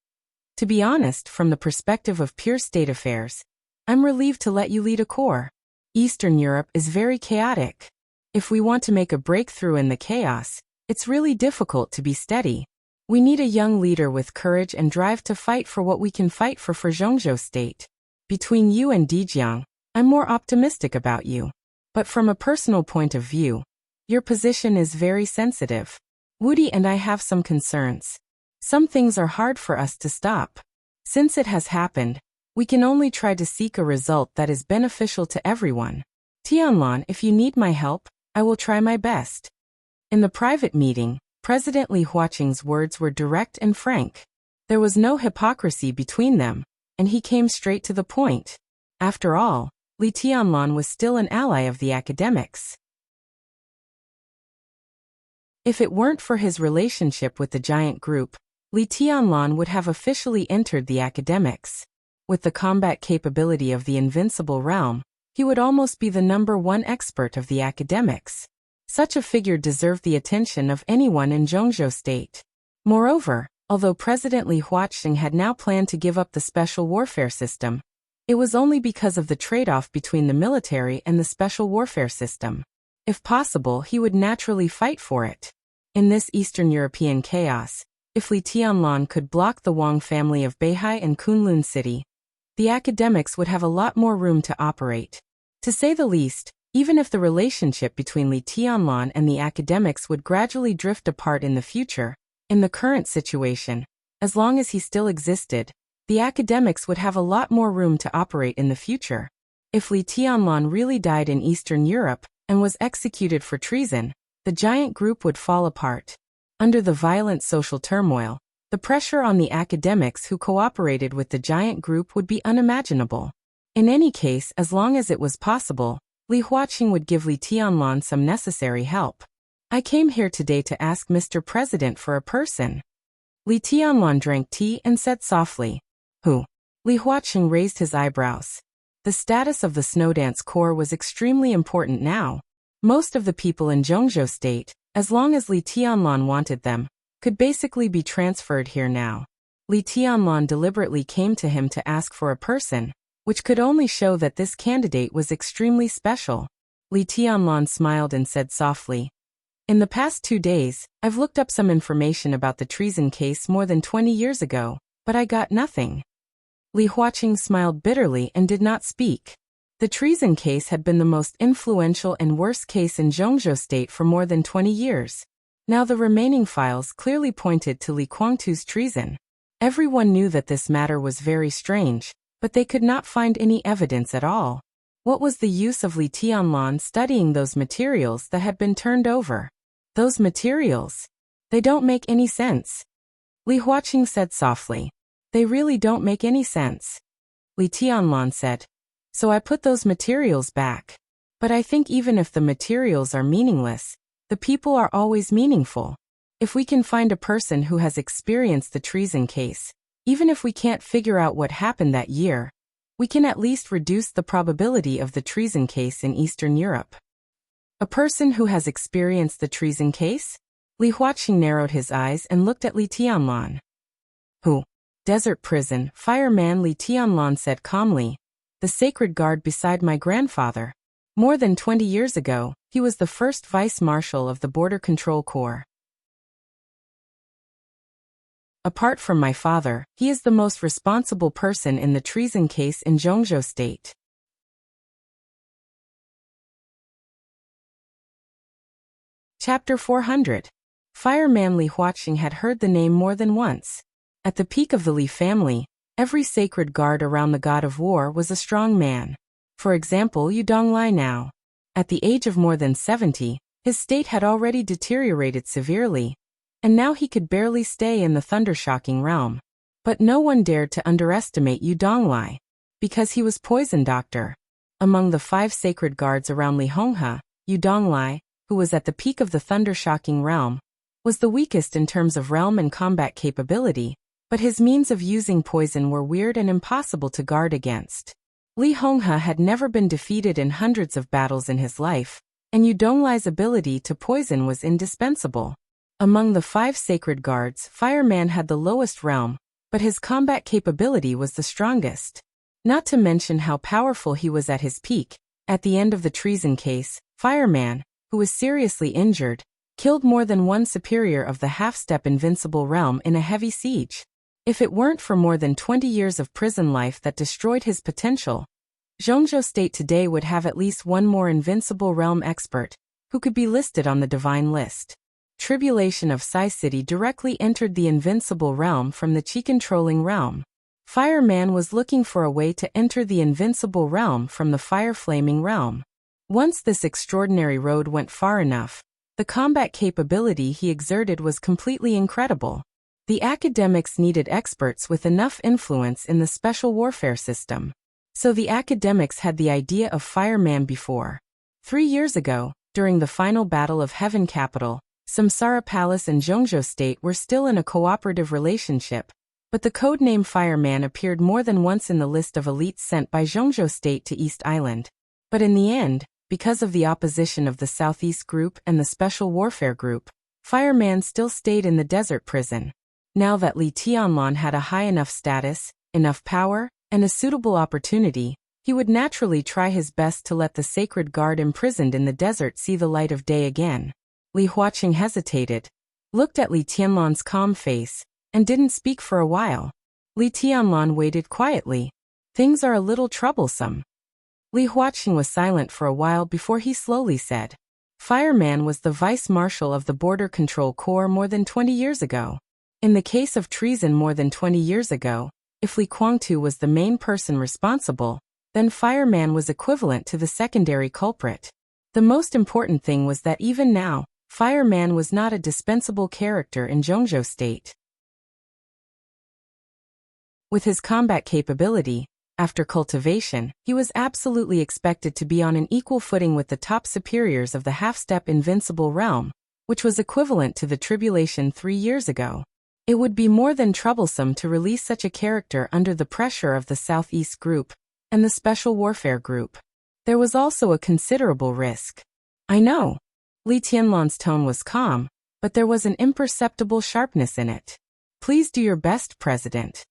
to be honest, from the perspective of pure state affairs, I'm relieved to let you lead a corps. Eastern Europe is very chaotic. If we want to make a breakthrough in the chaos, it's really difficult to be steady. We need a young leader with courage and drive to fight for what we can fight for Zhongzhou State. Between you and Dijiang, I'm more optimistic about you. But from a personal point of view, your position is very sensitive. Woody and I have some concerns. Some things are hard for us to stop. Since it has happened, we can only try to seek a result that is beneficial to everyone. Tianlan, if you need my help, I will try my best. In the private meeting, President Li Huaqing's words were direct and frank. There was no hypocrisy between them, and he came straight to the point. After all, Li Tianlan was still an ally of the academics. If it weren't for his relationship with the giant group, Li Tianlan would have officially entered the academics. With the combat capability of the invincible realm, he would almost be the #1 expert of the academics. Such a figure deserved the attention of anyone in Zhongzhou State. Moreover, although President Li Huaqing had now planned to give up the special warfare system, it was only because of the trade-off between the military and the special warfare system. If possible, he would naturally fight for it. In this Eastern European chaos, if Li Tianlan could block the Wang family of Beihai and Kunlun City, the academics would have a lot more room to operate. To say the least, even if the relationship between Li Tianlan and the academics would gradually drift apart in the future, in the current situation, as long as he still existed, the academics would have a lot more room to operate in the future. If Li Tianlan really died in Eastern Europe and was executed for treason, the giant group would fall apart. Under the violent social turmoil, the pressure on the academics who cooperated with the giant group would be unimaginable. In any case, as long as it was possible, Li Huaqing would give Li Tianlan some necessary help. I came here today to ask Mr. President for a person. Li Tianlan drank tea and said softly, Who? Li Huaqing raised his eyebrows. The status of the Snowdance Corps was extremely important now. Most of the people in Zhongzhou State, as long as Li Tianlan wanted them, could basically be transferred here now. Li Tianlan deliberately came to him to ask for a person, which could only show that this candidate was extremely special. Li Tianlan smiled and said softly, In the past 2 days, I've looked up some information about the treason case more than 20 years ago, but I got nothing. Li Huaqing smiled bitterly and did not speak. The treason case had been the most influential and worst case in Zhongzhou State for more than 20 years. Now the remaining files clearly pointed to Li Guangtu's treason. Everyone knew that this matter was very strange, but they could not find any evidence at all. What was the use of Li Tianlan studying those materials that had been turned over? Those materials? They don't make any sense. Li Huaqing said softly. They really don't make any sense. Li Tianlan said. So I put those materials back. But I think even if the materials are meaningless, the people are always meaningful. If we can find a person who has experienced the treason case, even if we can't figure out what happened that year, We can at least reduce the probability of the treason case in Eastern Europe. A person who has experienced the treason case? Li Huaqing narrowed his eyes and looked at Li Tianlan. Who? Desert prison, fireman Li Tianlan said calmly. The sacred guard beside my grandfather. More than 20 years ago, he was the first vice-marshal of the Border Control Corps. Apart from my father, he is the most responsible person in the treason case in Zhongzhou State. Chapter 400. Fireman Li Huaqing had heard the name more than once. At the peak of the Li family, every sacred guard around the god of war was a strong man. For example, Yu Donglai now. At the age of more than 70, his state had already deteriorated severely, and now he could barely stay in the thundershocking realm. But no one dared to underestimate Yu Donglai, because he was poison doctor. Among the 5 sacred guards around Li Honghe, Yu Donglai, who was at the peak of the thundershocking realm, was the weakest in terms of realm and combat capability, but his means of using poison were weird and impossible to guard against. Li Honghe had never been defeated in hundreds of battles in his life, and Yu Donglai's ability to poison was indispensable. Among the 5 sacred guards, Fireman had the lowest realm, but his combat capability was the strongest. Not to mention how powerful he was at his peak. At the end of the treason case, Fireman, who was seriously injured, killed more than one superior of the half-step invincible realm in a heavy siege. If it weren't for more than 20 years of prison life that destroyed his potential, Zhongzhou State today would have at least one more invincible realm expert, who could be listed on the divine list. Tribulation of Sai City directly entered the invincible realm from the Qi-controlling realm. Fireman was looking for a way to enter the invincible realm from the fire-flaming realm. Once this extraordinary road went far enough, the combat capability he exerted was completely incredible. The academics needed experts with enough influence in the special warfare system. So the academics had the idea of Fireman before. 3 years ago, during the final battle of Heaven Capital, Samsara Palace and Zhongzhou State were still in a cooperative relationship, but the codename Fireman appeared more than once in the list of elites sent by Zhongzhou State to East Island. But in the end, because of the opposition of the Southeast Group and the Special Warfare Group, Fireman still stayed in the desert prison. Now that Li Tianlan had a high enough status, enough power, and a suitable opportunity, he would naturally try his best to let the sacred guard imprisoned in the desert see the light of day again. Li Huaqing hesitated, looked at Li Tianlan's calm face, and didn't speak for a while. Li Tianlan waited quietly. Things are a little troublesome. Li Huaqing was silent for a while before he slowly said, Fireman was the vice-marshal of the Border Control Corps more than 20 years ago. In the case of treason more than 20 years ago, if Li Guangtu was the main person responsible, then Fireman was equivalent to the secondary culprit. The most important thing was that even now, Fireman was not a dispensable character in Zhongzhou State. With his combat capability, after cultivation, he was absolutely expected to be on an equal footing with the top superiors of the half-step invincible realm, which was equivalent to the tribulation 3 years ago. It would be more than troublesome to release such a character under the pressure of the Southeast Group and the Special Warfare Group. There was also a considerable risk. I know. Li Tianlan's tone was calm, but there was an imperceptible sharpness in it. Please do your best, President.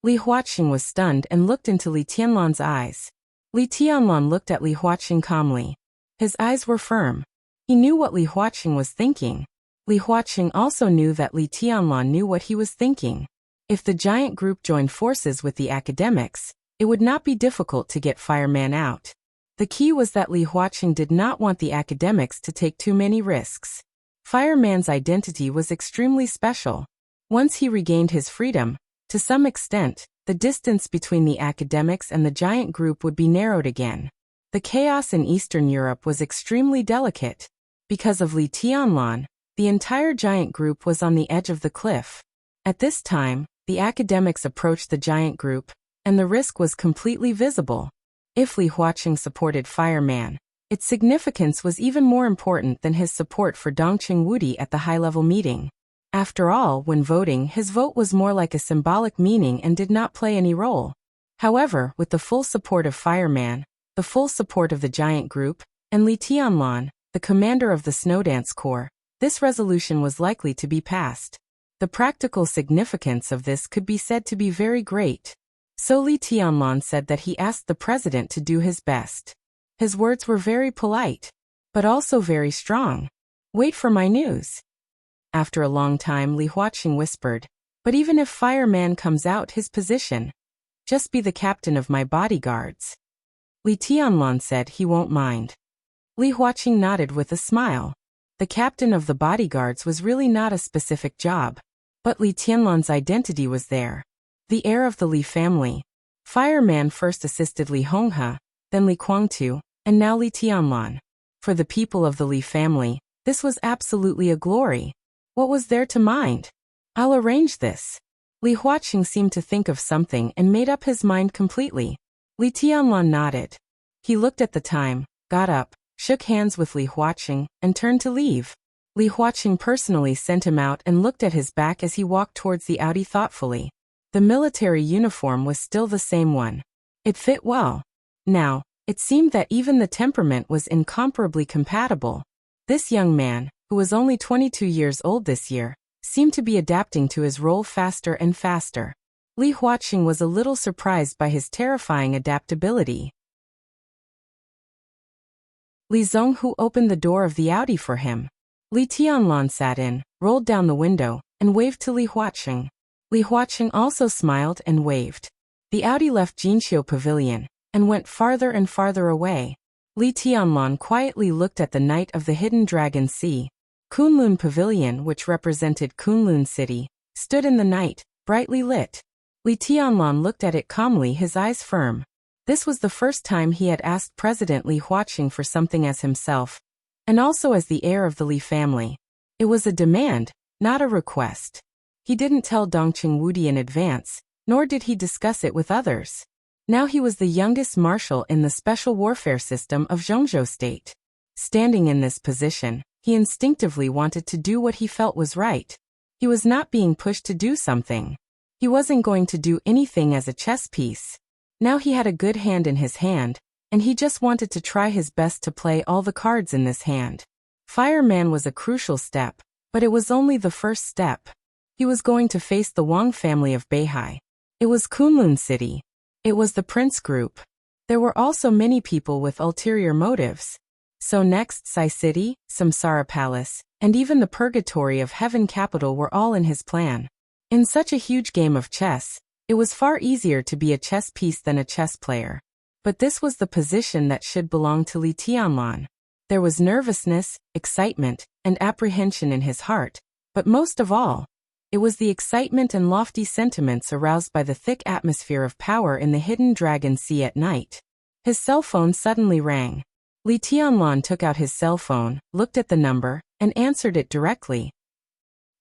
Li Huaqing was stunned and looked into Li Tianlan's eyes. Li Tianlan looked at Li Huaqing calmly. His eyes were firm. He knew what Li Huaqing was thinking. Li Huaqing also knew that Li Tianlan knew what he was thinking. If the giant group joined forces with the academics, it would not be difficult to get Fireman out. The key was that Li Huaqing did not want the academics to take too many risks. Fireman's identity was extremely special. Once he regained his freedom, to some extent, the distance between the academics and the giant group would be narrowed again. The chaos in Eastern Europe was extremely delicate. Because of Li Tianlan, the entire giant group was on the edge of the cliff. At this time, the academics approached the giant group, and the risk was completely visible. If Li Huaqing supported Fireman, its significance was even more important than his support for Dongqing Wudi at the high-level meeting. After all, when voting, his vote was more like a symbolic meaning and did not play any role. However, with the full support of Fireman, the full support of the giant group, and Li Tianlan, the commander of the Snowdance Corps, this resolution was likely to be passed. The practical significance of this could be said to be very great. So Li Tianlan said that he asked the president to do his best. His words were very polite, but also very strong. Wait for my news. After a long time, Li Huaqing whispered, but even if Fireman comes out his position, just be the captain of my bodyguards. Li Tianlan said he won't mind. Li Huaqing nodded with a smile. The captain of the bodyguards was really not a specific job, but Li Tianlan's identity was there. The heir of the Li family. Fireman first assisted Li Honghe, then Li Guangtu, and now Li Tianlan. For the people of the Li family, this was absolutely a glory. What was there to mind? I'll arrange this. Li Huaqing seemed to think of something and made up his mind completely. Li Tianlan nodded. He looked at the time, got up, shook hands with Li Huaqing, and turned to leave. Li Huaqing personally sent him out and looked at his back as he walked towards the Audi thoughtfully. The military uniform was still the same one. It fit well. Now, it seemed that even the temperament was incomparably compatible. This young man, who was only 22 years old this year, seemed to be adapting to his role faster and faster. Li Huaqing was a little surprised by his terrifying adaptability. Li Zhonghu opened the door of the Audi for him. Li Tianlan sat in, rolled down the window, and waved to Li Huaqing. Li Huaqing also smiled and waved. The Audi left Jinqiu Pavilion, and went farther and farther away. Li Tianlan quietly looked at the night of the Hidden Dragon Sea. Kunlun Pavilion, which represented Kunlun City, stood in the night, brightly lit. Li Tianlan looked at it calmly, his eyes firm. This was the first time he had asked President Li Huaqing for something as himself, and also as the heir of the Li family. It was a demand, not a request. He didn't tell Dongqing Wudi in advance, nor did he discuss it with others. Now he was the youngest marshal in the special warfare system of Zhongzhou State. Standing in this position, he instinctively wanted to do what he felt was right. He was not being pushed to do something. He wasn't going to do anything as a chess piece. Now he had a good hand in his hand, and he just wanted to try his best to play all the cards in this hand. Fireman was a crucial step, but it was only the first step. He was going to face the Wang family of Beihai. It was Kunlun City. It was the Prince Group. There were also many people with ulterior motives. So next, Sai City, Samsara Palace, and even the Purgatory of Heaven capital were all in his plan. In such a huge game of chess, it was far easier to be a chess piece than a chess player. But this was the position that should belong to Li Tianlan. There was nervousness, excitement, and apprehension in his heart, but most of all, it was the excitement and lofty sentiments aroused by the thick atmosphere of power in the Hidden Dragon Sea at night. His cell phone suddenly rang. Li Tianlan took out his cell phone, looked at the number, and answered it directly.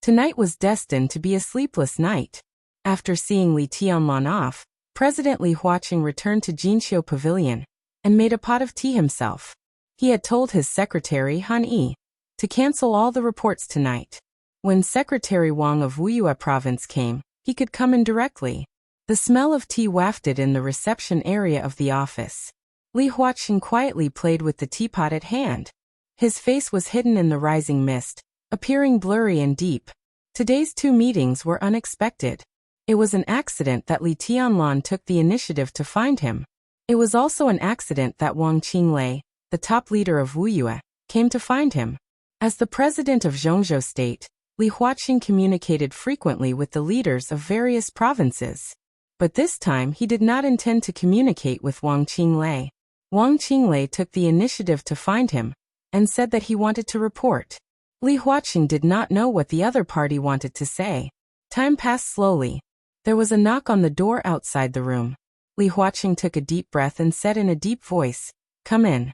Tonight was destined to be a sleepless night. After seeing Li Tianlan off, President Li Huaqing returned to Jinqiu Pavilion and made a pot of tea himself. He had told his secretary Han Yi to cancel all the reports tonight. When Secretary Wang of Wuyue Province came, he could come in directly. The smell of tea wafted in the reception area of the office. Li Huaqing quietly played with the teapot at hand. His face was hidden in the rising mist, appearing blurry and deep. Today's two meetings were unexpected. It was an accident that Li Tianlan took the initiative to find him. It was also an accident that Wang Qinglei, the top leader of Wuyue, came to find him. As the president of Zhongzhou State, Li Huaqing communicated frequently with the leaders of various provinces. But this time he did not intend to communicate with Wang Qinglei. Wang Qinglei took the initiative to find him, and said that he wanted to report. Li Huaqing did not know what the other party wanted to say. Time passed slowly. There was a knock on the door outside the room. Li Huaqing took a deep breath and said in a deep voice, "Come in."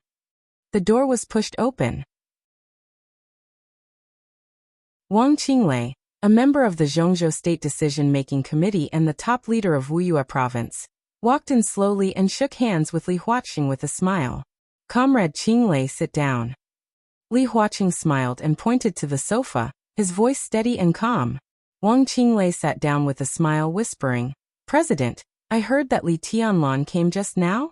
The door was pushed open. Wang Qinglei, a member of the Zhongzhou State Decision-Making Committee and the top leader of Wuyue Province, walked in slowly and shook hands with Li Huaqing with a smile. "Comrade Qinglei, sit down." Li Huaqing smiled and pointed to the sofa, his voice steady and calm. Wang Qinglei sat down with a smile, whispering, "President, I heard that Li Tianlan came just now?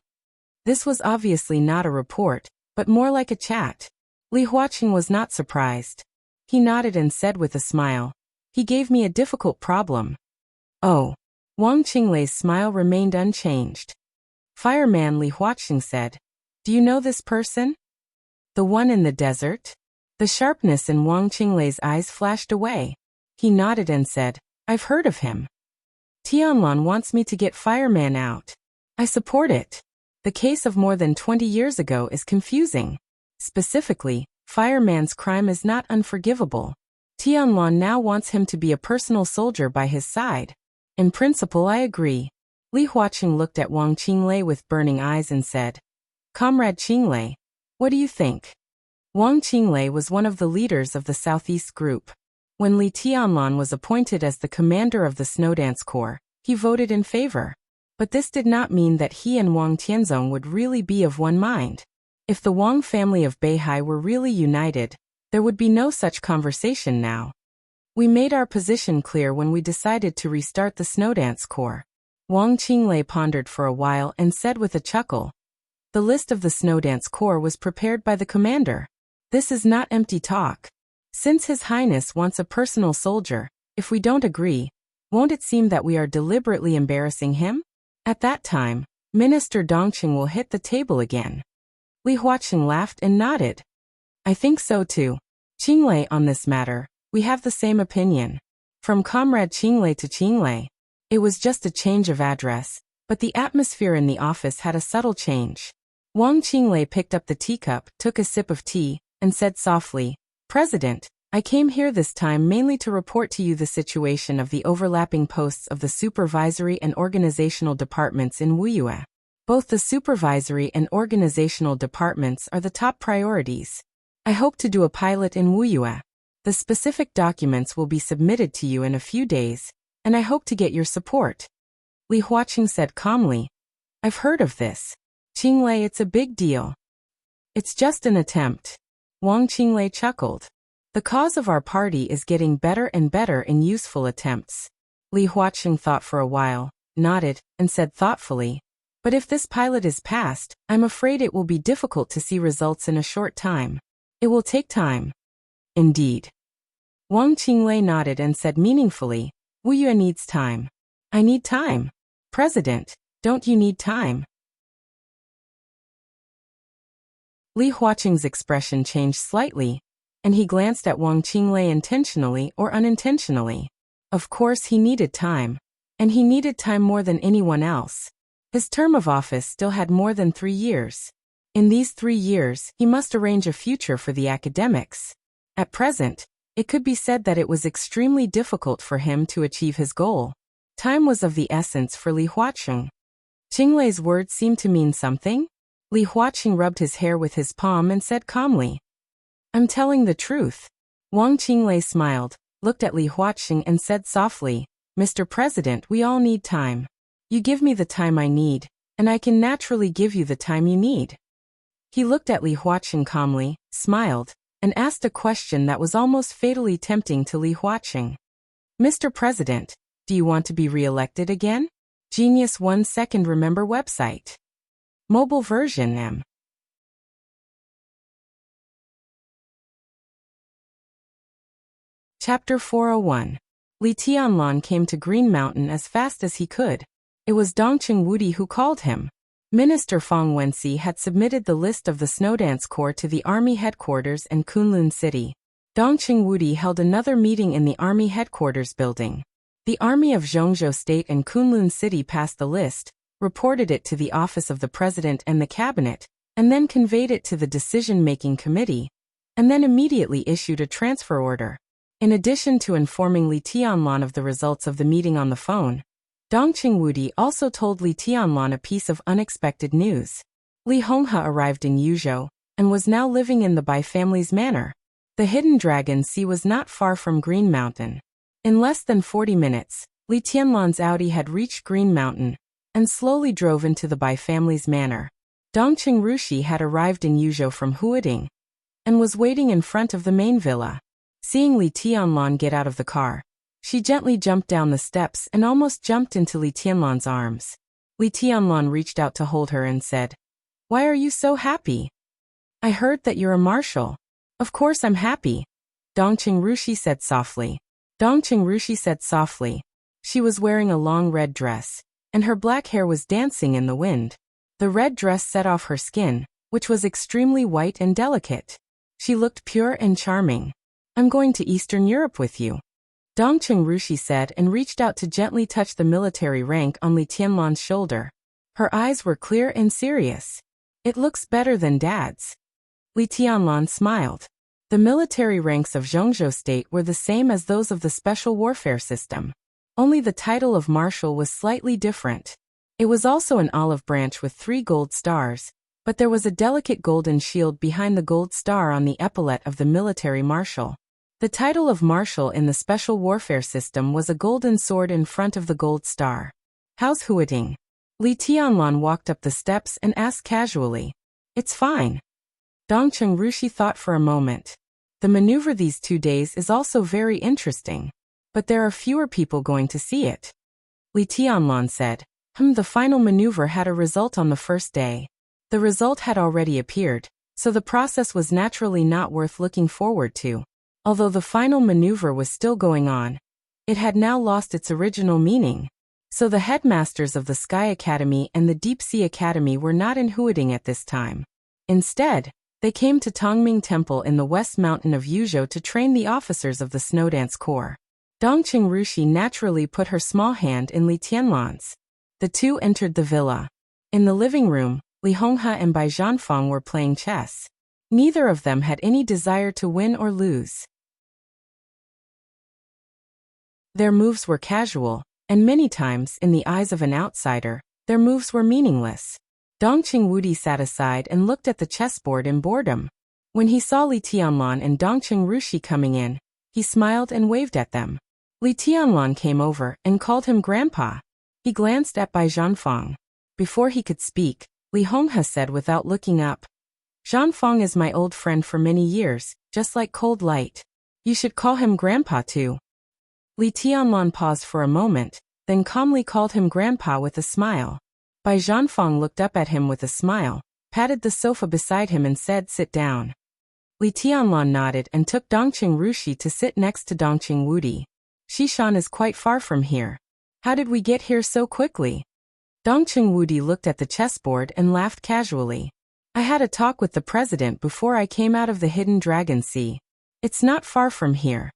This was obviously not a report, but more like a chat. Li Huaqing was not surprised. He nodded and said with a smile, "He gave me a difficult problem." Oh. Wang Qinglei's smile remained unchanged. Fireman Li Huaqing said, "Do you know this person? The one in the desert?" The sharpness in Wang Qinglei's eyes flashed away. He nodded and said, "I've heard of him. Tianlan wants me to get Fireman out. I support it. The case of more than 20 years ago is confusing. Specifically, Fireman's crime is not unforgivable. Tianlan now wants him to be a personal soldier by his side. In principle, I agree." Li Huaqing looked at Wang Qinglei with burning eyes and said, "Comrade Qinglei, what do you think?" Wang Qinglei was one of the leaders of the Southeast Group. When Li Tianlan was appointed as the commander of the Snowdance Corps, he voted in favor. But this did not mean that he and Wang Tianzong would really be of one mind. If the Wang family of Beihai were really united, there would be no such conversation now. "We made our position clear when we decided to restart the Snowdance Corps." Wang Qinglei pondered for a while and said with a chuckle, "The list of the Snowdance Corps was prepared by the commander. This is not empty talk. Since His Highness wants a personal soldier, if we don't agree, won't it seem that we are deliberately embarrassing him? At that time, Minister Dongqing will hit the table again." Li Huaqing laughed and nodded. "I think so too. Qinglei, on this matter, we have the same opinion." From Comrade Qinglei to Qinglei, it was just a change of address, but the atmosphere in the office had a subtle change. Wang Qinglei picked up the teacup, took a sip of tea, and said softly, "President, I came here this time mainly to report to you the situation of the overlapping posts of the supervisory and organizational departments in Wuyue. Both the supervisory and organizational departments are the top priorities. I hope to do a pilot in Wuyue. The specific documents will be submitted to you in a few days, and I hope to get your support." Li Huaqing said calmly, "I've heard of this. Qinglei, it's a big deal." "It's just an attempt." Wang Qinglei chuckled. "The cause of our party is getting better and better in useful attempts." Li Huaqing thought for a while, nodded, and said thoughtfully, "But if this pilot is passed, I'm afraid it will be difficult to see results in a short time. It will take time." "Indeed." Wang Qinglei nodded and said meaningfully, "Wuyue needs time. I need time. President, don't you need time?" Li Huaqing's expression changed slightly, and he glanced at Wang Qinglei intentionally or unintentionally. Of course he needed time. And he needed time more than anyone else. His term of office still had more than 3 years. In these 3 years, he must arrange a future for the academics. At present, it could be said that it was extremely difficult for him to achieve his goal. Time was of the essence for Li Huaqing. Qinglei's words seemed to mean something. Li Huaqing rubbed his hair with his palm and said calmly, "I'm telling the truth." Wang Qinglei smiled, looked at Li Huaqing and said softly, "Mr. President, we all need time. You give me the time I need, and I can naturally give you the time you need." He looked at Li Huaqing calmly, smiled, and asked a question that was almost fatally tempting to Li Huaqing. "Mr. President, do you want to be re-elected again?" Genius 1 Second Remember website. Mobile version M. Chapter 401. Li Tianlan came to Green Mountain as fast as he could. It was Dongqing Wudi who called him. Minister Fang Wenxi had submitted the list of the Snowdance Corps to the Army headquarters in Kunlun City. Dongqing Wudi held another meeting in the Army headquarters building. The Army of Zhongzhou State and Kunlun City passed the list, reported it to the office of the President and the Cabinet, and then conveyed it to the Decision-Making Committee, and then immediately issued a transfer order. In addition to informing Li Tianlan of the results of the meeting on the phone, Dongqing Wudi also told Li Tianlan a piece of unexpected news. Li Honghe arrived in Yuzhou, and was now living in the Bai family's manor. The Hidden Dragon Sea was not far from Green Mountain. In less than 40 minutes, Li Tianlan's Audi had reached Green Mountain, and slowly drove into the Bai family's manor. Dongqing Rushi had arrived in Yuzhou from Huading, and was waiting in front of the main villa. Seeing Li Tianlan get out of the car, she gently jumped down the steps and almost jumped into Li Tianlan's arms. Li Tianlan reached out to hold her and said, "Why are you so happy?" "I heard that you're a marshal." "Of course I'm happy," Dongqing Rushi said softly. Dongqing Rushi said softly. She was wearing a long red dress, and her black hair was dancing in the wind. The red dress set off her skin, which was extremely white and delicate. She looked pure and charming. "I'm going to Eastern Europe with you," Dongqing Rushi said and reached out to gently touch the military rank on Li Tianlan's shoulder. Her eyes were clear and serious. "It looks better than Dad's." Li Tianlan smiled. The military ranks of Zhongzhou State were the same as those of the Special Warfare System. Only the title of Marshal was slightly different. It was also an olive branch with 3 gold stars, but there was a delicate golden shield behind the gold star on the epaulet of the military marshal. The title of Marshal in the Special Warfare System was a golden sword in front of the gold star. "How's Huiting?" Li Tianlan walked up the steps and asked casually. "It's fine." Dongqing Rushi thought for a moment. The maneuver these 2 days is also very interesting, but there are fewer people going to see it. Li Tianlan said, The final maneuver had a result on the first day. The result had already appeared, so the process was naturally not worth looking forward to. Although the final maneuver was still going on, it had now lost its original meaning. So the headmasters of the Sky Academy and the Deep Sea Academy were not in Huiting at this time. Instead, they came to Tongming Temple in the West Mountain of Yuzhou to train the officers of the Snowdance Corps. Dongqing Rushi naturally put her small hand in Li Tianlan's. The two entered the villa. In the living room, Li Honghe and Bai Zhanfang were playing chess. Neither of them had any desire to win or lose. Their moves were casual, and many times, in the eyes of an outsider, their moves were meaningless. Dongqing Wudi sat aside and looked at the chessboard in boredom. When he saw Li Tianlan and Dongqing Rushi coming in, he smiled and waved at them. Li Tianlan came over and called him Grandpa. He glanced at Bai Zhanfang. Before he could speak, Li Honghe said without looking up, "Zhanfang is my old friend for many years, just like cold light. You should call him Grandpa too." Li Tianlan paused for a moment, then calmly called him Grandpa with a smile. Bai Zhanfang looked up at him with a smile, patted the sofa beside him and said, "Sit down." Li Tianlan nodded and took Dongqing Rushi to sit next to Dongqing Wudi. "Xishan is quite far from here. How did we get here so quickly?" Dongqing Wudi looked at the chessboard and laughed casually. "I had a talk with the president before I came out of the Hidden Dragon Sea. It's not far from here,"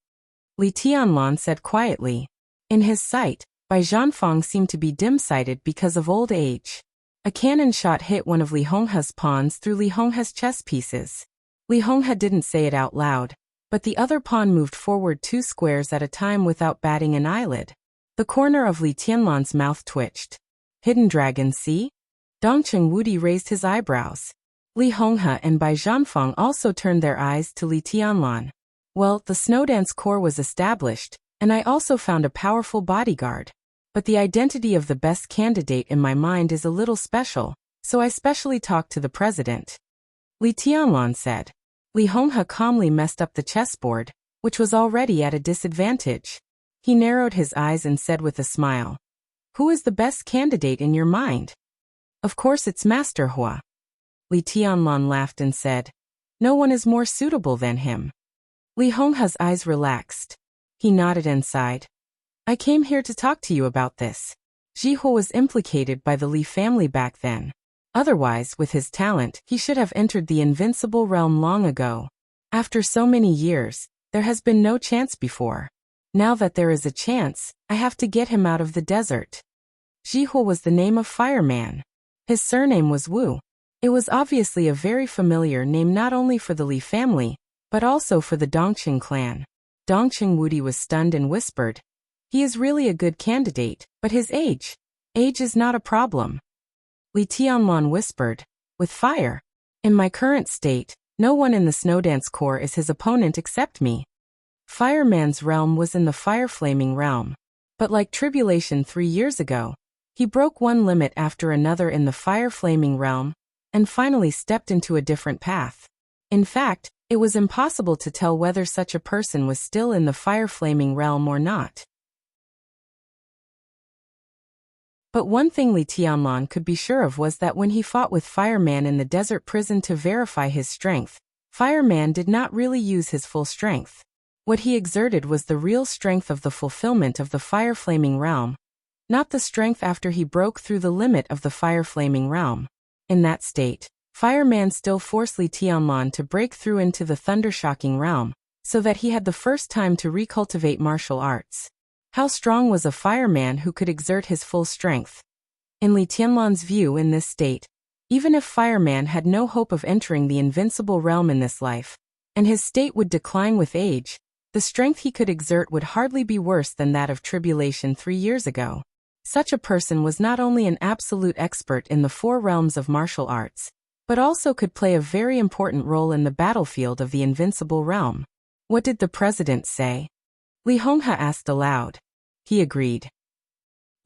Li Tianlan said quietly. In his sight, Bai Zhanfang seemed to be dim-sighted because of old age. A cannon shot hit one of Li Honghe's pawns through Li Honghe's chess pieces. Li Honghe didn't say it out loud, but the other pawn moved forward 2 squares at a time without batting an eyelid. The corner of Li Tianlan's mouth twitched. "Hidden Dragon Sea?" Dongqing Wudi raised his eyebrows. Li Honghe and Bai Zhanfang also turned their eyes to Li Tianlan. "Well, the Snowdance Corps was established, and I also found a powerful bodyguard. But the identity of the best candidate in my mind is a little special, so I specially talked to the president," Li Tianlan said. Li Honghe calmly messed up the chessboard, which was already at a disadvantage. He narrowed his eyes and said with a smile, "Who is the best candidate in your mind?" "Of course it's Master Hua." Li Tianlan laughed and said, "No one is more suitable than him." Li Honghe's eyes relaxed. He nodded and sighed. "I came here to talk to you about this. Jihua was implicated by the Li family back then. Otherwise, with his talent, he should have entered the invincible realm long ago. After so many years, there has been no chance before. Now that there is a chance, I have to get him out of the desert." Jihua was the name of Fireman. His surname was Wu. It was obviously a very familiar name not only for the Li family, but also for the Dongqing clan. Dongqing Wudi was stunned and whispered, "He is really a good candidate, but his age. Age is not a problem." Li Tianlan whispered, "With fire. In my current state, no one in the Snowdance Corps is his opponent except me." Fireman's realm was in the fire-flaming realm. But like Tribulation 3 years ago, he broke one limit after another in the fire-flaming realm, and finally stepped into a different path. In fact, it was impossible to tell whether such a person was still in the fire-flaming realm or not. But one thing Li Tianlan could be sure of was that when he fought with Fireman in the desert prison to verify his strength, Fireman did not really use his full strength. What he exerted was the real strength of the fulfillment of the fire-flaming realm, not the strength after he broke through the limit of the fire-flaming realm. In that state, Fireman still forced Li Tianlan to break through into the thunder-shocking realm, so that he had the first time to recultivate martial arts. How strong was a fireman who could exert his full strength? In Li Tianlan's view, in this state, even if Fireman had no hope of entering the invincible realm in this life, and his state would decline with age, the strength he could exert would hardly be worse than that of tribulation 3 years ago. Such a person was not only an absolute expert in the 4 realms of martial arts, but also could play a very important role in the battlefield of the invincible realm. What did the president say? Li Honghe asked aloud. He agreed.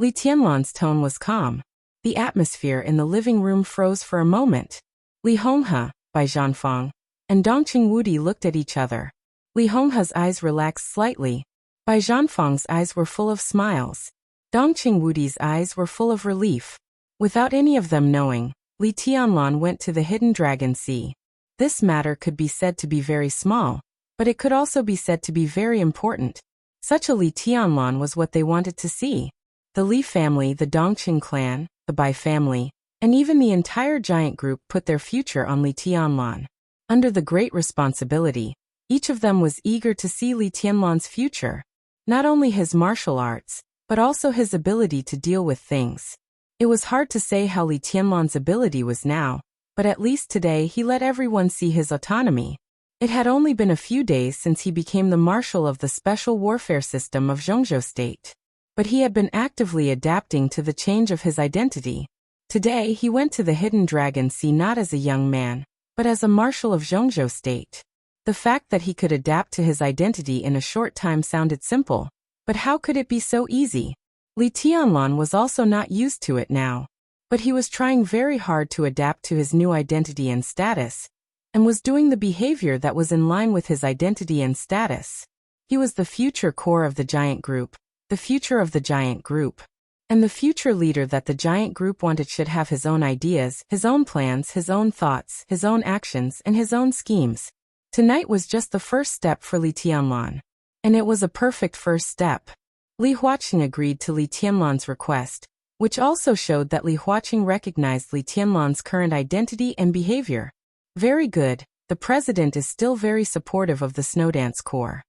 Li Tianlan's tone was calm. The atmosphere in the living room froze for a moment. Li Honghe, Bai Zhanfang, and Dongqing Wudi looked at each other. Li Honghe's eyes relaxed slightly. Bai Zhanfang's eyes were full of smiles. Dongqing Wudi's eyes were full of relief. Without any of them knowing, Li Tianlan went to the Hidden Dragon Sea. This matter could be said to be very small, but it could also be said to be very important. Such a Li Tianlan was what they wanted to see. The Li family, the Dongqing clan, the Bai family, and even the entire giant group put their future on Li Tianlan. Under the great responsibility, each of them was eager to see Li Tianlan's future, not only his martial arts, but also his ability to deal with things. It was hard to say how Li Tianlan's ability was now, but at least today he let everyone see his autonomy. It had only been a few days since he became the marshal of the special warfare system of Zhongzhou State. But he had been actively adapting to the change of his identity. Today he went to the Hidden Dragon Sea not as a young man, but as a marshal of Zhongzhou State. The fact that he could adapt to his identity in a short time sounded simple, but how could it be so easy? Li Tianlan was also not used to it now, but he was trying very hard to adapt to his new identity and status, and was doing the behavior that was in line with his identity and status. He was the future core of the giant group, the future of the giant group, and the future leader that the giant group wanted should have his own ideas, his own plans, his own thoughts, his own actions, and his own schemes. Tonight was just the first step for Li Tianlan, and it was a perfect first step. Li Huaqing agreed to Li Tianlan's request, which also showed that Li Huaqing recognized Li Tianlan's current identity and behavior. Very good, the president is still very supportive of the Snowdance Corps.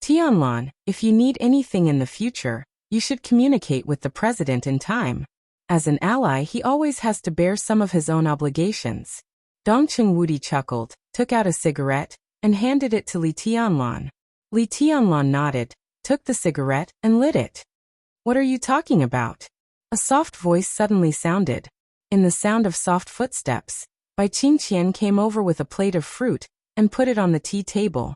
Tianlan, if you need anything in the future, you should communicate with the president in time. As an ally, he always has to bear some of his own obligations. Dongqing Wudi chuckled, took out a cigarette, and handed it to Li Tianlan. Li Tianlan nodded, took the cigarette, and lit it. What are you talking about? A soft voice suddenly sounded. In the sound of soft footsteps, Bai Qingqian came over with a plate of fruit, and put it on the tea table.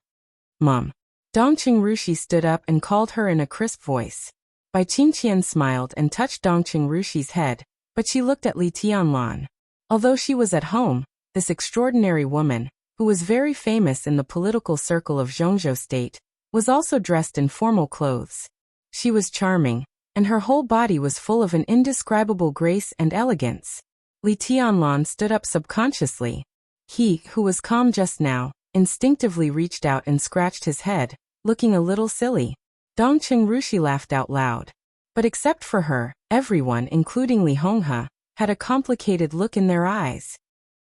Mum. Dongqing Rushi stood up and called her in a crisp voice. Bai Qingqian smiled and touched Dongqing Rushi's head, but she looked at Li Tianlan. Although she was at home, this extraordinary woman, who was very famous in the political circle of Zhongzhou State, was also dressed in formal clothes. She was charming, and her whole body was full of an indescribable grace and elegance. Li Tianlan stood up subconsciously. He, who was calm just now, instinctively reached out and scratched his head, looking a little silly. Dongqing Rushi laughed out loud. But except for her, everyone, including Li Honghe, had a complicated look in their eyes.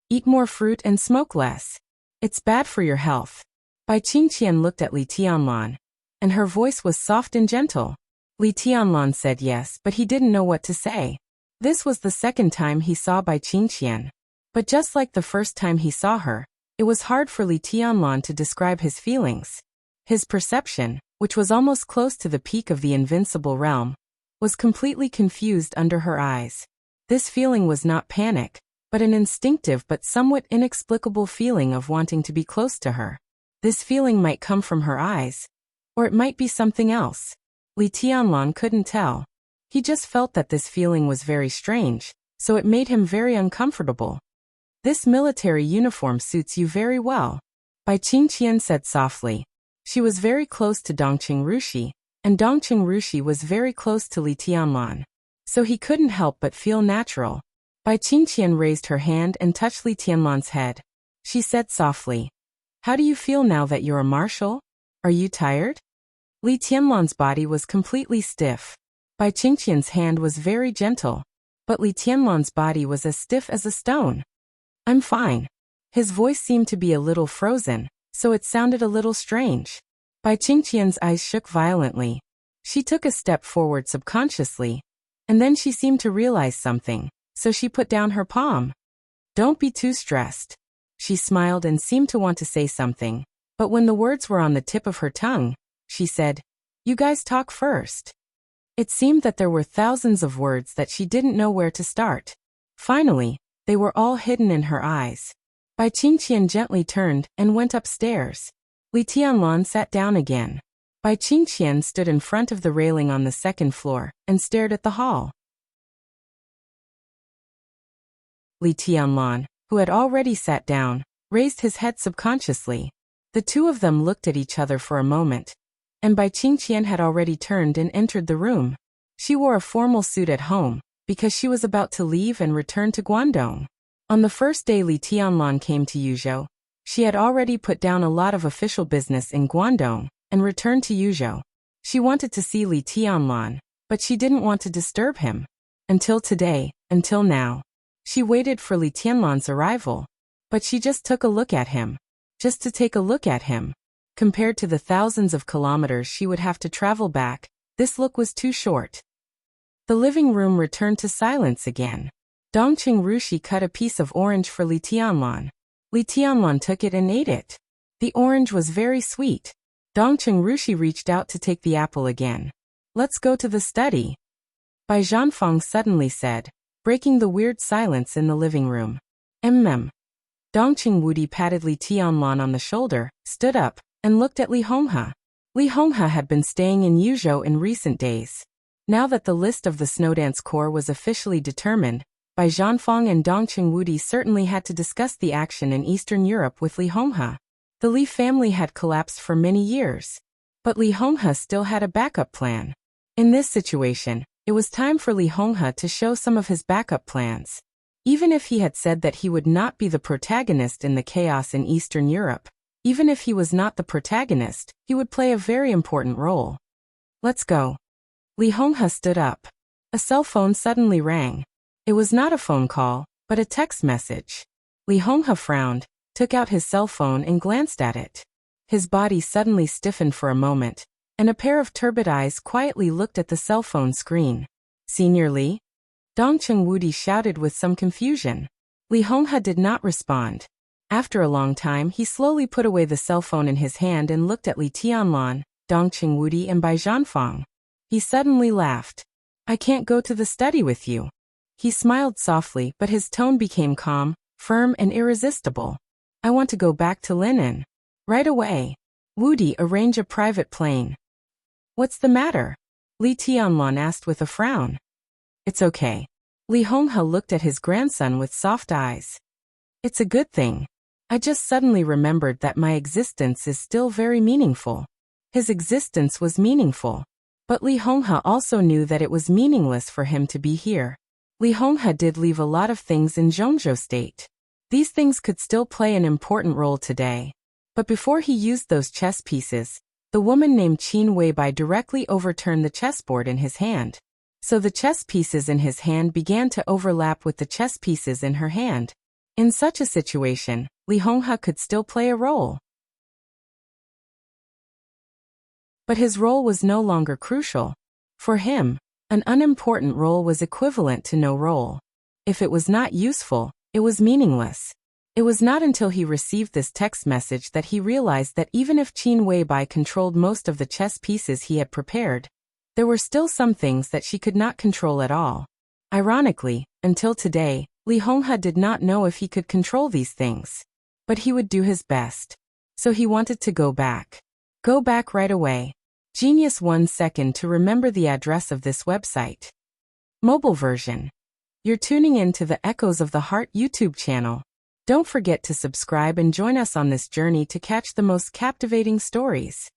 Eat more fruit and smoke less. It's bad for your health. Bai Qingqian looked at Li Tianlan, and her voice was soft and gentle. Li Tianlan said yes, but he didn't know what to say. This was the second time he saw Bai Qingqian. But just like the first time he saw her, it was hard for Li Tianlan to describe his feelings. His perception, which was almost close to the peak of the invincible realm, was completely confused under her eyes. This feeling was not panic, but an instinctive but somewhat inexplicable feeling of wanting to be close to her. This feeling might come from her eyes, or it might be something else. Li Tianlan couldn't tell. He just felt that this feeling was very strange, so it made him very uncomfortable. This military uniform suits you very well, Bai Qingqian said softly. She was very close to Dongqing Rushi, and Dongqing Rushi was very close to Li Tianlan, so he couldn't help but feel natural. Bai Qingqian raised her hand and touched Li Tianlan's head. She said softly, "How do you feel now that you're a marshal? Are you tired?" Li Tianlan's body was completely stiff. Bai Qingqian's hand was very gentle, but Li Tianlan's body was as stiff as a stone. "I'm fine." His voice seemed to be a little frozen, so it sounded a little strange. Bai Qingqian's eyes shook violently. She took a step forward subconsciously, and then she seemed to realize something, so she put down her palm. "Don't be too stressed." She smiled and seemed to want to say something, but when the words were on the tip of her tongue, she said, "You guys talk first." It seemed that there were thousands of words that she didn't know where to start. Finally, they were all hidden in her eyes. Bai Qingqian gently turned and went upstairs. Li Tianlan sat down again. Bai Qingqian stood in front of the railing on the second floor and stared at the hall. Li Tianlan, who had already sat down, raised his head subconsciously. The two of them looked at each other for a moment, and Bai Qingqian had already turned and entered the room. She wore a formal suit at home, because she was about to leave and return to Guangdong. On the first day Li Tianlan came to Yuzhou, she had already put down a lot of official business in Guangdong and returned to Yuzhou. She wanted to see Li Tianlan, but she didn't want to disturb him. Until today, until now. She waited for Li Tianlan's arrival, but she just took a look at him. Just to take a look at him. Compared to the thousands of kilometers she would have to travel back, this look was too short. The living room returned to silence again. Dongqing Rushi cut a piece of orange for Li Tianlan. Li Tianlan took it and ate it. The orange was very sweet. Dongqing Rushi reached out to take the apple again. "Let's go to the study," Bai Zhanfang suddenly said, breaking the weird silence in the living room. Dongqing Wudi patted Li Tianlan on the shoulder, stood up, and looked at Li Honghe. Li Honghe had been staying in Yuzhou in recent days. Now that the list of the Snowdance Corps was officially determined, Bai Zhanfang and Dongqing Wudi certainly had to discuss the action in Eastern Europe with Li Honghe. The Li family had collapsed for many years, but Li Honghe still had a backup plan. In this situation, it was time for Li Honghe to show some of his backup plans. Even if he had said that he would not be the protagonist in the chaos in Eastern Europe, even if he was not the protagonist, he would play a very important role. "Let's go." Li Honghe stood up. A cell phone suddenly rang. It was not a phone call, but a text message. Li Honghe frowned, took out his cell phone and glanced at it. His body suddenly stiffened for a moment, and a pair of turbid eyes quietly looked at the cell phone screen. "Senior Li?" Dongqing Wudi shouted with some confusion. Li Honghe did not respond. After a long time he slowly put away the cell phone in his hand and looked at Li Tianlan, Dongqing Wudi and Bai Zhanfang. He suddenly laughed. "I can't go to the study with you." He smiled softly, but his tone became calm, firm and irresistible. "I want to go back to Linen. Right away." "Wudi, arrange a private plane." "What's the matter?" Li Tianlan asked with a frown. "It's okay." Li Honghe looked at his grandson with soft eyes. "It's a good thing. I just suddenly remembered that my existence is still very meaningful." His existence was meaningful. But Li Honghe also knew that it was meaningless for him to be here. Li Honghe did leave a lot of things in Zhongzhou State. These things could still play an important role today. But before he used those chess pieces, the woman named Qin Weibai directly overturned the chessboard in his hand. So the chess pieces in his hand began to overlap with the chess pieces in her hand. In such a situation, Li Honghe could still play a role. But his role was no longer crucial. For him, an unimportant role was equivalent to no role. If it was not useful, it was meaningless. It was not until he received this text message that he realized that even if Qin Weibai controlled most of the chess pieces he had prepared, there were still some things that she could not control at all. Ironically, until today, Li Honghe did not know if he could control these things. But he would do his best. So he wanted to go back. Go back right away. Genius 1 second to remember the address of this website. Mobile version. You're tuning in to the Echoes of the Heart YouTube channel. Don't forget to subscribe and join us on this journey to catch the most captivating stories.